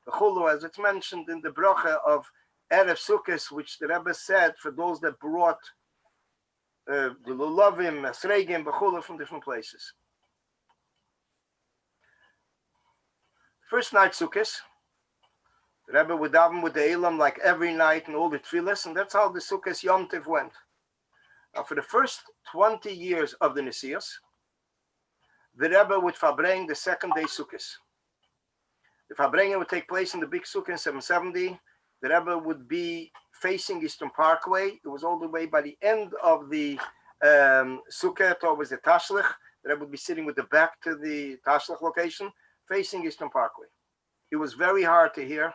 Speaker 1: The chulu, as it's mentioned in the bracha of Erev Sukkos, which the Rebbe said for those that brought the lulavim, esregim, bechulu from different places. First night Sukkos, the Rebbe would daven with the Elam like every night and all the tefillas, and that's how the Sukkos Yom Tiv went. Now, for the first 20 years of the Nesias, the Rebbe would Farbrengen the second day Sukkos. The Farbrengen would take place in the big Sukkah in 770. The Rebbe would be facing Eastern Parkway. It was all the way by the end of the Sukkah towards the Tashlich. The Rebbe would be sitting with the back to the Tashlich location, facing Eastern Parkway. It was very hard to hear.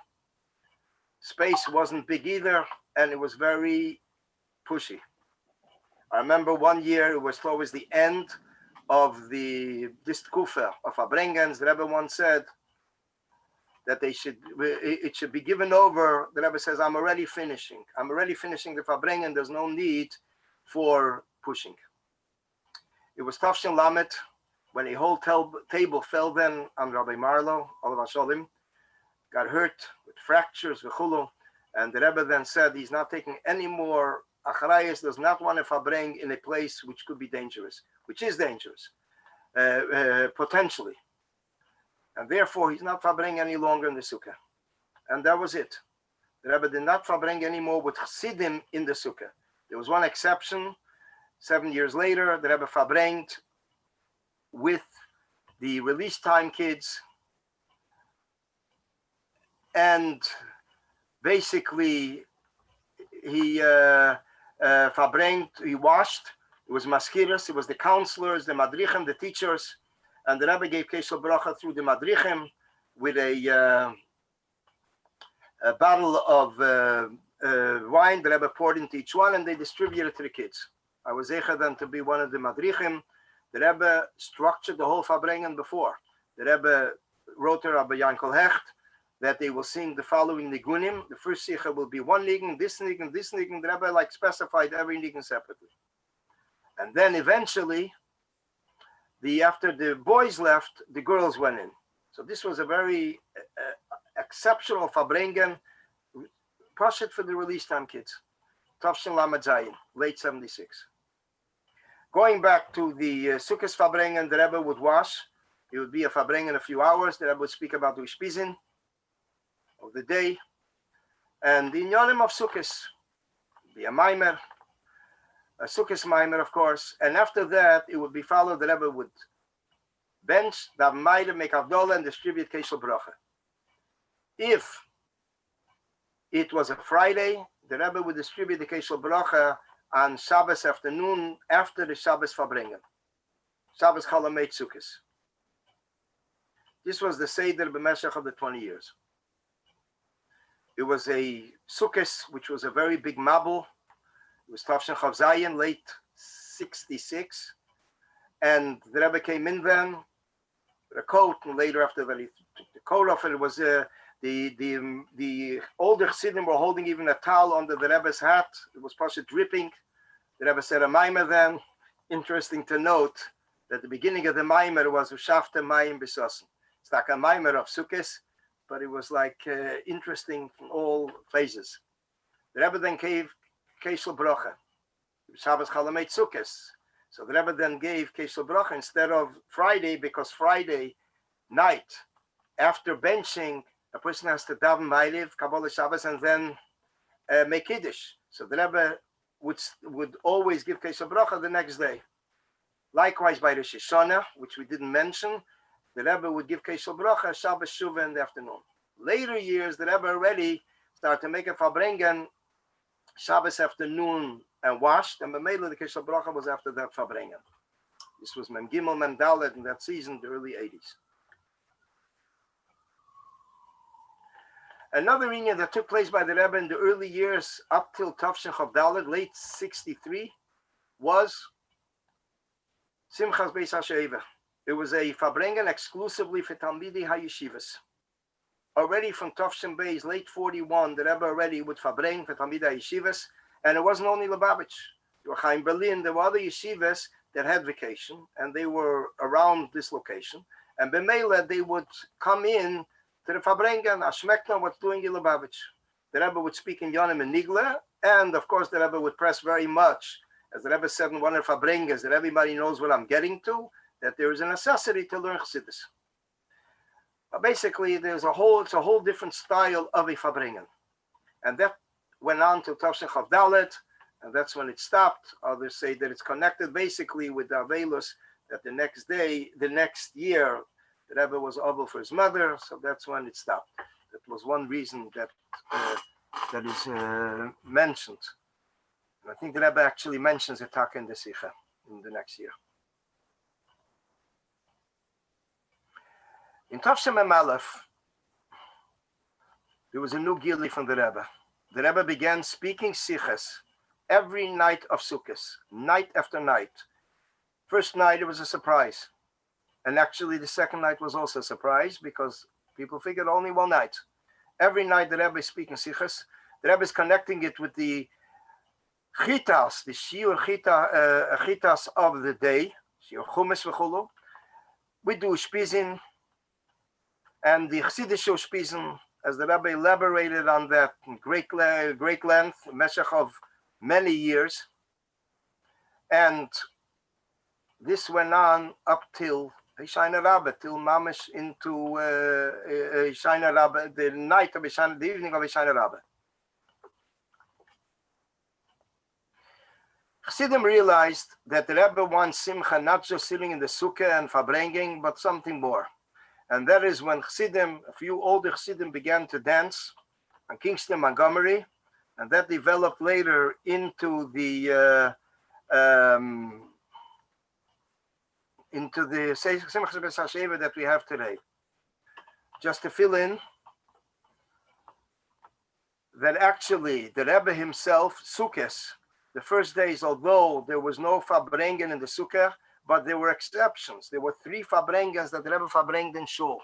Speaker 1: Space wasn't big either, and it was very pushy. I remember one year, it was towards the end of this Kufa of Farbrengens. The Rebbe once said that it should be given over. The Rebbe says, I'm already finishing the Farbrengen. There's no need for pushing. It was Tafshin Lamet when a whole table fell then on Rabbi Marlow, Olav Hasholim, got hurt with fractures, v'chulu, and the Rebbe then said he's not taking any more Acharayas does not want to farbring in a place which could be dangerous, which is dangerous, potentially. And therefore, he's not farbring any longer in the sukkah. And that was it. The Rebbe did not farbring anymore with chassidim in the sukkah. There was one exception. 7 years later, the Rebbe farbringed with the release time kids, and basically he farbringed, he washed. It was maskiros, it was the counselors, the madrichim, the teachers, and the Rebbe gave kesel bracha through the madrichim with a bottle of wine. The Rebbe poured into each one, and they distributed to the kids. I was able then to be one of the madrichim. The Rebbe structured the whole Farbrengen before. The Rebbe wrote to Rabbi Yankel Hecht that they will sing the following nigunim. The first sicha will be one nigun, this nigun, this nigun. The Rebbe specified every nigun separately. And then eventually, after the boys left, the girls went in. So this was a very exceptional Farbrengen, Pashat for the release time kids. Tavshin Lamed Zayin, late 76. Going back to the Sukkot Farbrengen, the Rebbe would wash. It would be a Farbrengen in a few hours. The Rebbe would speak about the Ushpizin of the day. And the Inyanim of Sukkot, be a Maimer, a Sukkot Maimer, of course. And after that, it would be followed. The Rebbe would bench, the Maimer, make Avdolah, and distribute Kesel Bracha. If it was a Friday, the Rebbe would distribute the Kesel Bracha on Shabbos afternoon after the Shabbos Farbrengen. Shabbos Chalamet Sukkos. This was the Seder B'meshach of the 20 years. It was a Sukkos, which was a very big mabul. It was Tavshin Chav Zayin, late 66. And the Rebbe came in then with a coat, and later after that he took the coat off, and it was the older Chassidim were holding even a towel under the Rebbe's hat. It was partially dripping. The Rebbe said a Maimer then. Interesting to note that the beginning of the Maimer was Ushafta Mayim B'Sosin. It's like a Maimer of Sukkos, but it was like interesting from all phases. The Rebbe then gave Kesel Bracha. Shabbos Chalamet Sukkos. So the Rebbe then gave Kesel Bracha instead of Friday, because Friday night, after benching, a person has to daven Ma'ariv, Kabbalah Shabbos, and then make Kiddush. So the Rebbe would always give Kesel Bracha the next day. Likewise, by Rosh Hashanah, which we didn't mention, the Rebbe would give Kesel Bracha Shabbos Shuvah in the afternoon. Later years, the Rebbe already started to make a Farbrengen Shabbos afternoon and washed, and B'meila the Kesel Bracha was after that Farbrengen. This was Mem Gimel Mem Dalet in that season, the early 80s. Another union that took place by the Rebbe in the early years up till Tavshin Chav Dalet, late 63, was Simchas Beis HaSheva. It was a Farbrengen exclusively for Talmidei HaYeshivas. Already from Tavshin Beis, late 41, the Rebbe already would Farbreng for Talmidei HaYeshivas, and it wasn't only Lubavitch. There were Chaim Berlin, there were other yeshivas that had vacation, and they were around this location, and B'meila they would come in to the Farbrengen, Ashmekna, what's doing in Lubavitch. The Rebbe would speak in Yonim and Nigla, and of course the Rebbe would press very much, as the Rebbe said in one of the Farbrengens, that everybody knows what I'm getting to, that there is a necessity to learn Chassidus. But basically, it's a whole different style of a Farbrengen. And that went on to Tavshin Chav Dalet, and that's when it stopped. Others say that it's connected basically with the Avelus, that the next year, the Rebbe was able for his mother, so that's when it stopped. That was one reason that is mentioned. And I think the Rebbe actually mentions it in the Sikha in the next year. In Tavshin Mem Aleph, there was a new gili from the Rebbe. The Rebbe began speaking Sichas every night of Sukkot, night after night. First night, it was a surprise. And actually, the second night was also a surprise because people figured only one night. Every night, the Rebbe is speaking Sichas. The Rebbe is connecting it with the Chitas, the Shiur Chitas of the day, Shiur Chumes v'chulu. We do Ushpizin, and the Chassidish Ushpizin, as the Rebbe elaborated on that in great length, Meshach of many years. And this went on up till Hoshana Rabbah, till Mamish into Hoshana Rabbah, the night of Hoshana, the evening of Hoshana Rabbah. Chassidim realized that the Rebbe wants Simcha not just sitting in the Sukkah and Farbrengen, but something more. And that is when Chassidim, a few older Chassidim began to dance on Kingston, Montgomery, and that developed later into the Simcha B'Sasheva that we have today. Just to fill in, that actually the Rebbe himself, Sukkos, the first days, although there was no Farbrengen in the Sukkah, but there were exceptions. There were 3 Farbrengens that the Rebbe Farbrengen in Shul.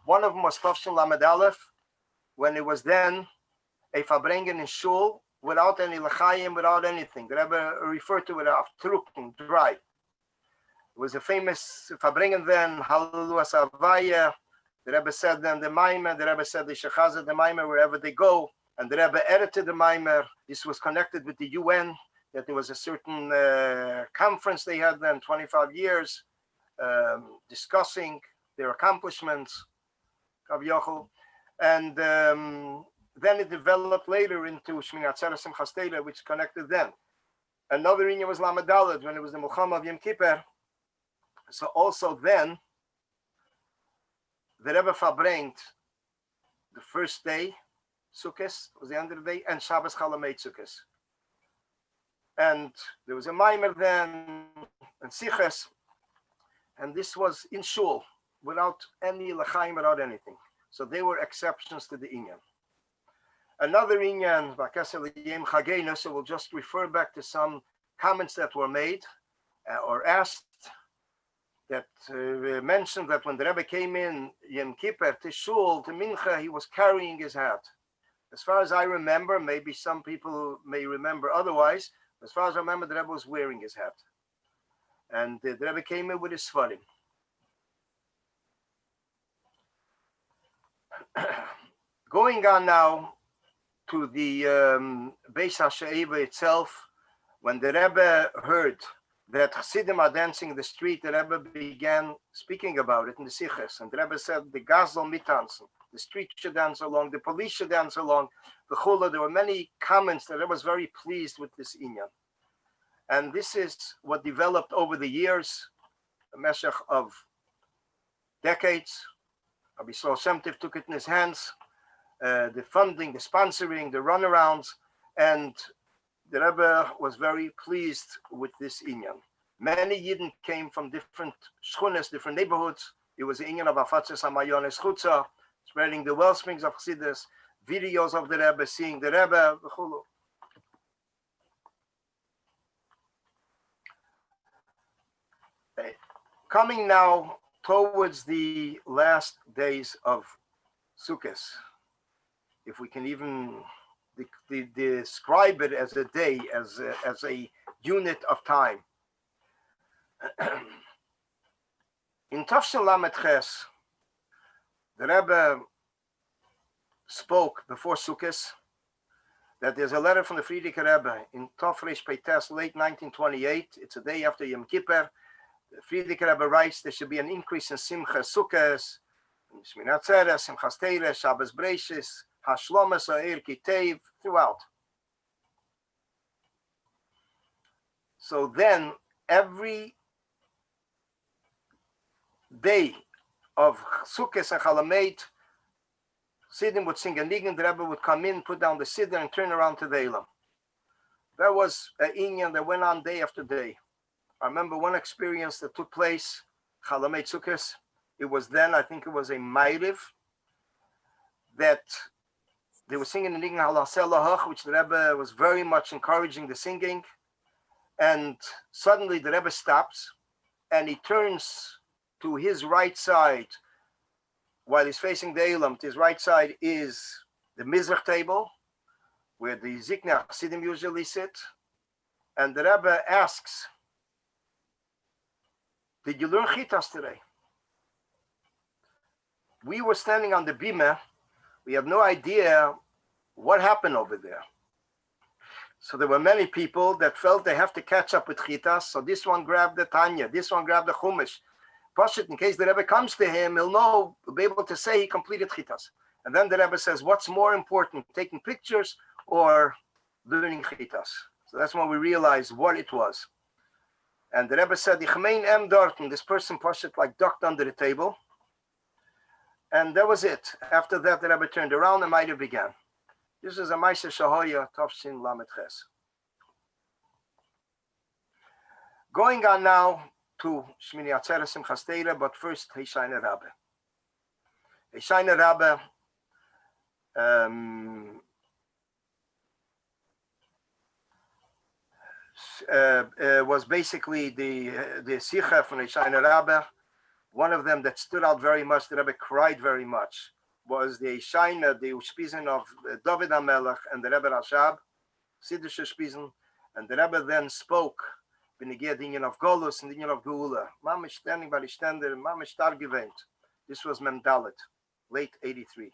Speaker 1: One of them was Tafshin Lamed Aleph, when it was then a Farbrengen in Shul, without any L'chaim, without anything. The Rebbe referred to it as Truken, dry. It was a famous Farbrengen then, Hallelujah Savaya. The Rebbe said then the Maimer, the Rebbe said the Shechaza, the Maimer, wherever they go. And the Rebbe edited the Maimer. This was connected with the UN, that there was a certain conference they had then, 25 years, discussing their accomplishments, and then it developed later into Shmini Atzeres Simchas Torah, which connected then. Another inyan was Lamed Daled, when it was the Milchama of Yom Kippur. So also then, the Rebbe Farbrengt the first day, Sukkos was the end of the day, and Shabbos Chalamet Sukkos. And there was a Maimer then, and Siches, and this was in Shul, without any L'chaim, without anything. So they were exceptions to the inyan. Another inyan, so we'll just refer back to some comments that were made or asked, that mentioned that when the Rebbe came in Yom Kippur to Shul, to Mincha, he was carrying his hat. As far as I remember, maybe some people may remember otherwise, as far as I remember, the Rebbe was wearing his hat. And the Rebbe came in with his svarim. Going on now to the Beis HaShe'eva itself, when the Rebbe heard that Chassidim are dancing in the street, the Rebbe began speaking about it in the Siches. And the Rebbe said, the Gazal mitanzen, the street should dance along, the police should dance along, the Chula. There were many comments that I was very pleased with this inyan. And this is what developed over the years, a meshech of decades. Rabbi Shem Tov took it in his hands, the funding, the sponsoring, the runarounds, and the Rebbe was very pleased with this inyan. Many Yidden came from different shchunas, different neighborhoods. It was the inyan of Afatzes Hamayones Chutza, spreading the well springs of Chassidus, videos of the Rebbe, seeing the Rebbe, v'chulu. Coming now towards the last days of Sukkot, if we can even describe it as a day, as a unit of time. In Tafshin Lamed Ches, the Rebbe spoke before Sukkot that there's a letter from the Frierdiker Rebbe in Tofresh Peites, late 1928. It's a day after Yom Kippur. The Frierdiker Rebbe writes there should be an increase in Simcha Sukkos, Shmini Atzeres, Simchas Torah, Shabbos Breishis, Hashlomes Ha'ir Kitev, throughout. So then every day of Sukkot and Chalamet, Siddim would sing a nigun, the Rebbe would come in, put down the siddur, and turn around to the Elam. That was an inyan that went on day after day. I remember one experience that took place, Chalamet Sukkot. It was then, I think it was a Ma'ariv, that they were singing the nigun Halaseh Lahach, which the Rebbe was very much encouraging the singing. And suddenly the Rebbe stops and he turns to his right side while he's facing the Elam. To his right side is the Mizrach table, where the Ziknei Chassidim usually sit. And the Rebbe asks, did you learn Chitas today? We were standing on the Bima. We have no idea what happened over there. So there were many people that felt they have to catch up with Chitas. So this one grabbed the Tanya, this one grabbed the Chumash. Pashut, in case the Rebbe comes to him, he'll be able to say he completed Chitas. And then the Rebbe says, what's more important, taking pictures or learning Chitas? So that's when we realized what it was. And the Rebbe said, Ich mein em dorten, this person Pashut like ducked under the table. And that was it. After that, the Rebbe turned around and might have began. This is a Maisa Shahoya Tafshin Lamed Ches. Going on now to Shmini Atzeres Simchas Torah, but first Heishayne Rabbe. Heishayne Rabbe was basically the Sicha from Heishayne Rabbe. One of them that stood out very much, the Rebbe cried very much, was the Heishayne, the Ushpizin of David HaMelech and the Rebbe Rashab, Siddush Ushpizin, and the Rebbe then spoke B'negei the union of Golus and the union of Geula. Mamish standing by the Stender, Mamish Tar Gevent. This was Mem Dalet, late 83.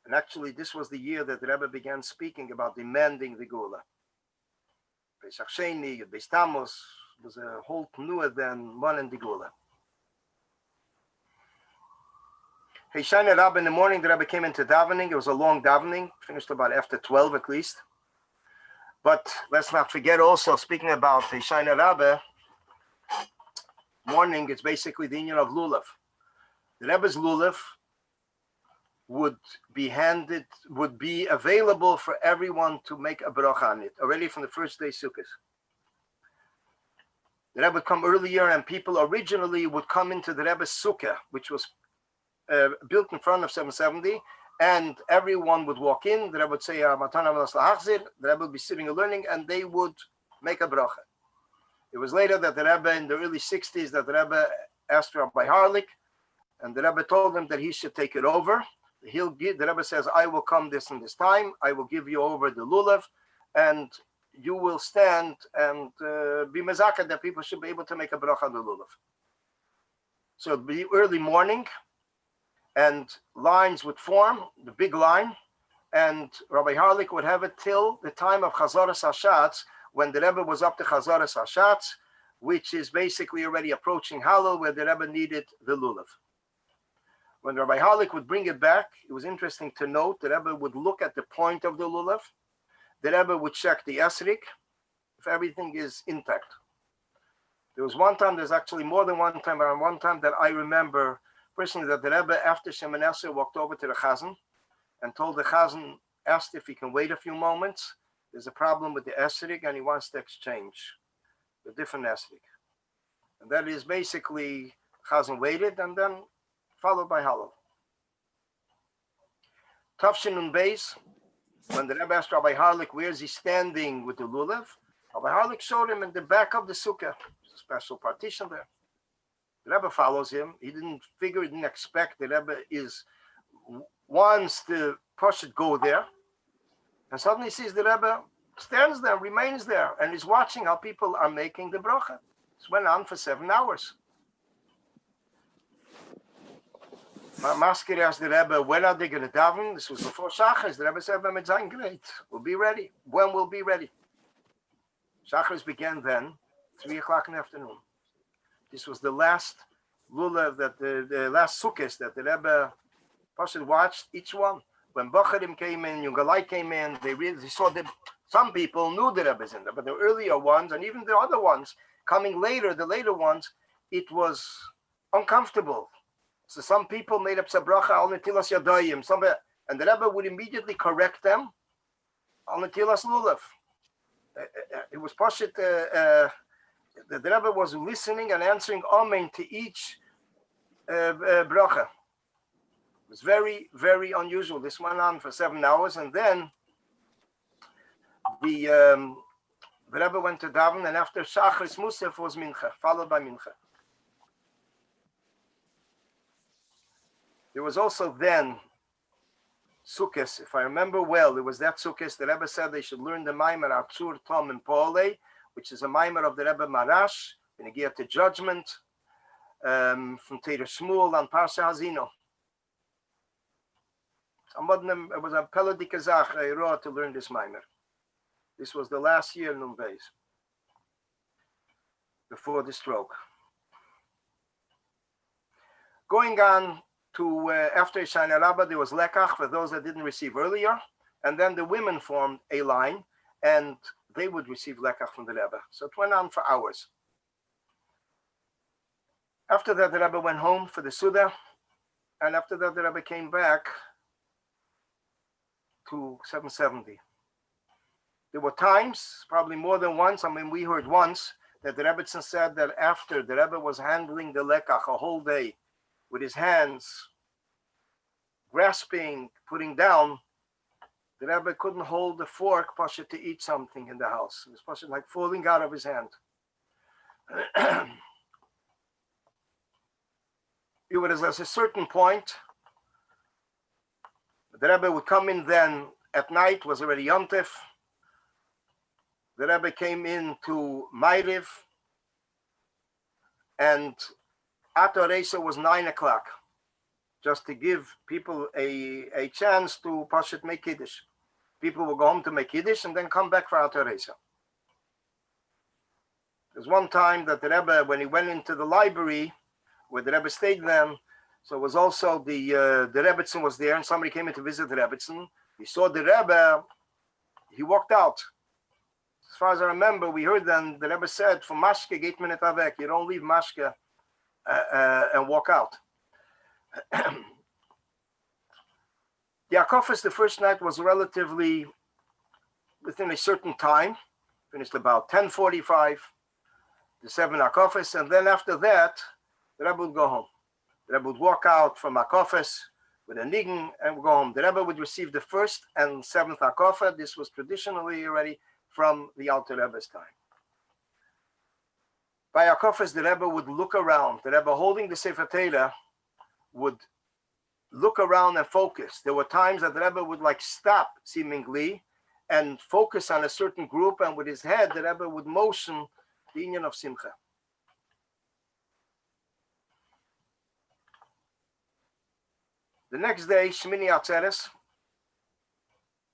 Speaker 1: And actually, this was the year that the Rebbe began speaking about demanding the Geula. Pesach Sheni, Beis Tammuz was a whole newer than one in the Geula. Heishayne Rabbe, in the morning, the Rebbe came into davening. It was a long davening, finished about after 12 at least. But let's not forget also, speaking about Heishayne Rabbe, morning, it's basically the union of Lulav. The Rebbe's Lulav would be available for everyone to make a bracha on it, already from the first day Sukkot. The Rebbe would come earlier, and people originally would come into the Rebbe's Sukkah, which was built in front of 770, and everyone would walk in. The Rebbe would say, the Rebbe would be sitting and learning, and they would make a bracha. It was later that the Rebbe, in the early 60s, that the Rebbe asked Rabbi Harlik, and the Rebbe told him that he should take it over. The Rebbe says, I will come this and this time, I will give you over the lulav, and you will stand and be mezakah that people should be able to make a bracha on the lulav. So it would be early morning, and lines would form, the big line, and Rabbi Harlik would have it till the time of Chazaras Hashatz, when the Rebbe was up to Chazaras Hashatz, which is basically already approaching Hallel, where the Rebbe needed the lulav. When Rabbi Harlik would bring it back, it was interesting to note, the Rebbe would look at the point of the lulav, the Rebbe would check the esrik, if everything is intact. There was one time, there's actually more than one time, but one time that I remember personally that the Rebbe, after Shemoneh Esrei, walked over to the Chazan and told the Chazan, asked if he can wait a few moments. There's a problem with the esrik, and he wants to exchange the different esrik. And that is basically, Chazan waited, and then followed by Hallel. Tafshin and Beis, when the Rebbe asked Rabbi Harlik, where is he standing with the lulav? Rabbi Harlik showed him in the back of the sukkah. There's a special partition there. The Rebbe follows him. He didn't expect the Rebbe wants the Pashut go there. And suddenly he sees the Rebbe stands there, remains there, and is watching how people are making the bracha. This went on for 7 hours. Masker asked the Rebbe, when are they going to daven? This was before Shachar. The Rebbe said, great. We'll be ready. When we'll be ready. Shachar began then, 3 o'clock in the afternoon. This was the last lulav, that the last sukkahs that the Rebbe person watched each one. When Bacharim came in, Yungalai came in, they saw that some people knew the Rebbe's in there, but the earlier ones, and even the other ones coming later, the later ones, it was uncomfortable. So some people made up Sabracha al Netilas Yadayim, and the Rebbe would immediately correct them al Netilas Lulav. It was Pashit, the Rebbe was listening and answering Amen to each bracha. It was very, very unusual. This went on for 7 hours, and then the Rebbe went to daven, and after Shachris Musaf was Mincha, followed by Mincha. There was also then Sukkot, if I remember well, it was that Sukkot, the Rebbe said they should learn the Maimer Atzur, Tom, and Paule, which is a Maimer of the Rebbe Marash, in a Gear to Judgment, from Teir Shmuel and Parsha Hazino. It was a Pelodik Azach, I wrote to learn this Maimer. This was the last year in Beis before the stroke. Going on to after Shana Rabbah, there was Lekach for those that didn't receive earlier, and then the women formed a line, and they would receive Lekach from the Rebbe. So it went on for hours. After that, the Rebbe went home for the Suda, and after that, the Rebbe came back to 770. There were times, probably more than once, we heard once, that the Rebbetzin said that after the Rebbe was handling the Lekach a whole day with his hands grasping, putting down, the Rebbe couldn't hold the fork, Pasha, to eat something in the house. It was Pasha like falling out of his hand. It was at a certain point, the Rebbe would come in then at night, was already Yom Tov. The Rebbe came into Ma'ariv, and Ato Reisa was 9 o'clock, just to give people a chance to Pashat make Kiddush. People will go home to make Kiddush and then come back for Ato Reisa. There's one time that the Rebbe, when he went into the library where the Rebbe stayed then, so it was also the Rebbetzin was there, and somebody came in to visit the Rebbetzin. He saw the Rebbe, he walked out. As far as I remember, we heard then the Rebbe said, "For Mashke geht man nicht weg." You don't leave Mashke and walk out. The Akofis, the first night was relatively within a certain time, finished about 10:45, the 7 Akofis, and then after that, the Rebbe would go home. The Rebbe would walk out from Akofis with a nigun and would go home. The Rebbe would receive the 1st and 7th Akofa. This was traditionally already from the Alter Rebbe's time. By Akofis, the Rebbe would look around. The Rebbe holding the Sefer Torah would look around and focus. There were times that the Rebbe would like stop seemingly and focus on a certain group, and with his head, the Rebbe would motion the Inyan of Simcha. The next day, Shmini Atzeres,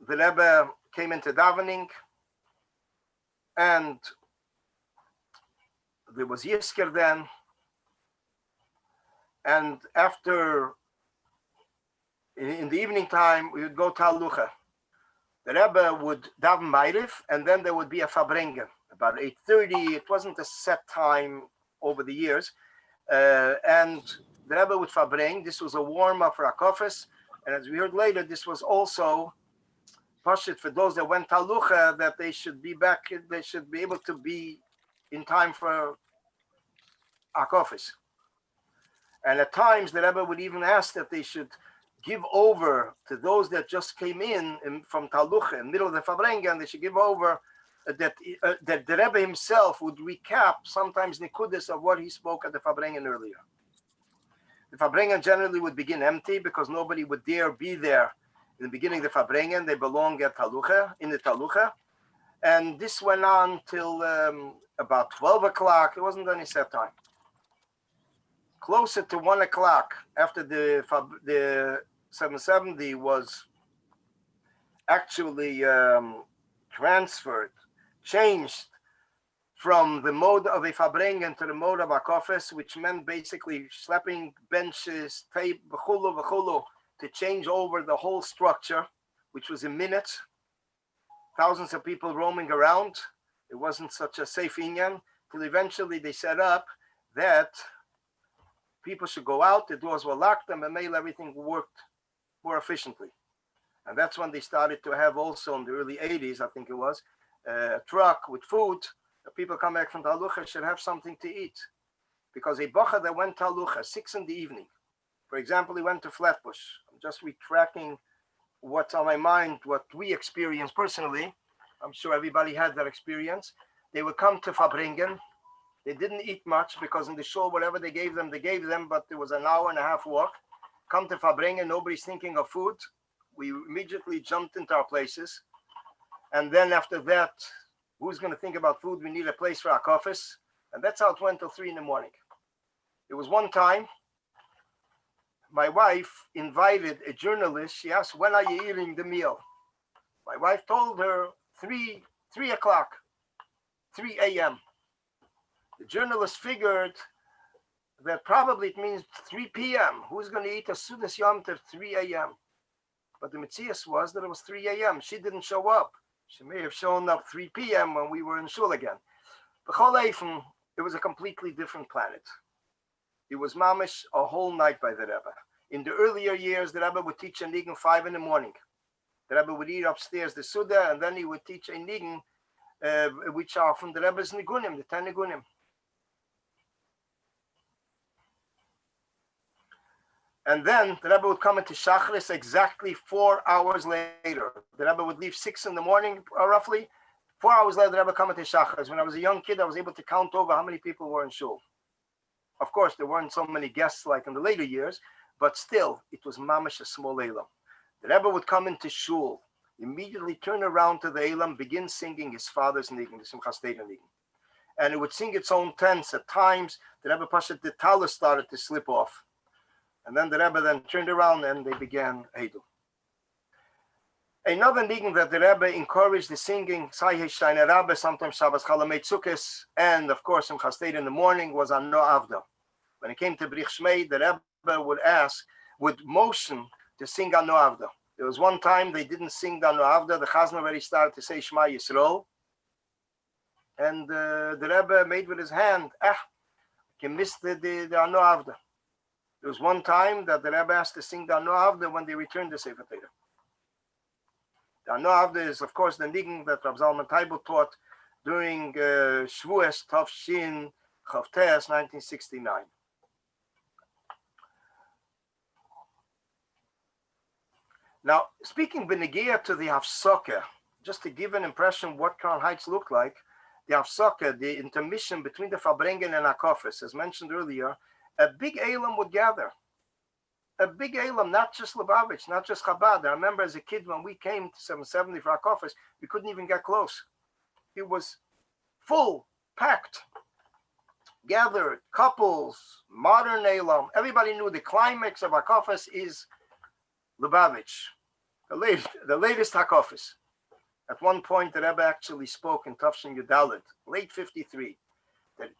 Speaker 1: the Rebbe came into davening, and there was Yisker then, and after, in the evening time, we would go to Halucha. The Rebbe would daven Ma'ariv, and then there would be a Farbrengen, about 8:30. It wasn't a set time over the years, and the Rebbe would Farbrengen. This was a warm-up for Akofis, and as we heard later, this was also Pashit for those that went to Halucha, that they should be back, they should be able to be in time for Akofis. And at times, the Rebbe would even ask that they should give over to those that just came in from Talucha in the middle of the Farbrengen. They should give over that the Rebbe himself would recap sometimes Nikudis of what he spoke at the Farbrengen earlier. The Farbrengen generally would begin empty because nobody would dare be there in the beginning of the Farbrengen. They belong at Talucha, in the Talucha. And this went on till about 12 o'clock. It wasn't any set time. Closer to 1 o'clock, after the 770 was actually transferred, changed from the mode of a Farbrengen to the mode of Akofis, which meant basically schlepping benches, tape, v'chulu, to change over the whole structure, which was in minutes. Thousands of people roaming around. It wasn't such a safe inyan, till eventually they set up that people should go out, the doors were locked, and everything worked more efficiently. And that's when they started to have also in the early 80s, I think it was, a truck with food. The people come back from Talucha should have something to eat. Because a bacha that went Talucha, 6 in the evening, for example, he went to Flatbush. I'm just retracking what's on my mind, what we experienced personally. I'm sure everybody had that experience. They would come to Farbrengen. They didn't eat much because in the shul, whatever they gave them, but there was an hour and a half walk. Come to Farbrengen, nobody's thinking of food. We immediately jumped into our places. And then after that, who's going to think about food? We need a place for our Akofis. And that's how it went till 3 in the morning. It was one time, my wife invited a journalist. She asked, when are you eating the meal? My wife told her 3 3 o'clock, 3 a.m. The journalist figured that probably it means 3 p.m. Who's going to eat a Sudas Yom Tov 3 a.m.? But the Metzias was that it was 3 a.m. She didn't show up. She may have shown up 3 p.m. when we were in shul again. It was a completely different planet. It was mamish a whole night by the Rebbe. In the earlier years, the Rebbe would teach a nigun 5 in the morning. The Rebbe would eat upstairs the Suda, and then he would teach a nigun, which are from the Rebbe's nigunim, the 10 nigunim. And then the Rebbe would come into Shachris exactly 4 hours later. The Rebbe would leave 6 in the morning, roughly. 4 hours later, the Rebbe would come into Shachris. When I was a young kid, I was able to count over how many people were in shul. Of course, there weren't so many guests like in the later years, but still, it was mamash a small elam. The Rebbe would come into shul, immediately turn around to the elam, begin singing his father's nigun, the Simchas Teda nigun. And it would sing its own tense. At times, the Rebbe Pashat, the talus started to slip off. And then the Rebbe then turned around and they began Eidul. Another nigun that the Rebbe encouraged the singing, Sayhe Rabbi, sometimes Shabbos Chalamet Sukkos, and of course Simchas Teda in the morning was on No Avda. When it came to Brich Shmei, the Rebbe would motion to sing on No Avda. There was one time they didn't sing on No Avda. The Chazan already started to say Shema Yisrael. And the Rebbe made with his hand, he missed the No Avda. There was one time that the Rebbe asked to sing the No Avda when they returned the Sefer Teda. The No Avda is, of course, the nigun that Rav Zalman Teibel taught during Shavuos Tov Shin Chav Tes 1969. Now, speaking Benegia to the Hafsaka, just to give an impression what Crown Heights looked like, the Hafsaka, the intermission between the Farbrengen and Akofis, as mentioned earlier, a big Elam would gather. A big Elam, not just Lubavitch, not just Chabad. I remember as a kid when we came to 770 for Akofis, we couldn't even get close. It was full, packed, gathered, couples, modern Elam. Everybody knew the climax of Akofis is Lubavitch, the latest Hakofis. At one point, the Rebbe actually spoke in Tafshin Yudalit, late 53, that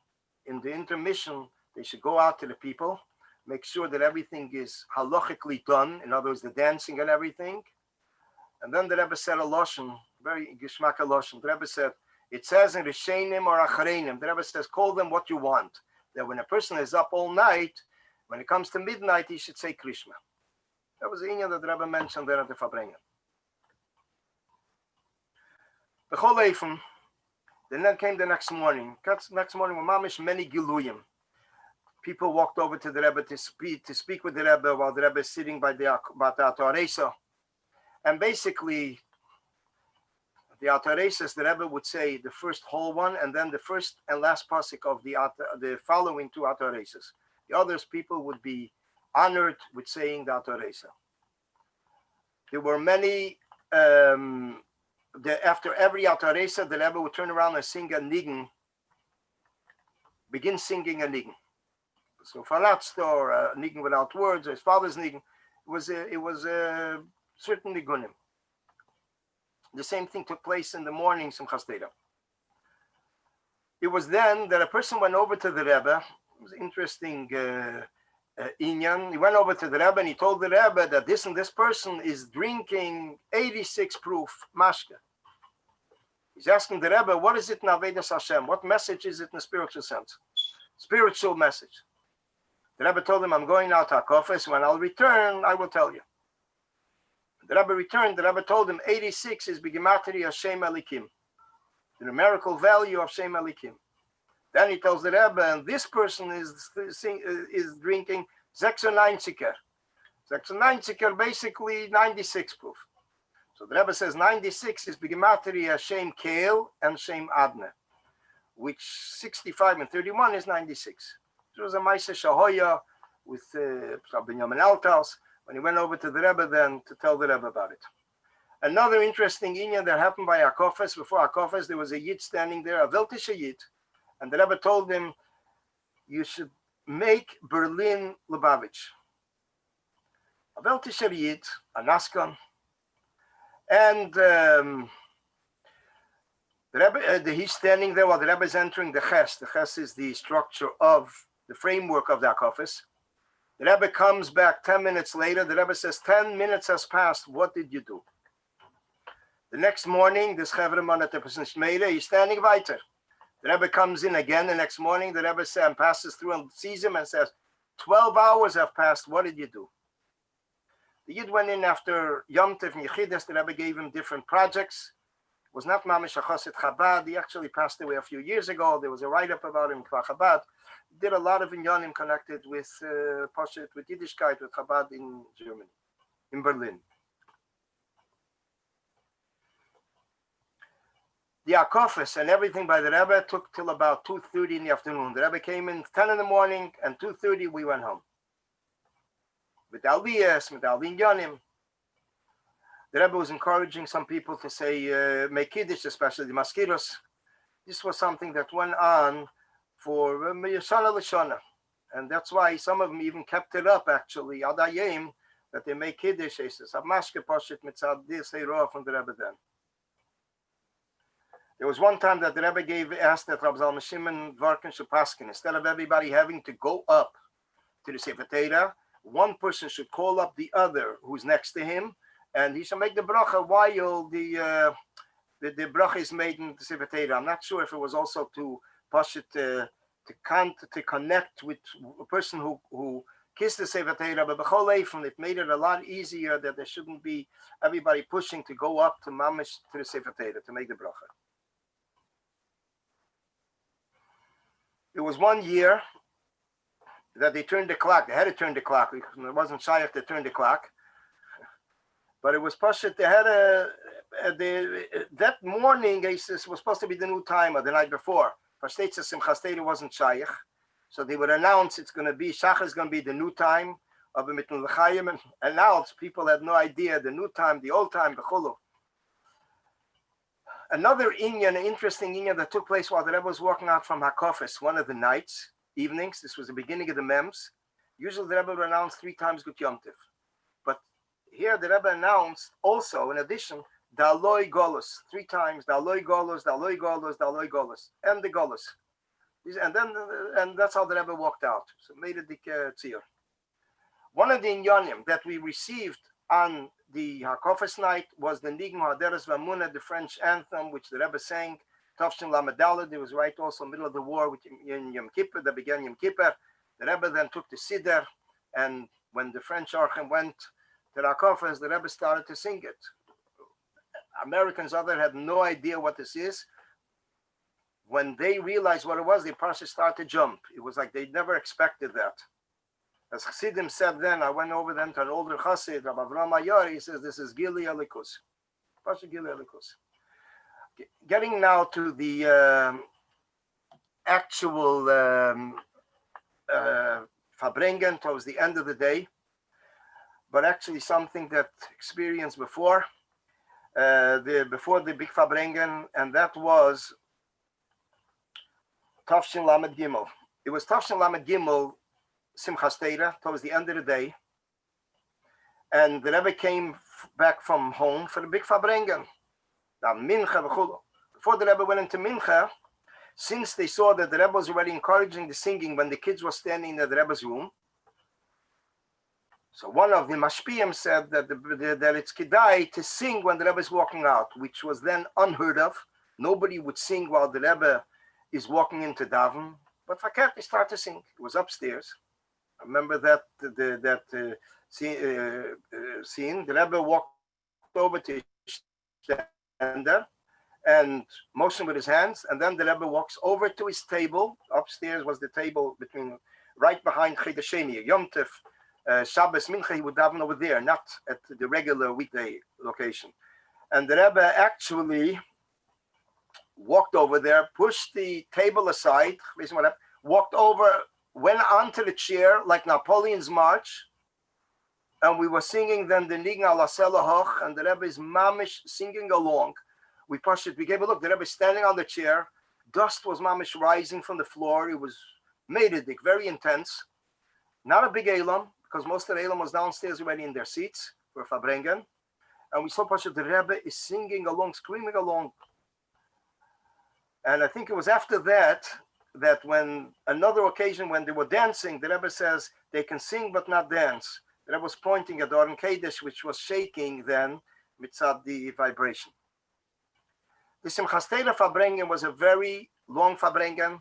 Speaker 1: in the intermission, they should go out to the people, make sure that everything is halachically done, in other words, the dancing and everything. And then the Rebbe said a Lashon, very Gishmak Lashon. The Rebbe said, it says in Rishenim or Acharenim, the Rebbe says, call them what you want. That when a person is up all night, when it comes to midnight, he should say Krishma. That was the inyan that the Rebbe mentioned there at the Farbrengen. The Chol Eifim, then came the next morning. Next morning, with mamish many giluyim. People walked over to the Rebbe to speak with the Rebbe while the Rebbe is sitting by the Ataresa. And basically, the Atareses, the Rebbe would say the first whole one, and then the first and last pasuk of the following 2 Atareses. The others, people would be honored with saying the Ataresa. There were many, after every Ataresa, the Rebbe would turn around and sing a nigun, begin singing a nigun. So Falatzta, or a nigun without words, or his father's nigun, it was certain nigunim. The same thing took place in the morning, Simchas Teda. It was then that a person went over to the Rebbe. It was interesting inyan. He went over to the Rebbe and he told the Rebbe that this and this person is drinking 86 proof mashke. He's asking the Rebbe, what is it in Avedas Hashem? What message is it in a spiritual sense? Spiritual message. The Rebbe told him, I'm going out to Hakofis. When I'll return, I will tell you. The Rebbe returned. The Rebbe told him 86 is Bigimatri Hashem Elikim, the numerical value of Shem Elikim. Then he tells the Rebbe, and this person is drinking 96. 96, basically 96 proof. So the Rebbe says 96 is Bigimatri Hashem Keel and Shem Adne, which 65 and 31 is 96. It was a Maisa Shahoya with Binyamin Altas when he went over to the Rebbe then to tell the Rebbe about it. Another interesting inyan that happened by Akofes, before Akofes, there was a Yid standing there, a Veltish Yid, and the Rebbe told him, you should make Berlin Lubavitch. A Veltish Yid, a Naskan, and The Rebbe, he's standing there while the Rebbe is entering the Ches. The Ches is the structure of the framework of the Hakafis. The Rebbe comes back 10 minutes later. The Rebbe says, 10 minutes has passed. What did you do? The next morning, this Chevreman at the Shmeile, he's standing weiter. The Rebbe comes in again the next morning. The Rebbe says, passes through and sees him and says, 12 hours have passed. What did you do? The Yid went in after Yom Tov and Yechidus. The Rebbe gave him different projects. Was not Mamish Chosid Chabad. He actually passed away a few years ago. There was a write-up about him, Chabad. He did a lot of inyanim connected with Poshet, with Yiddishkeit, with Chabad in Germany, in Berlin. The Akofis and everything by the Rebbe took till about 2:30 in the afternoon. The Rebbe came in 10 in the morning, and 2:30 we went home. With Aliyas, with Alvin Yanim. The Rebbe was encouraging some people to say, make Kiddush, especially the mosquitoes. This was something that went on for Shana L'Shana. And that's why some of them even kept it up, actually, Ad Hayom, that they make Kiddush. He says, Amashke Poshet Mitzad Seirah from the Rebbe then. There was one time that the Rebbe asked that Rabbi Zalman Shimon Dvarkin should paskin. Instead of everybody having to go up to the Sefer Torah, one person should call up the other who's next to him, and he shall make the bracha while the bracha is made in the Sefer Torah. I'm not sure if it was also to push it to connect with a person who kissed the Sefer Torah, but it made it a lot easier that there shouldn't be everybody pushing to go up to Mamish to the Sefer Torah to make the bracha. It was one year that they turned the clock. They had to turn the clock. It wasn't shy if they turned the clock. But it was Pashut. They had that morning, it was supposed to be the new time or the night before. Pashtetza Simchas Torah wasn't shaykh. So they would announce it's going to be, Shach is going to be the new time of the Mitnul L'Chaim, and announce. People had no idea the new time, the old time, the Chulu. Another inyan, an interesting inyan that took place while the Rebbe was walking out from Hakofis one of the nights, evenings. This was the beginning of the Mems. Usually the Rebbe would announce 3 times Gut Yom Tov. But here the Rebbe announced also, in addition, Daloi Golos, 3 times, Daloi Golos, Daloi Golos, Daloi Golos, and the Golos. And that's how the Rebbe walked out. So made it the tzir. One of the inyanim that we received on the Hakofis night was the Nigma Haderes Vamuna, the French anthem, which the Rebbe sang, Tavshin Lamadalad. It was right also middle of the war in Yom Kippur, that began Yom Kippur. The Rebbe then took the Siddur, and when the French Orchem went to the Hakofis, the Rebbe started to sing it. Americans other had no idea what this is. When they realized what it was, the Parsha started to jump. It was like they never expected that. As Chassidim said then, I went over then to an older Chassid, Rabbi Avram Ayar, he says, this is Gili Elikus. Pasha Gili Elikus. Getting now to the actual Farbrengen towards the end of the day, but actually something that experienced before the big Farbrengen, and that was Tavshin Lamed Gimel. It was Tavshin Lamed Gimel, Simchas Torah, towards the end of the day, and the Rebbe came back from home for the big Farbrengen. Now Mincha, before the Rebbe went into Mincha, since they saw that the Rebbe was already encouraging the singing when the kids were standing in the Rebbe's room, so one of the Mashpiyim said that that it's Kedai to sing when the Rebbe is walking out, which was then unheard of. Nobody would sing while the Rebbe is walking into Daven, but Fakert, they started to sing. It was upstairs. I remember that scene. The Rebbe walked over to Stender and motioned with his hands, and then the Rebbe walks over to his table. Upstairs was the table right behind Chedesheni, Yom Tov, Shabbos, Mincha. He would daven over there, not at the regular weekday location. And the Rebbe actually walked over there, pushed the table aside, walked over, went onto the chair like Napoleon's March, and we were singing then the Nigen ala Selichos, and the Rebbe is mamish singing along. We pushed it. We gave a look. The Rebbe is standing on the chair. Dust was mamish rising from the floor. It was meididik, very intense. Not a big elam, because most of the elam was downstairs already in their seats for Farbrengen. And we saw Pasha, the Rebbe is singing along, screaming along. And I think it was after that when another occasion when they were dancing, the Rebbe says they can sing but not dance. The Rebbe was pointing at the Oren Kodesh, which was shaking then mitzad the vibration. The Simchas Torah Farbrengen was a very long Farbrengen.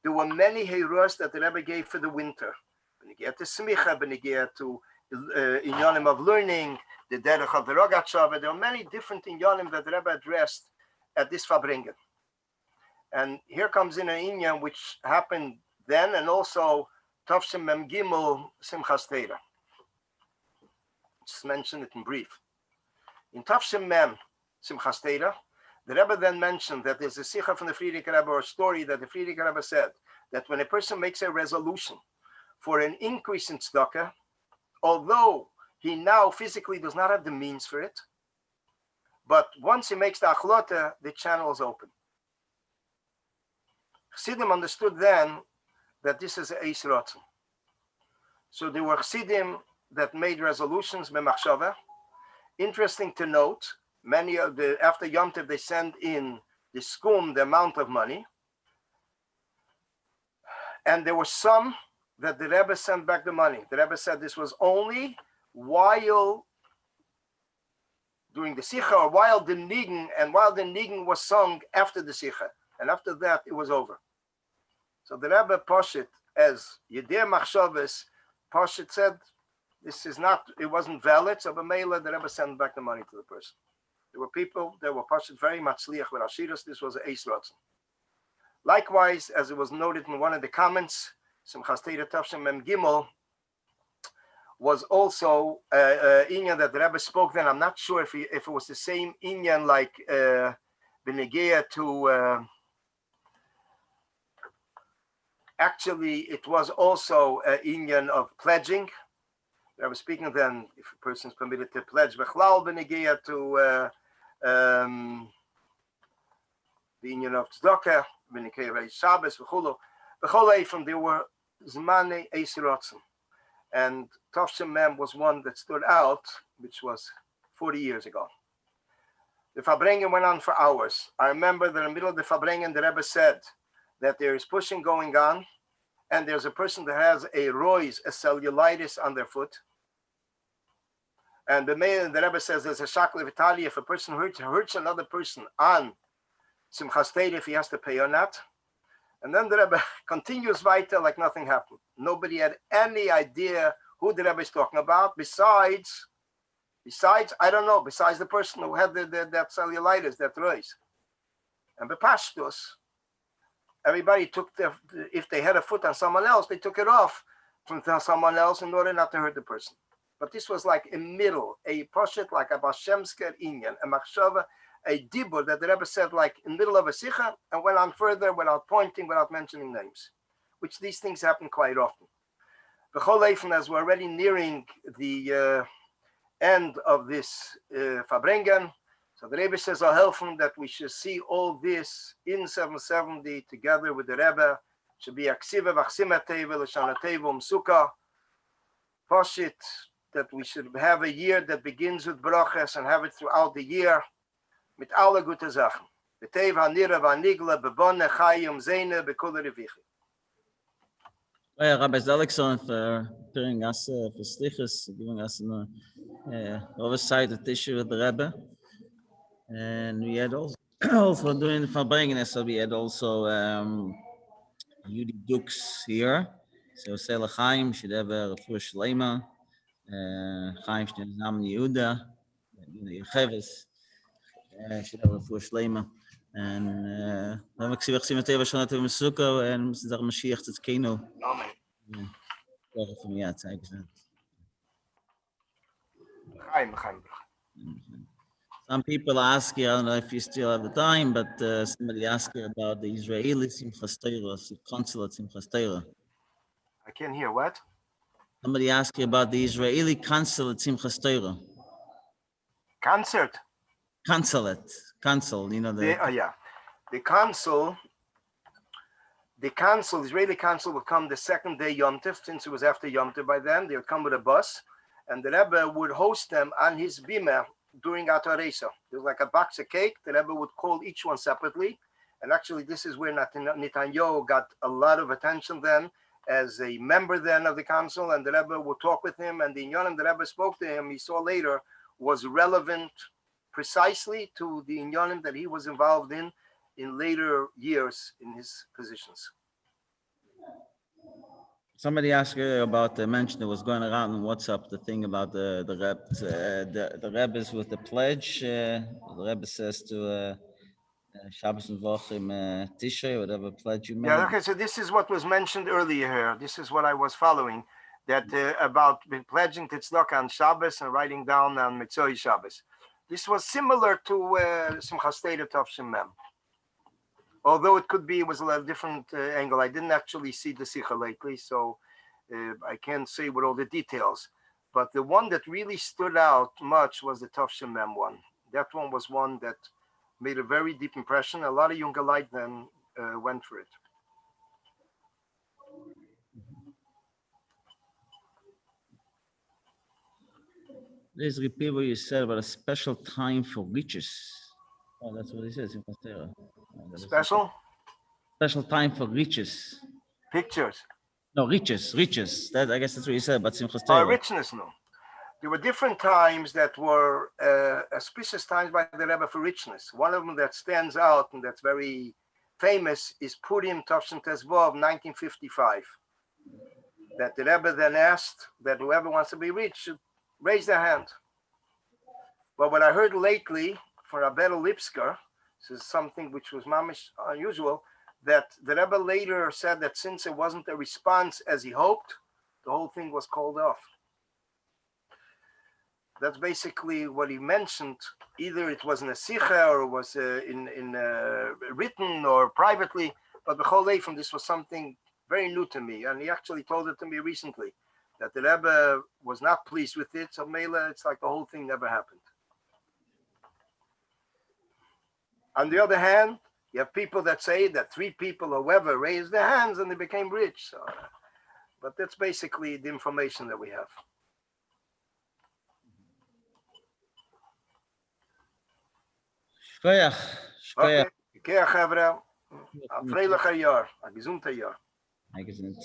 Speaker 1: There were many heroes that the Rebbe gave for the winter. When you get to Smicha, when you get to Inyanim of learning, the Derech of the Rogatshava, there are many different Inyanim that the Rebbe addressed at this Farbrengen. And here comes in an Inyan which happened then, and also Tavshim Mem Gimel Simchas Torah. Just mention it in brief. In Tavshim Mem Simchas Torah, the Rebbe then mentioned that there's a Sikha from the Friedrich Rebbe, or a story that the Friedrich Rebbe said, that when a person makes a resolution for an increase in tzedakah, although he now physically does not have the means for it, but once he makes the achlota, the channel is open. Chassidim understood then that this is a Eis Ratzon. So there were Chassidim that made resolutions b'machshava. Interesting to note, many of the, after Yom Tov, they send in the skum, the amount of money. And there were some that the Rebbe sent back the money. The Rebbe said this was only while during the Sikha, or while the Nigen was sung after the Sikha. And after that, it was over. So the Rebbe Poshet, as Yedei Machshavas, Poshet said, this is not, it wasn't valid. So B'meila, the Rebbe sent back the money to the person. There were people that were Poshet very much Sliach with Ashiras. This was a Eis Ratzon. Likewise, as it was noted in one of the comments, Simchas Torah Tavshim Mem Gimel was also Inyan that the Rebbe spoke then. I'm not sure if it was the same Inyan like Benegea to. Actually, it was also an Inyan of pledging. I was speaking then, if a person is permitted to pledge, Bechlal Benegea to the Inyan of Tzedakah, Benegea Shabbos, V'chulu. B'chol from there were Zmane Eis Ratzon. And Tavshim Mem was one that stood out, which was 40 years ago. The Farbrengen went on for hours. I remember that in the middle of the Farbrengen, the Rebbe said that there is pushing going on, and there's a person that has a rois, a cellulitis on their foot. And the Rebbe says there's a shakla vitali, if a person hurts another person on Simchas Torah, if he has to pay or not. And then the Rebbe continues weiter like nothing happened. Nobody had any idea who the Rebbe is talking about, besides, I don't know, besides the person who had that cellulitis, that rois. And Bepashtos, everybody took if they had a foot on someone else, they took it off from someone else in order not to hurt the person. But this was like a middle, a poshet, like a Bashemsker Inyan, a machshava, a dibur that the Rebbe said like in the middle of a sikha and went on further without pointing, without mentioning names, which these things happen quite often. The whole Eifen, as we're already nearing the end of this Farbrengen, so the Rebbe says, I'll help him that we should see all this in 770 together with the Rebbe. It should be Aksiva, Vachsima Teva, Lashana Teva, Msuka, Poshit, that we should have a year that begins with brachas and have it throughout the year. Mit alle gute Sachen. Betev hanira vanigla bebonne chayim zene bekule revichi.
Speaker 2: Rabbi Seligson for appearing us for Selichos, giving us an oversight of the issue with the Rebbe. And we had also during the Farbrengen, so we had also Yudi Dukes here. So Sela Chaim should have a Refuah Shlema. Chaim should have Namen Yehuda. Yecheves should have a Refuah Shlema. And dan ik zie we gezien meteen waarschijnlijk met Sukkah en daar Mashiach het Keno.
Speaker 1: Amen.
Speaker 2: Ja, van ja, het zeggen.
Speaker 1: Chaim.
Speaker 2: Some people ask you, I don't know if you still have the time, but somebody asked you about the Israeli Simchas Torah, the consulate Simchas Torah.
Speaker 1: I can't hear what?
Speaker 2: Somebody asked you about the Israeli consulate Simchas Torah.
Speaker 1: Concert.
Speaker 2: Consul, you know the.
Speaker 1: The consul, Israeli consul would come the second day Yom Tov, since it was after Yom Tov by then. They would come with a bus, and the Rebbe would host them on his bima during Ataresa. There was like a box of cake. The Rebbe would call each one separately, And actually, this is where Netanyahu got a lot of attention then, as a member then of the council, and the Rebbe would talk with him, and the inyanim the Rebbe spoke to him, he saw later, was relevant precisely to the inyanim that he was involved in later years in his positions.
Speaker 2: Somebody asked earlier about the mention that was going around on WhatsApp, the thing about the Rebbes with the pledge. The Rebbe says to Shabbos and Vochim Tishrei, whatever pledge you made.
Speaker 1: Yeah, okay, so this is what was mentioned earlier here. This is what I was following, that about pledging tzedakah on Shabbos and writing down on Mitzvah Shabbos. This was similar to Simchas Torah Tavshin Mem. Although it was a different angle. I didn't actually see the Sikha lately, so I can't say with all the details. But the one that really stood out much was the Tavshin Mem one. That one was one that made a very deep impression. A lot of younger light then went for it.
Speaker 2: Please repeat what you said about a special time for riches. Oh, that's what he says in Pasteur. Special time for riches.
Speaker 1: Pictures.
Speaker 2: No, riches. That, I guess that's what you said about Simchas
Speaker 1: Oh,
Speaker 2: Torah.
Speaker 1: richness, no. There were different times that were auspicious times by the Rebbe for richness. One of them that stands out and that's very famous is Purim Tavshin Tezvov, 1955. That the Rebbe then asked that whoever wants to be rich should raise their hand. But what I heard lately from Rabbi Lipsker, this is something which was mamish unusual, that the Rebbe later said that since it wasn't a response as he hoped, the whole thing was called off. That's basically what he mentioned. Either it was in a sikha or it was written or privately, but the whole from this was something very new to me, and he actually told it to me recently, that the Rebbe was not pleased with it, so Mela, it's like the whole thing never happened. On the other hand, you have people that say that 3 people or whoever raised their hands and they became rich. So, but that's basically the information that we have.
Speaker 2: Shkoyach.
Speaker 1: Okay. Okay, Chavra. A freiliche Jahr. A gesunde Jahr.
Speaker 2: Gesund.